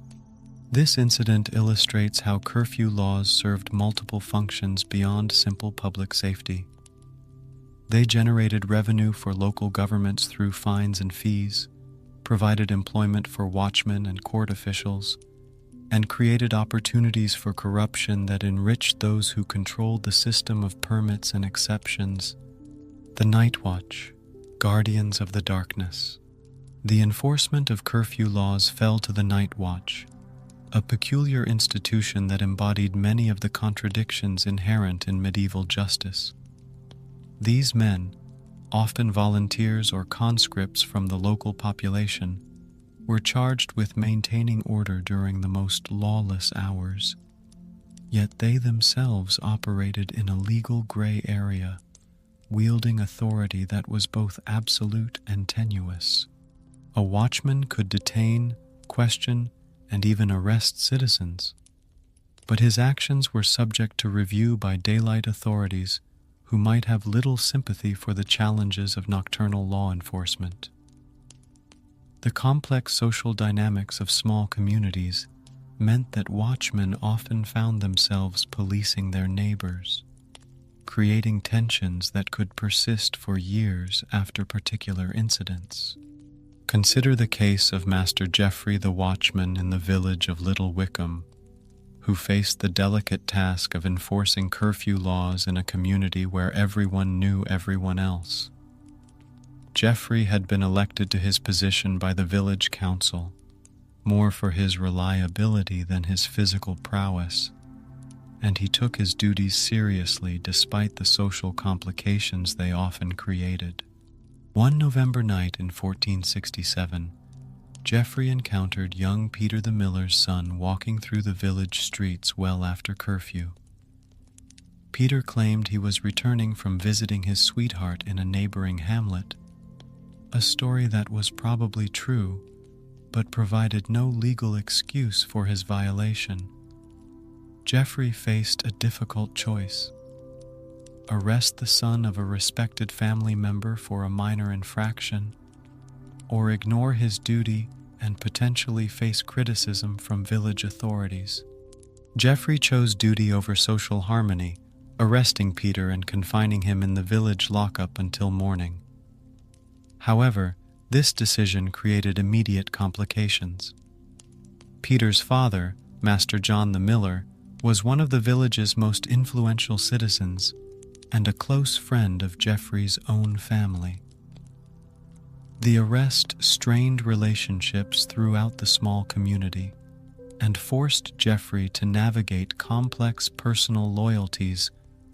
This incident illustrates how curfew laws served multiple functions beyond simple public safety. They generated revenue for local governments through fines and fees, provided employment for watchmen and court officials, and created opportunities for corruption that enriched those who controlled the system of permits and exceptions. The Night Watch, guardians of the darkness. The enforcement of curfew laws fell to the Night Watch, a peculiar institution that embodied many of the contradictions inherent in medieval justice. These men, often volunteers or conscripts from the local population, were charged with maintaining order during the most lawless hours, yet they themselves operated in a legal gray area, wielding authority that was both absolute and tenuous. A watchman could detain, question, and even arrest citizens, but his actions were subject to review by daylight authorities who might have little sympathy for the challenges of nocturnal law enforcement. The complex social dynamics of small communities meant that watchmen often found themselves policing their neighbors, creating tensions that could persist for years after particular incidents. Consider the case of Master Geoffrey the watchman in the village of Little Wickham, who faced the delicate task of enforcing curfew laws in a community where everyone knew everyone else. Geoffrey had been elected to his position by the village council, more for his reliability than his physical prowess, and he took his duties seriously despite the social complications they often created. One November night in 1467, Geoffrey encountered young Peter the miller's son walking through the village streets well after curfew. Peter claimed he was returning from visiting his sweetheart in a neighboring hamlet, a story that was probably true, but provided no legal excuse for his violation. Geoffrey faced a difficult choice: arrest the son of a respected family member for a minor infraction, or ignore his duty and potentially face criticism from village authorities. Geoffrey chose duty over social harmony, arresting Peter and confining him in the village lockup until morning. However, this decision created immediate complications. Peter's father, Master John the Miller, was one of the village's most influential citizens and a close friend of Geoffrey's own family. The arrest strained relationships throughout the small community and forced Geoffrey to navigate complex personal loyalties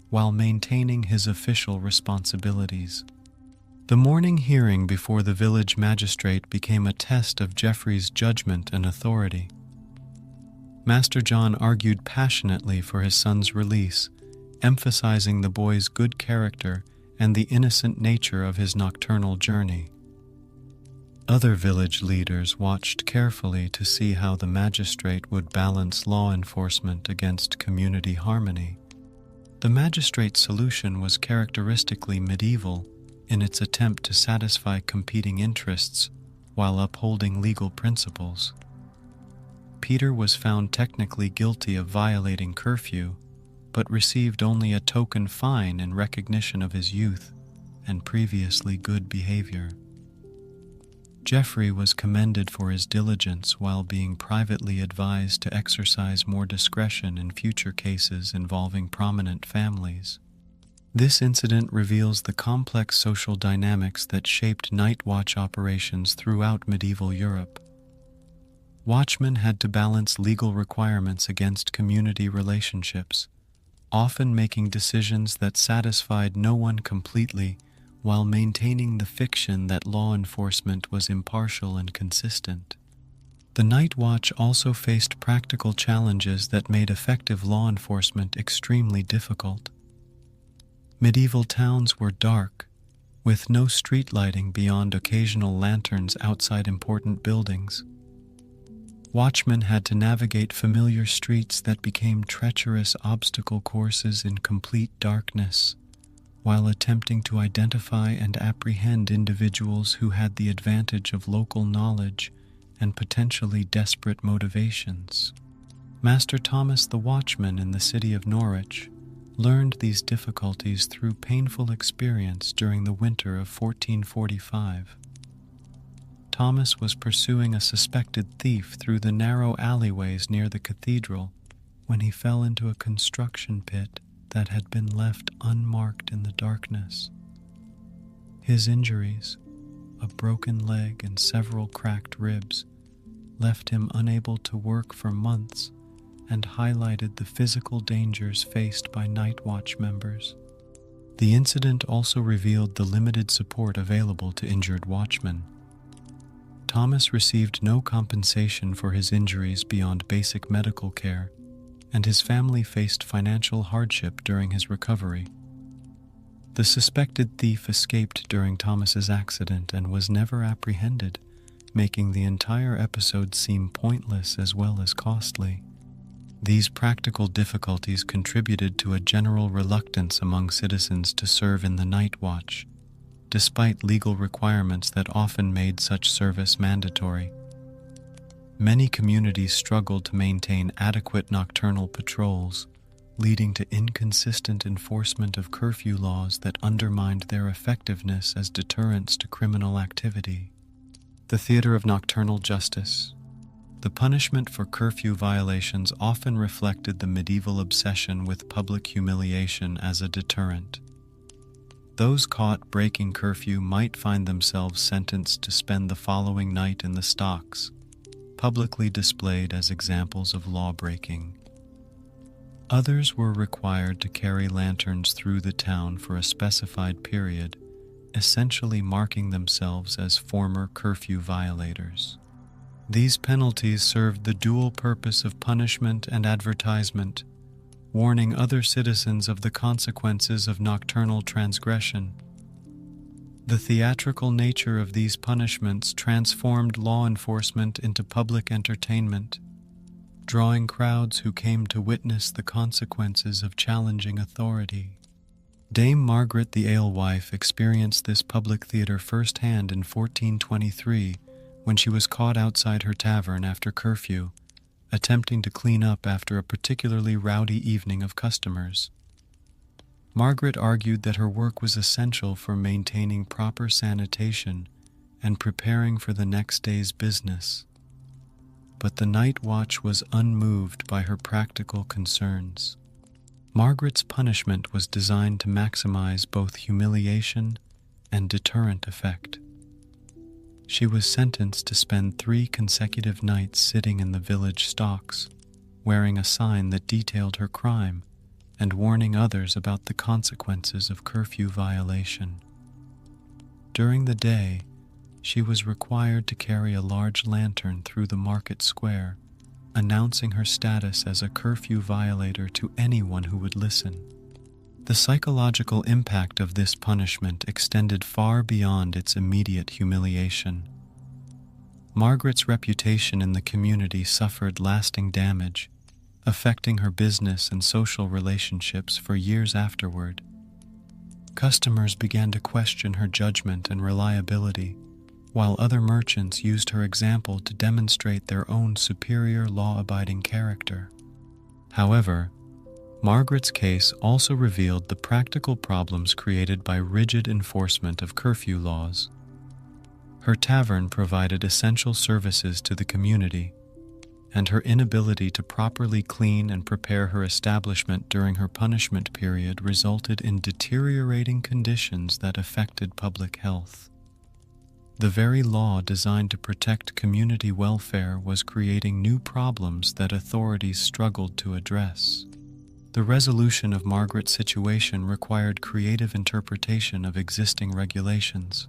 while maintaining his official responsibilities. The morning hearing before the village magistrate became a test of Geoffrey's judgment and authority. Master John argued passionately for his son's release, emphasizing the boy's good character and the innocent nature of his nocturnal journey. Other village leaders watched carefully to see how the magistrate would balance law enforcement against community harmony. The magistrate's solution was characteristically medieval in its attempt to satisfy competing interests while upholding legal principles. Peter was found technically guilty of violating curfew, but received only a token fine in recognition of his youth and previously good behavior. Geoffrey was commended for his diligence while being privately advised to exercise more discretion in future cases involving prominent families. This incident reveals the complex social dynamics that shaped night watch operations throughout medieval Europe. Watchmen had to balance legal requirements against community relationships, often making decisions that satisfied no one completely while maintaining the fiction that law enforcement was impartial and consistent. The Night Watch also faced practical challenges that made effective law enforcement extremely difficult. Medieval towns were dark, with no street lighting beyond occasional lanterns outside important buildings. Watchmen had to navigate familiar streets that became treacherous obstacle courses in complete darkness, while attempting to identify and apprehend individuals who had the advantage of local knowledge and potentially desperate motivations. Master Thomas the Watchman in the city of Norwich learned these difficulties through painful experience during the winter of 1445. Thomas was pursuing a suspected thief through the narrow alleyways near the cathedral when he fell into a construction pit that had been left unmarked in the darkness. His injuries, a broken leg and several cracked ribs, left him unable to work for months and highlighted the physical dangers faced by Night Watch members. The incident also revealed the limited support available to injured watchmen. Thomas received no compensation for his injuries beyond basic medical care, and his family faced financial hardship during his recovery. The suspected thief escaped during Thomas's accident and was never apprehended, making the entire episode seem pointless as well as costly. These practical difficulties contributed to a general reluctance among citizens to serve in the night watch, despite legal requirements that often made such service mandatory. Many communities struggled to maintain adequate nocturnal patrols, leading to inconsistent enforcement of curfew laws that undermined their effectiveness as deterrents to criminal activity. The theater of nocturnal justice. The punishment for curfew violations often reflected the medieval obsession with public humiliation as a deterrent. Those caught breaking curfew might find themselves sentenced to spend the following night in the stocks, publicly displayed as examples of law-breaking. Others were required to carry lanterns through the town for a specified period, essentially marking themselves as former curfew violators. These penalties served the dual purpose of punishment and advertisement, warning other citizens of the consequences of nocturnal transgression. The theatrical nature of these punishments transformed law enforcement into public entertainment, drawing crowds who came to witness the consequences of challenging authority. Dame Margaret the Alewife experienced this public theater firsthand in 1423 when she was caught outside her tavern after curfew, attempting to clean up after a particularly rowdy evening of customers. Margaret argued that her work was essential for maintaining proper sanitation and preparing for the next day's business. But the night watch was unmoved by her practical concerns. Margaret's punishment was designed to maximize both humiliation and deterrent effect. She was sentenced to spend 3 consecutive nights sitting in the village stocks, wearing a sign that detailed her crime and warning others about the consequences of curfew violation. During the day, she was required to carry a large lantern through the market square, announcing her status as a curfew violator to anyone who would listen. The psychological impact of this punishment extended far beyond its immediate humiliation. Margaret's reputation in the community suffered lasting damage, affecting her business and social relationships for years afterward. Customers began to question her judgment and reliability, while other merchants used her example to demonstrate their own superior law-abiding character. However, Margaret's case also revealed the practical problems created by rigid enforcement of curfew laws. Her tavern provided essential services to the community, and her inability to properly clean and prepare her establishment during her punishment period resulted in deteriorating conditions that affected public health. The very law designed to protect community welfare was creating new problems that authorities struggled to address. The resolution of Margaret's situation required creative interpretation of existing regulations.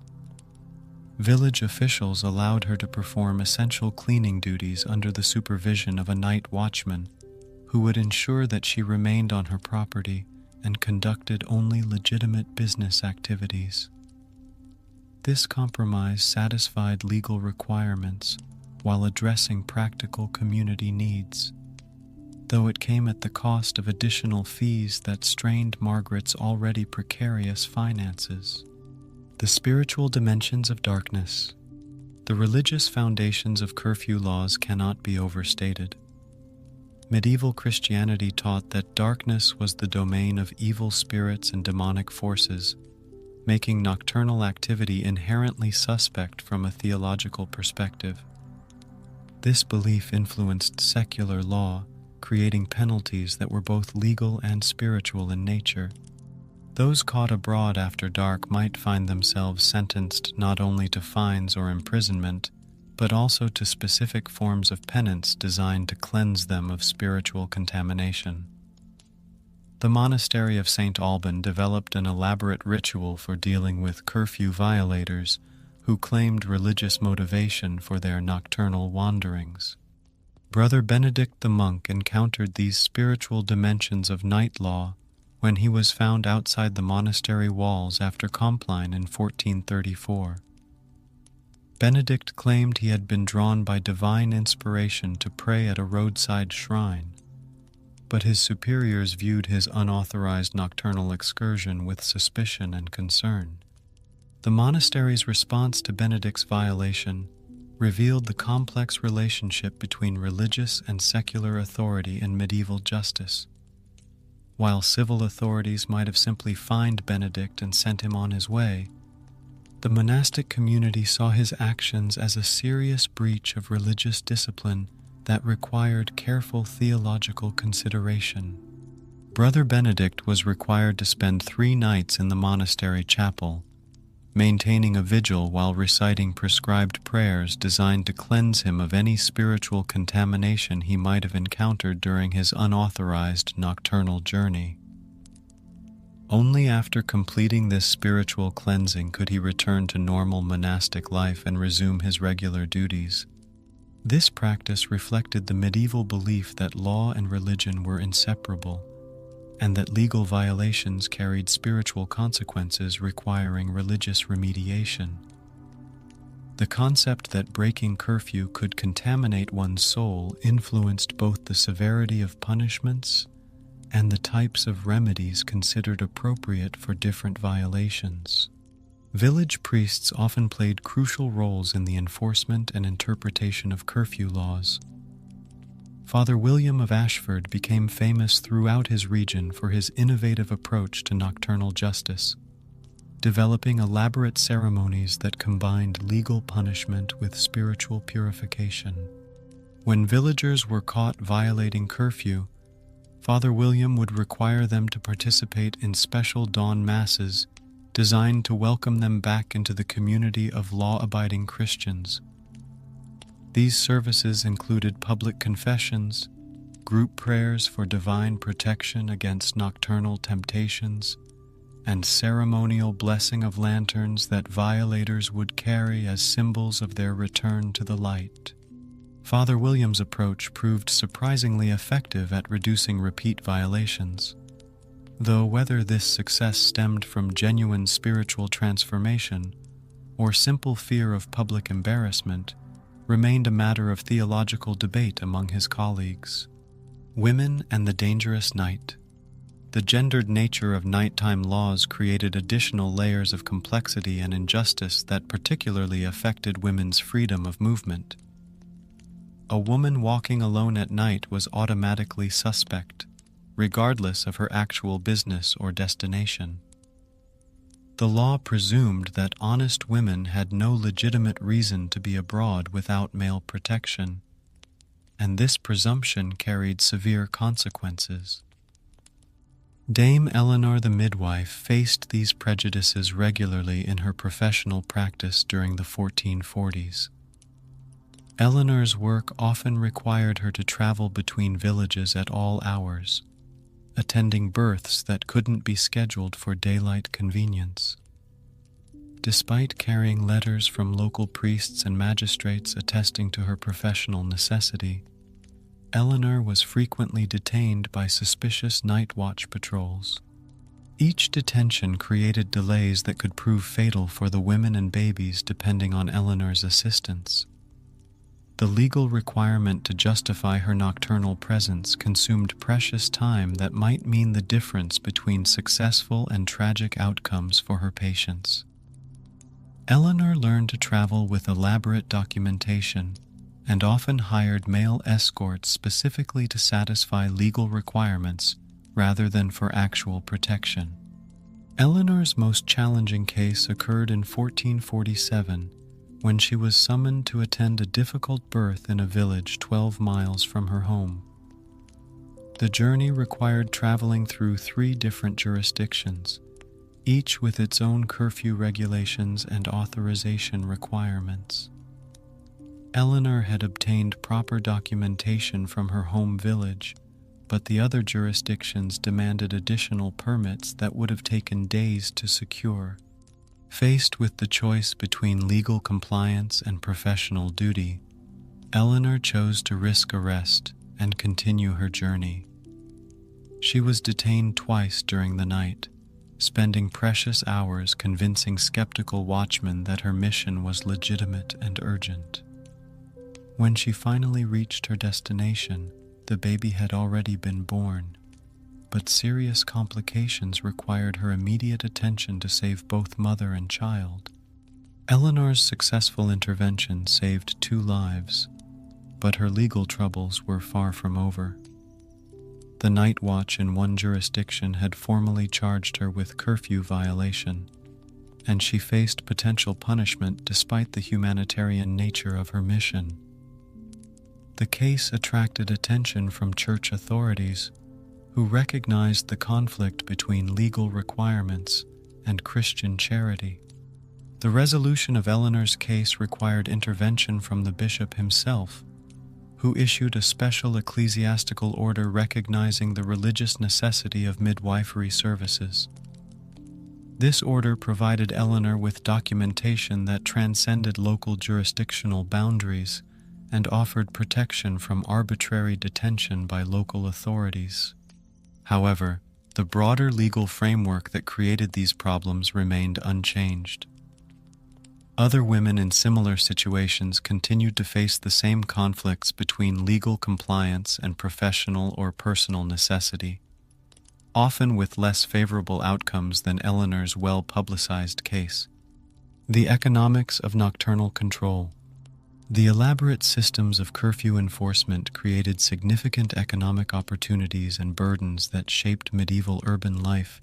Village officials allowed her to perform essential cleaning duties under the supervision of a night watchman, who would ensure that she remained on her property and conducted only legitimate business activities. This compromise satisfied legal requirements while addressing practical community needs, though it came at the cost of additional fees that strained Margaret's already precarious finances. The spiritual dimensions of darkness. The religious foundations of curfew laws cannot be overstated. Medieval Christianity taught that darkness was the domain of evil spirits and demonic forces, making nocturnal activity inherently suspect from a theological perspective. This belief influenced secular law, creating penalties that were both legal and spiritual in nature. Those caught abroad after dark might find themselves sentenced not only to fines or imprisonment, but also to specific forms of penance designed to cleanse them of spiritual contamination. The monastery of St. Alban developed an elaborate ritual for dealing with curfew violators who claimed religious motivation for their nocturnal wanderings. Brother Benedict the monk encountered these spiritual dimensions of night law when he was found outside the monastery walls after Compline in 1434. Benedict claimed he had been drawn by divine inspiration to pray at a roadside shrine, but his superiors viewed his unauthorized nocturnal excursion with suspicion and concern. The monastery's response to Benedict's violation revealed the complex relationship between religious and secular authority in medieval justice. While civil authorities might have simply fined Benedict and sent him on his way, the monastic community saw his actions as a serious breach of religious discipline that required careful theological consideration. Brother Benedict was required to spend 3 nights in the monastery chapel, maintaining a vigil while reciting prescribed prayers designed to cleanse him of any spiritual contamination he might have encountered during his unauthorized nocturnal journey. Only after completing this spiritual cleansing could he return to normal monastic life and resume his regular duties. This practice reflected the medieval belief that law and religion were inseparable, and that legal violations carried spiritual consequences requiring religious remediation. The concept that breaking curfew could contaminate one's soul influenced both the severity of punishments and the types of remedies considered appropriate for different violations. Village priests often played crucial roles in the enforcement and interpretation of curfew laws. Father William of Ashford became famous throughout his region for his innovative approach to nocturnal justice, developing elaborate ceremonies that combined legal punishment with spiritual purification. When villagers were caught violating curfew, Father William would require them to participate in special dawn masses designed to welcome them back into the community of law-abiding Christians. These services included public confessions, group prayers for divine protection against nocturnal temptations, and ceremonial blessing of lanterns that violators would carry as symbols of their return to the light. Father William's approach proved surprisingly effective at reducing repeat violations, though whether this success stemmed from genuine spiritual transformation or simple fear of public embarrassment remained a matter of theological debate among his colleagues. Women and the dangerous night. The gendered nature of nighttime laws created additional layers of complexity and injustice that particularly affected women's freedom of movement. A woman walking alone at night was automatically suspect, regardless of her actual business or destination. The law presumed that honest women had no legitimate reason to be abroad without male protection, and this presumption carried severe consequences. Dame Eleanor the midwife faced these prejudices regularly in her professional practice during the 1440s. Eleanor's work often required her to travel between villages at all hours, attending births that couldn't be scheduled for daylight convenience. Despite carrying letters from local priests and magistrates attesting to her professional necessity, Eleanor was frequently detained by suspicious night watch patrols. Each detention created delays that could prove fatal for the women and babies depending on Eleanor's assistance. The legal requirement to justify her nocturnal presence consumed precious time that might mean the difference between successful and tragic outcomes for her patients. Eleanor learned to travel with elaborate documentation and often hired male escorts specifically to satisfy legal requirements rather than for actual protection. Eleanor's most challenging case occurred in 1447 when she was summoned to attend a difficult birth in a village 12 miles from her home. The journey required traveling through 3 different jurisdictions, each with its own curfew regulations and authorization requirements. Eleanor had obtained proper documentation from her home village, but the other jurisdictions demanded additional permits that would have taken days to secure. Faced with the choice between legal compliance and professional duty, Eleanor chose to risk arrest and continue her journey. She was detained twice during the night, spending precious hours convincing skeptical watchmen that her mission was legitimate and urgent. When she finally reached her destination, the baby had already been born, but serious complications required her immediate attention to save both mother and child. Eleanor's successful intervention saved 2 lives, but her legal troubles were far from over. The night watch in one jurisdiction had formally charged her with curfew violation, and she faced potential punishment despite the humanitarian nature of her mission. The case attracted attention from church authorities, who recognized the conflict between legal requirements and Christian charity. The resolution of Eleanor's case required intervention from the bishop himself, who issued a special ecclesiastical order recognizing the religious necessity of midwifery services. This order provided Eleanor with documentation that transcended local jurisdictional boundaries and offered protection from arbitrary detention by local authorities. However, the broader legal framework that created these problems remained unchanged. Other women in similar situations continued to face the same conflicts between legal compliance and professional or personal necessity, often with less favorable outcomes than Eleanor's well-publicized case. The economics of nocturnal control. The elaborate systems of curfew enforcement created significant economic opportunities and burdens that shaped medieval urban life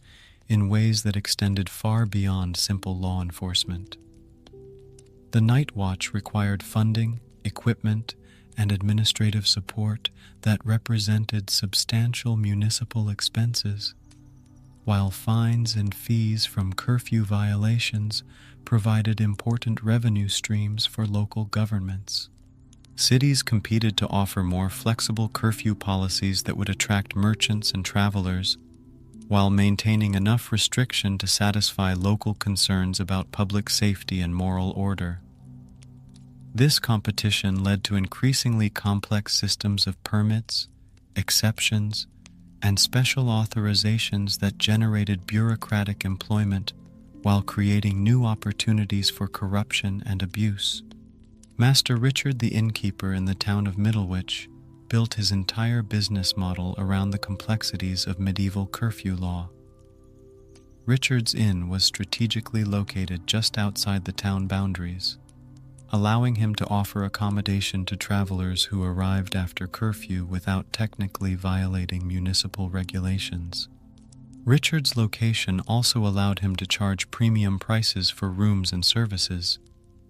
in ways that extended far beyond simple law enforcement. The night watch required funding, equipment, and administrative support that represented substantial municipal expenses, while fines and fees from curfew violations provided important revenue streams for local governments. Cities competed to offer more flexible curfew policies that would attract merchants and travelers, while maintaining enough restriction to satisfy local concerns about public safety and moral order. This competition led to increasingly complex systems of permits, exceptions, and special authorizations that generated bureaucratic employment while creating new opportunities for corruption and abuse. Master Richard the innkeeper in the town of Middlewich built his entire business model around the complexities of medieval curfew law. Richard's Inn was strategically located just outside the town boundaries, allowing him to offer accommodation to travelers who arrived after curfew without technically violating municipal regulations. Richard's location also allowed him to charge premium prices for rooms and services,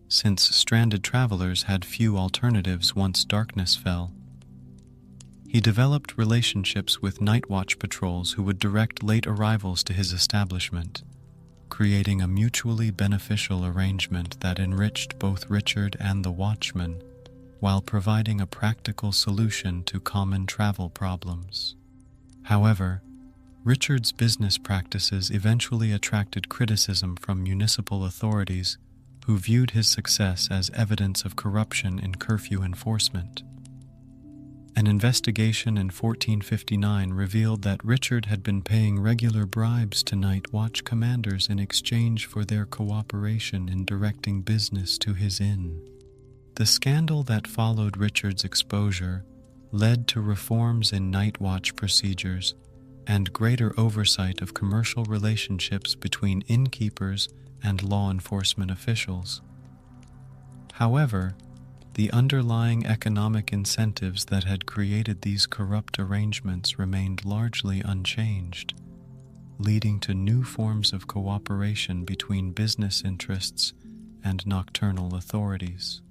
since stranded travelers had few alternatives once darkness fell. He developed relationships with night watch patrols who would direct late arrivals to his establishment, creating a mutually beneficial arrangement that enriched both Richard and the watchman, while providing a practical solution to common travel problems. However, Richard's business practices eventually attracted criticism from municipal authorities who viewed his success as evidence of corruption in curfew enforcement. An investigation in 1459 revealed that Richard had been paying regular bribes to night watch commanders in exchange for their cooperation in directing business to his inn. The scandal that followed Richard's exposure led to reforms in night watch procedures and greater oversight of commercial relationships between innkeepers and law enforcement officials. However, the underlying economic incentives that had created these corrupt arrangements remained largely unchanged, leading to new forms of cooperation between business interests and nocturnal authorities.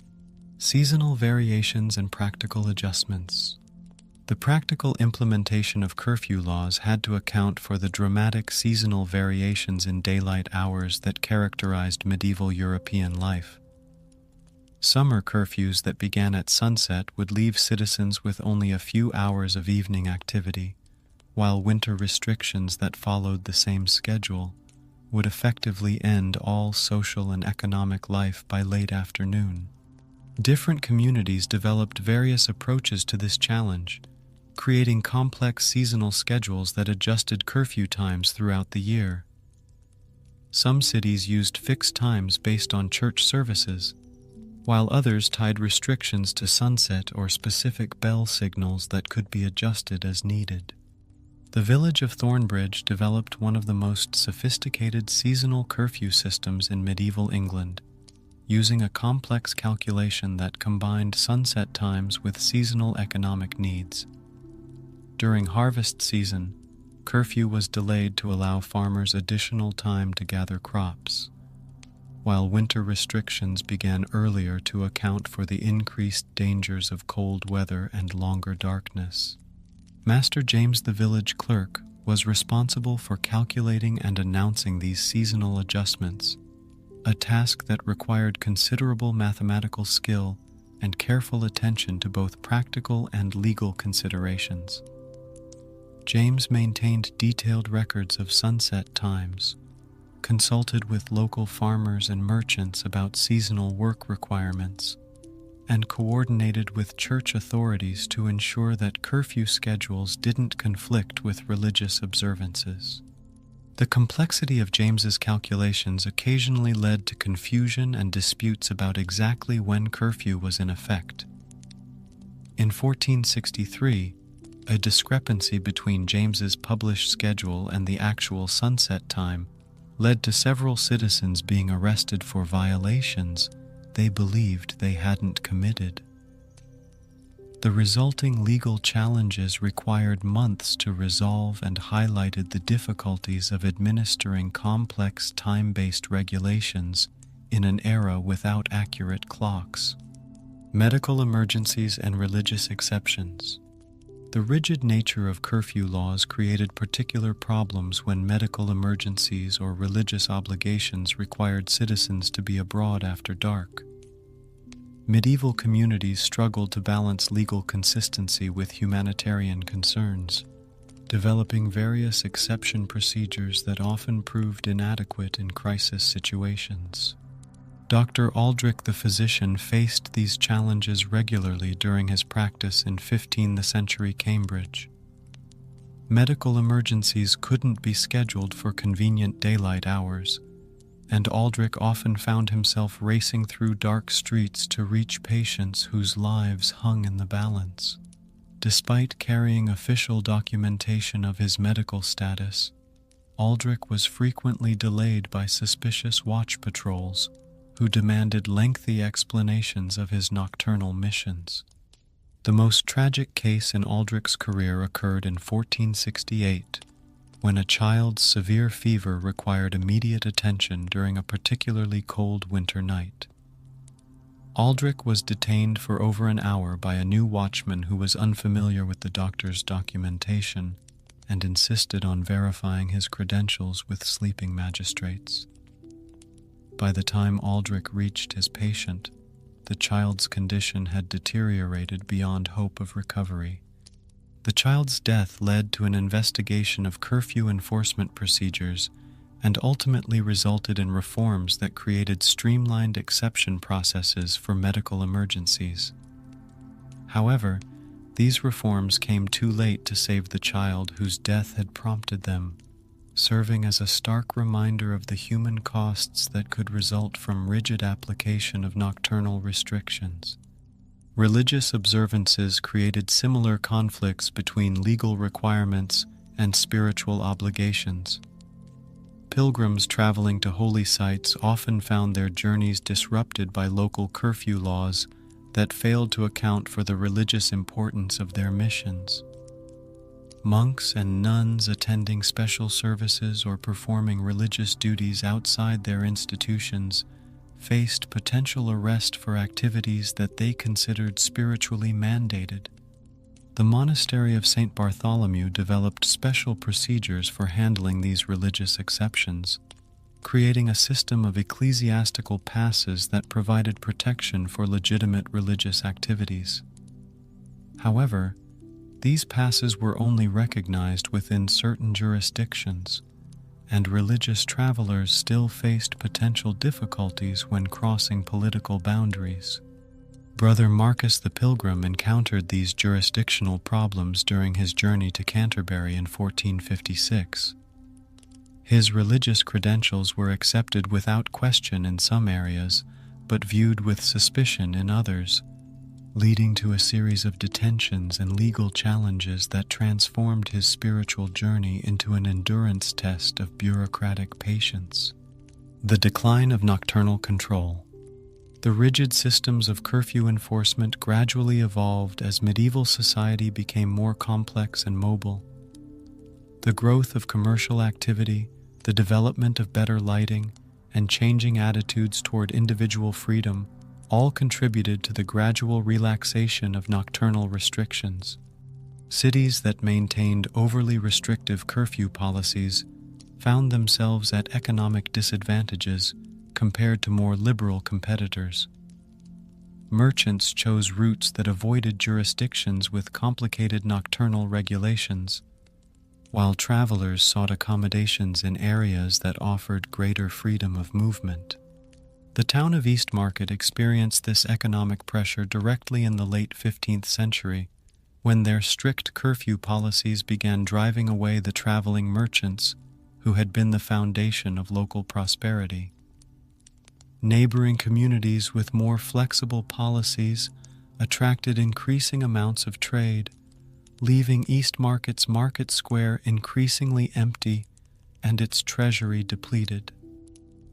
Seasonal variations and practical adjustments. The practical implementation of curfew laws had to account for the dramatic seasonal variations in daylight hours that characterized medieval European life. Summer curfews that began at sunset would leave citizens with only a few hours of evening activity, while winter restrictions that followed the same schedule would effectively end all social and economic life by late afternoon. Different communities developed various approaches to this challenge, creating complex seasonal schedules that adjusted curfew times throughout the year. Some cities used fixed times based on church services, while others tied restrictions to sunset or specific bell signals that could be adjusted as needed. The village of Thornbridge developed one of the most sophisticated seasonal curfew systems in medieval England, using a complex calculation that combined sunset times with seasonal economic needs. During harvest season, curfew was delayed to allow farmers additional time to gather crops, while winter restrictions began earlier to account for the increased dangers of cold weather and longer darkness. Master James the village clerk was responsible for calculating and announcing these seasonal adjustments, a task that required considerable mathematical skill and careful attention to both practical and legal considerations. James maintained detailed records of sunset times, consulted with local farmers and merchants about seasonal work requirements, and coordinated with church authorities to ensure that curfew schedules didn't conflict with religious observances. The complexity of James's calculations occasionally led to confusion and disputes about exactly when curfew was in effect. In 1463, a discrepancy between James's published schedule and the actual sunset time led to several citizens being arrested for violations they believed they hadn't committed. The resulting legal challenges required months to resolve and highlighted the difficulties of administering complex time-based regulations in an era without accurate clocks. Medical emergencies and religious exceptions. The rigid nature of curfew laws created particular problems when medical emergencies or religious obligations required citizens to be abroad after dark. Medieval communities struggled to balance legal consistency with humanitarian concerns, developing various exception procedures that often proved inadequate in crisis situations. Dr. Aldrich the physician faced these challenges regularly during his practice in 15th century Cambridge. Medical emergencies couldn't be scheduled for convenient daylight hours, and Aldrich often found himself racing through dark streets to reach patients whose lives hung in the balance. Despite carrying official documentation of his medical status, Aldrich was frequently delayed by suspicious watch patrols who demanded lengthy explanations of his nocturnal missions. The most tragic case in Aldrich's career occurred in 1468, when a child's severe fever required immediate attention during a particularly cold winter night. Aldrich was detained for over an hour by a new watchman who was unfamiliar with the doctor's documentation and insisted on verifying his credentials with sleeping magistrates. By the time Aldrich reached his patient, the child's condition had deteriorated beyond hope of recovery. The child's death led to an investigation of curfew enforcement procedures and ultimately resulted in reforms that created streamlined exception processes for medical emergencies. However, these reforms came too late to save the child whose death had prompted them, serving as a stark reminder of the human costs that could result from rigid application of nocturnal restrictions. Religious observances created similar conflicts between legal requirements and spiritual obligations. Pilgrims traveling to holy sites often found their journeys disrupted by local curfew laws that failed to account for the religious importance of their missions. Monks and nuns attending special services or performing religious duties outside their institutions faced potential arrest for activities that they considered spiritually mandated. The monastery of St. Bartholomew developed special procedures for handling these religious exceptions, creating a system of ecclesiastical passes that provided protection for legitimate religious activities. However, these passes were only recognized within certain jurisdictions, and religious travelers still faced potential difficulties when crossing political boundaries. Brother Marcus the Pilgrim encountered these jurisdictional problems during his journey to Canterbury in 1456. His religious credentials were accepted without question in some areas, but viewed with suspicion in others, leading to a series of detentions and legal challenges that transformed his spiritual journey into an endurance test of bureaucratic patience. The decline of nocturnal control. The rigid systems of curfew enforcement gradually evolved as medieval society became more complex and mobile. The growth of commercial activity, the development of better lighting, and changing attitudes toward individual freedom all contributed to the gradual relaxation of nocturnal restrictions. Cities that maintained overly restrictive curfew policies found themselves at economic disadvantages compared to more liberal competitors. Merchants chose routes that avoided jurisdictions with complicated nocturnal regulations, while travelers sought accommodations in areas that offered greater freedom of movement. The town of Eastmarket experienced this economic pressure directly in the late 15th century, when their strict curfew policies began driving away the traveling merchants who had been the foundation of local prosperity. Neighboring communities with more flexible policies attracted increasing amounts of trade, leaving Eastmarket's market square increasingly empty and its treasury depleted.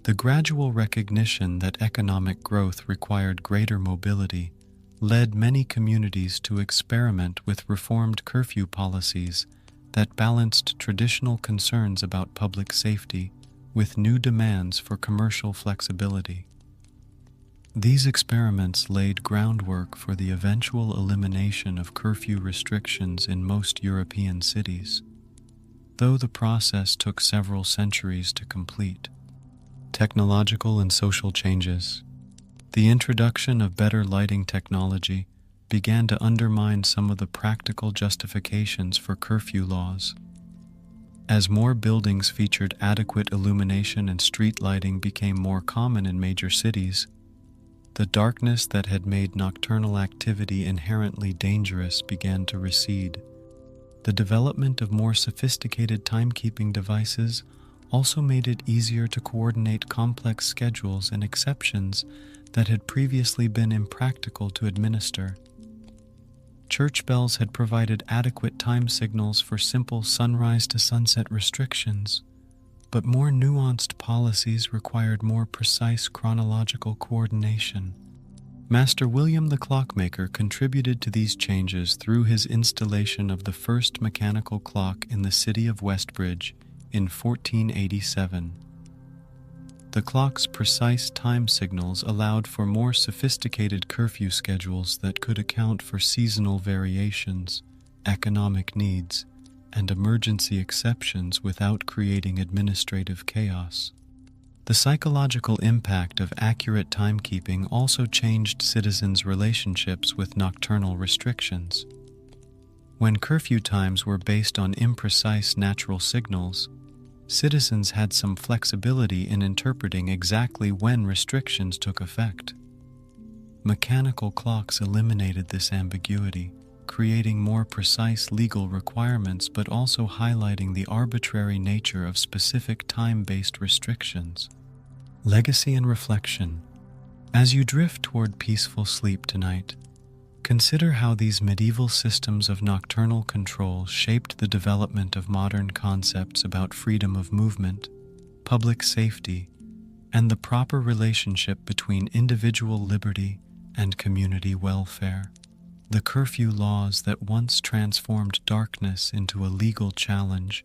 The gradual recognition that economic growth required greater mobility led many communities to experiment with reformed curfew policies that balanced traditional concerns about public safety with new demands for commercial flexibility. These experiments laid groundwork for the eventual elimination of curfew restrictions in most European cities, though the process took several centuries to complete. Technological and social changes. The introduction of better lighting technology began to undermine some of the practical justifications for curfew laws. As more buildings featured adequate illumination and street lighting became more common in major cities, the darkness that had made nocturnal activity inherently dangerous began to recede. The development of more sophisticated timekeeping devices also made it easier to coordinate complex schedules and exceptions that had previously been impractical to administer. Church bells had provided adequate time signals for simple sunrise to sunset restrictions, but more nuanced policies required more precise chronological coordination. Master William the Clockmaker contributed to these changes through his installation of the first mechanical clock in the city of Westbridge in 1487. The clock's precise time signals allowed for more sophisticated curfew schedules that could account for seasonal variations, economic needs, and emergency exceptions without creating administrative chaos. The psychological impact of accurate timekeeping also changed citizens' relationships with nocturnal restrictions. When curfew times were based on imprecise natural signals, citizens had some flexibility in interpreting exactly when restrictions took effect. Mechanical clocks eliminated this ambiguity, creating more precise legal requirements but also highlighting the arbitrary nature of specific time-based restrictions. Legacy and reflection. As you drift toward peaceful sleep tonight, consider how these medieval systems of nocturnal control shaped the development of modern concepts about freedom of movement, public safety, and the proper relationship between individual liberty and community welfare. The curfew laws that once transformed darkness into a legal challenge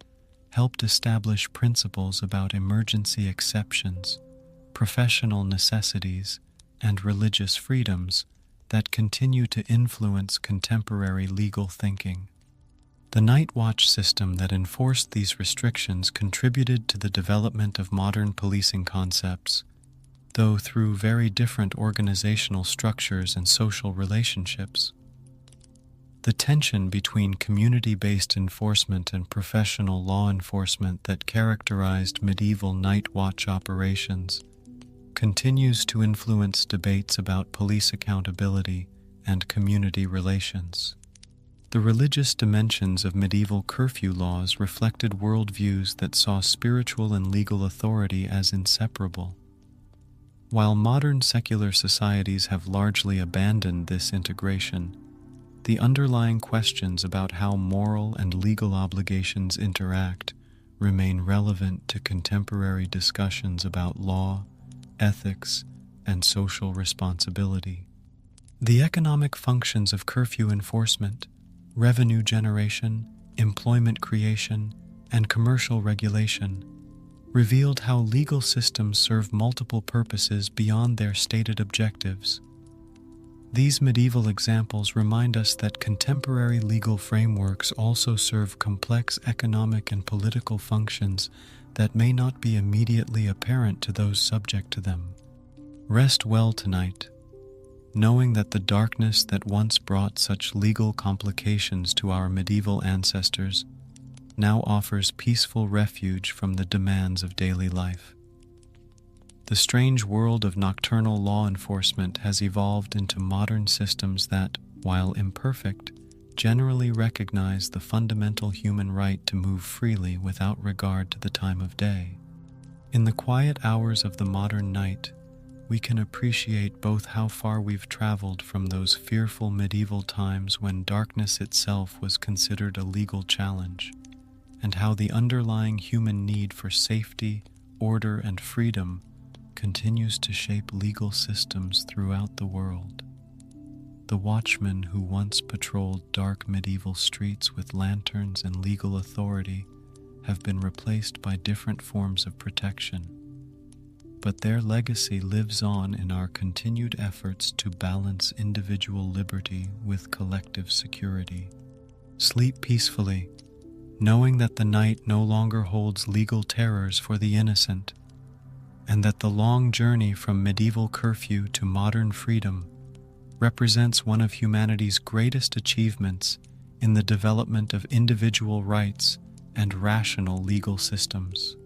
helped establish principles about emergency exceptions, professional necessities, and religious freedoms that continue to influence contemporary legal thinking. The night watch system that enforced these restrictions contributed to the development of modern policing concepts, though through very different organizational structures and social relationships. The tension between community-based enforcement and professional law enforcement that characterized medieval night watch operations continues to influence debates about police accountability and community relations. The religious dimensions of medieval curfew laws reflected worldviews that saw spiritual and legal authority as inseparable. While modern secular societies have largely abandoned this integration, the underlying questions about how moral and legal obligations interact remain relevant to contemporary discussions about law, ethics, and social responsibility. The economic functions of curfew enforcement, revenue generation, employment creation, and commercial regulation revealed how legal systems serve multiple purposes beyond their stated objectives. These medieval examples remind us that contemporary legal frameworks also serve complex economic and political functions that may not be immediately apparent to those subject to them. Rest well tonight, knowing that the darkness that once brought such legal complications to our medieval ancestors now offers peaceful refuge from the demands of daily life. The strange world of nocturnal law enforcement has evolved into modern systems that, while imperfect, generally recognize the fundamental human right to move freely without regard to the time of day. In the quiet hours of the modern night, we can appreciate both how far we've traveled from those fearful medieval times when darkness itself was considered a legal challenge, and how the underlying human need for safety, order, and freedom continues to shape legal systems throughout the world. The watchmen who once patrolled dark medieval streets with lanterns and legal authority have been replaced by different forms of protection, but their legacy lives on in our continued efforts to balance individual liberty with collective security. Sleep peacefully, knowing that the night no longer holds legal terrors for the innocent, and that the long journey from medieval curfew to modern freedom represents one of humanity's greatest achievements in the development of individual rights and rational legal systems.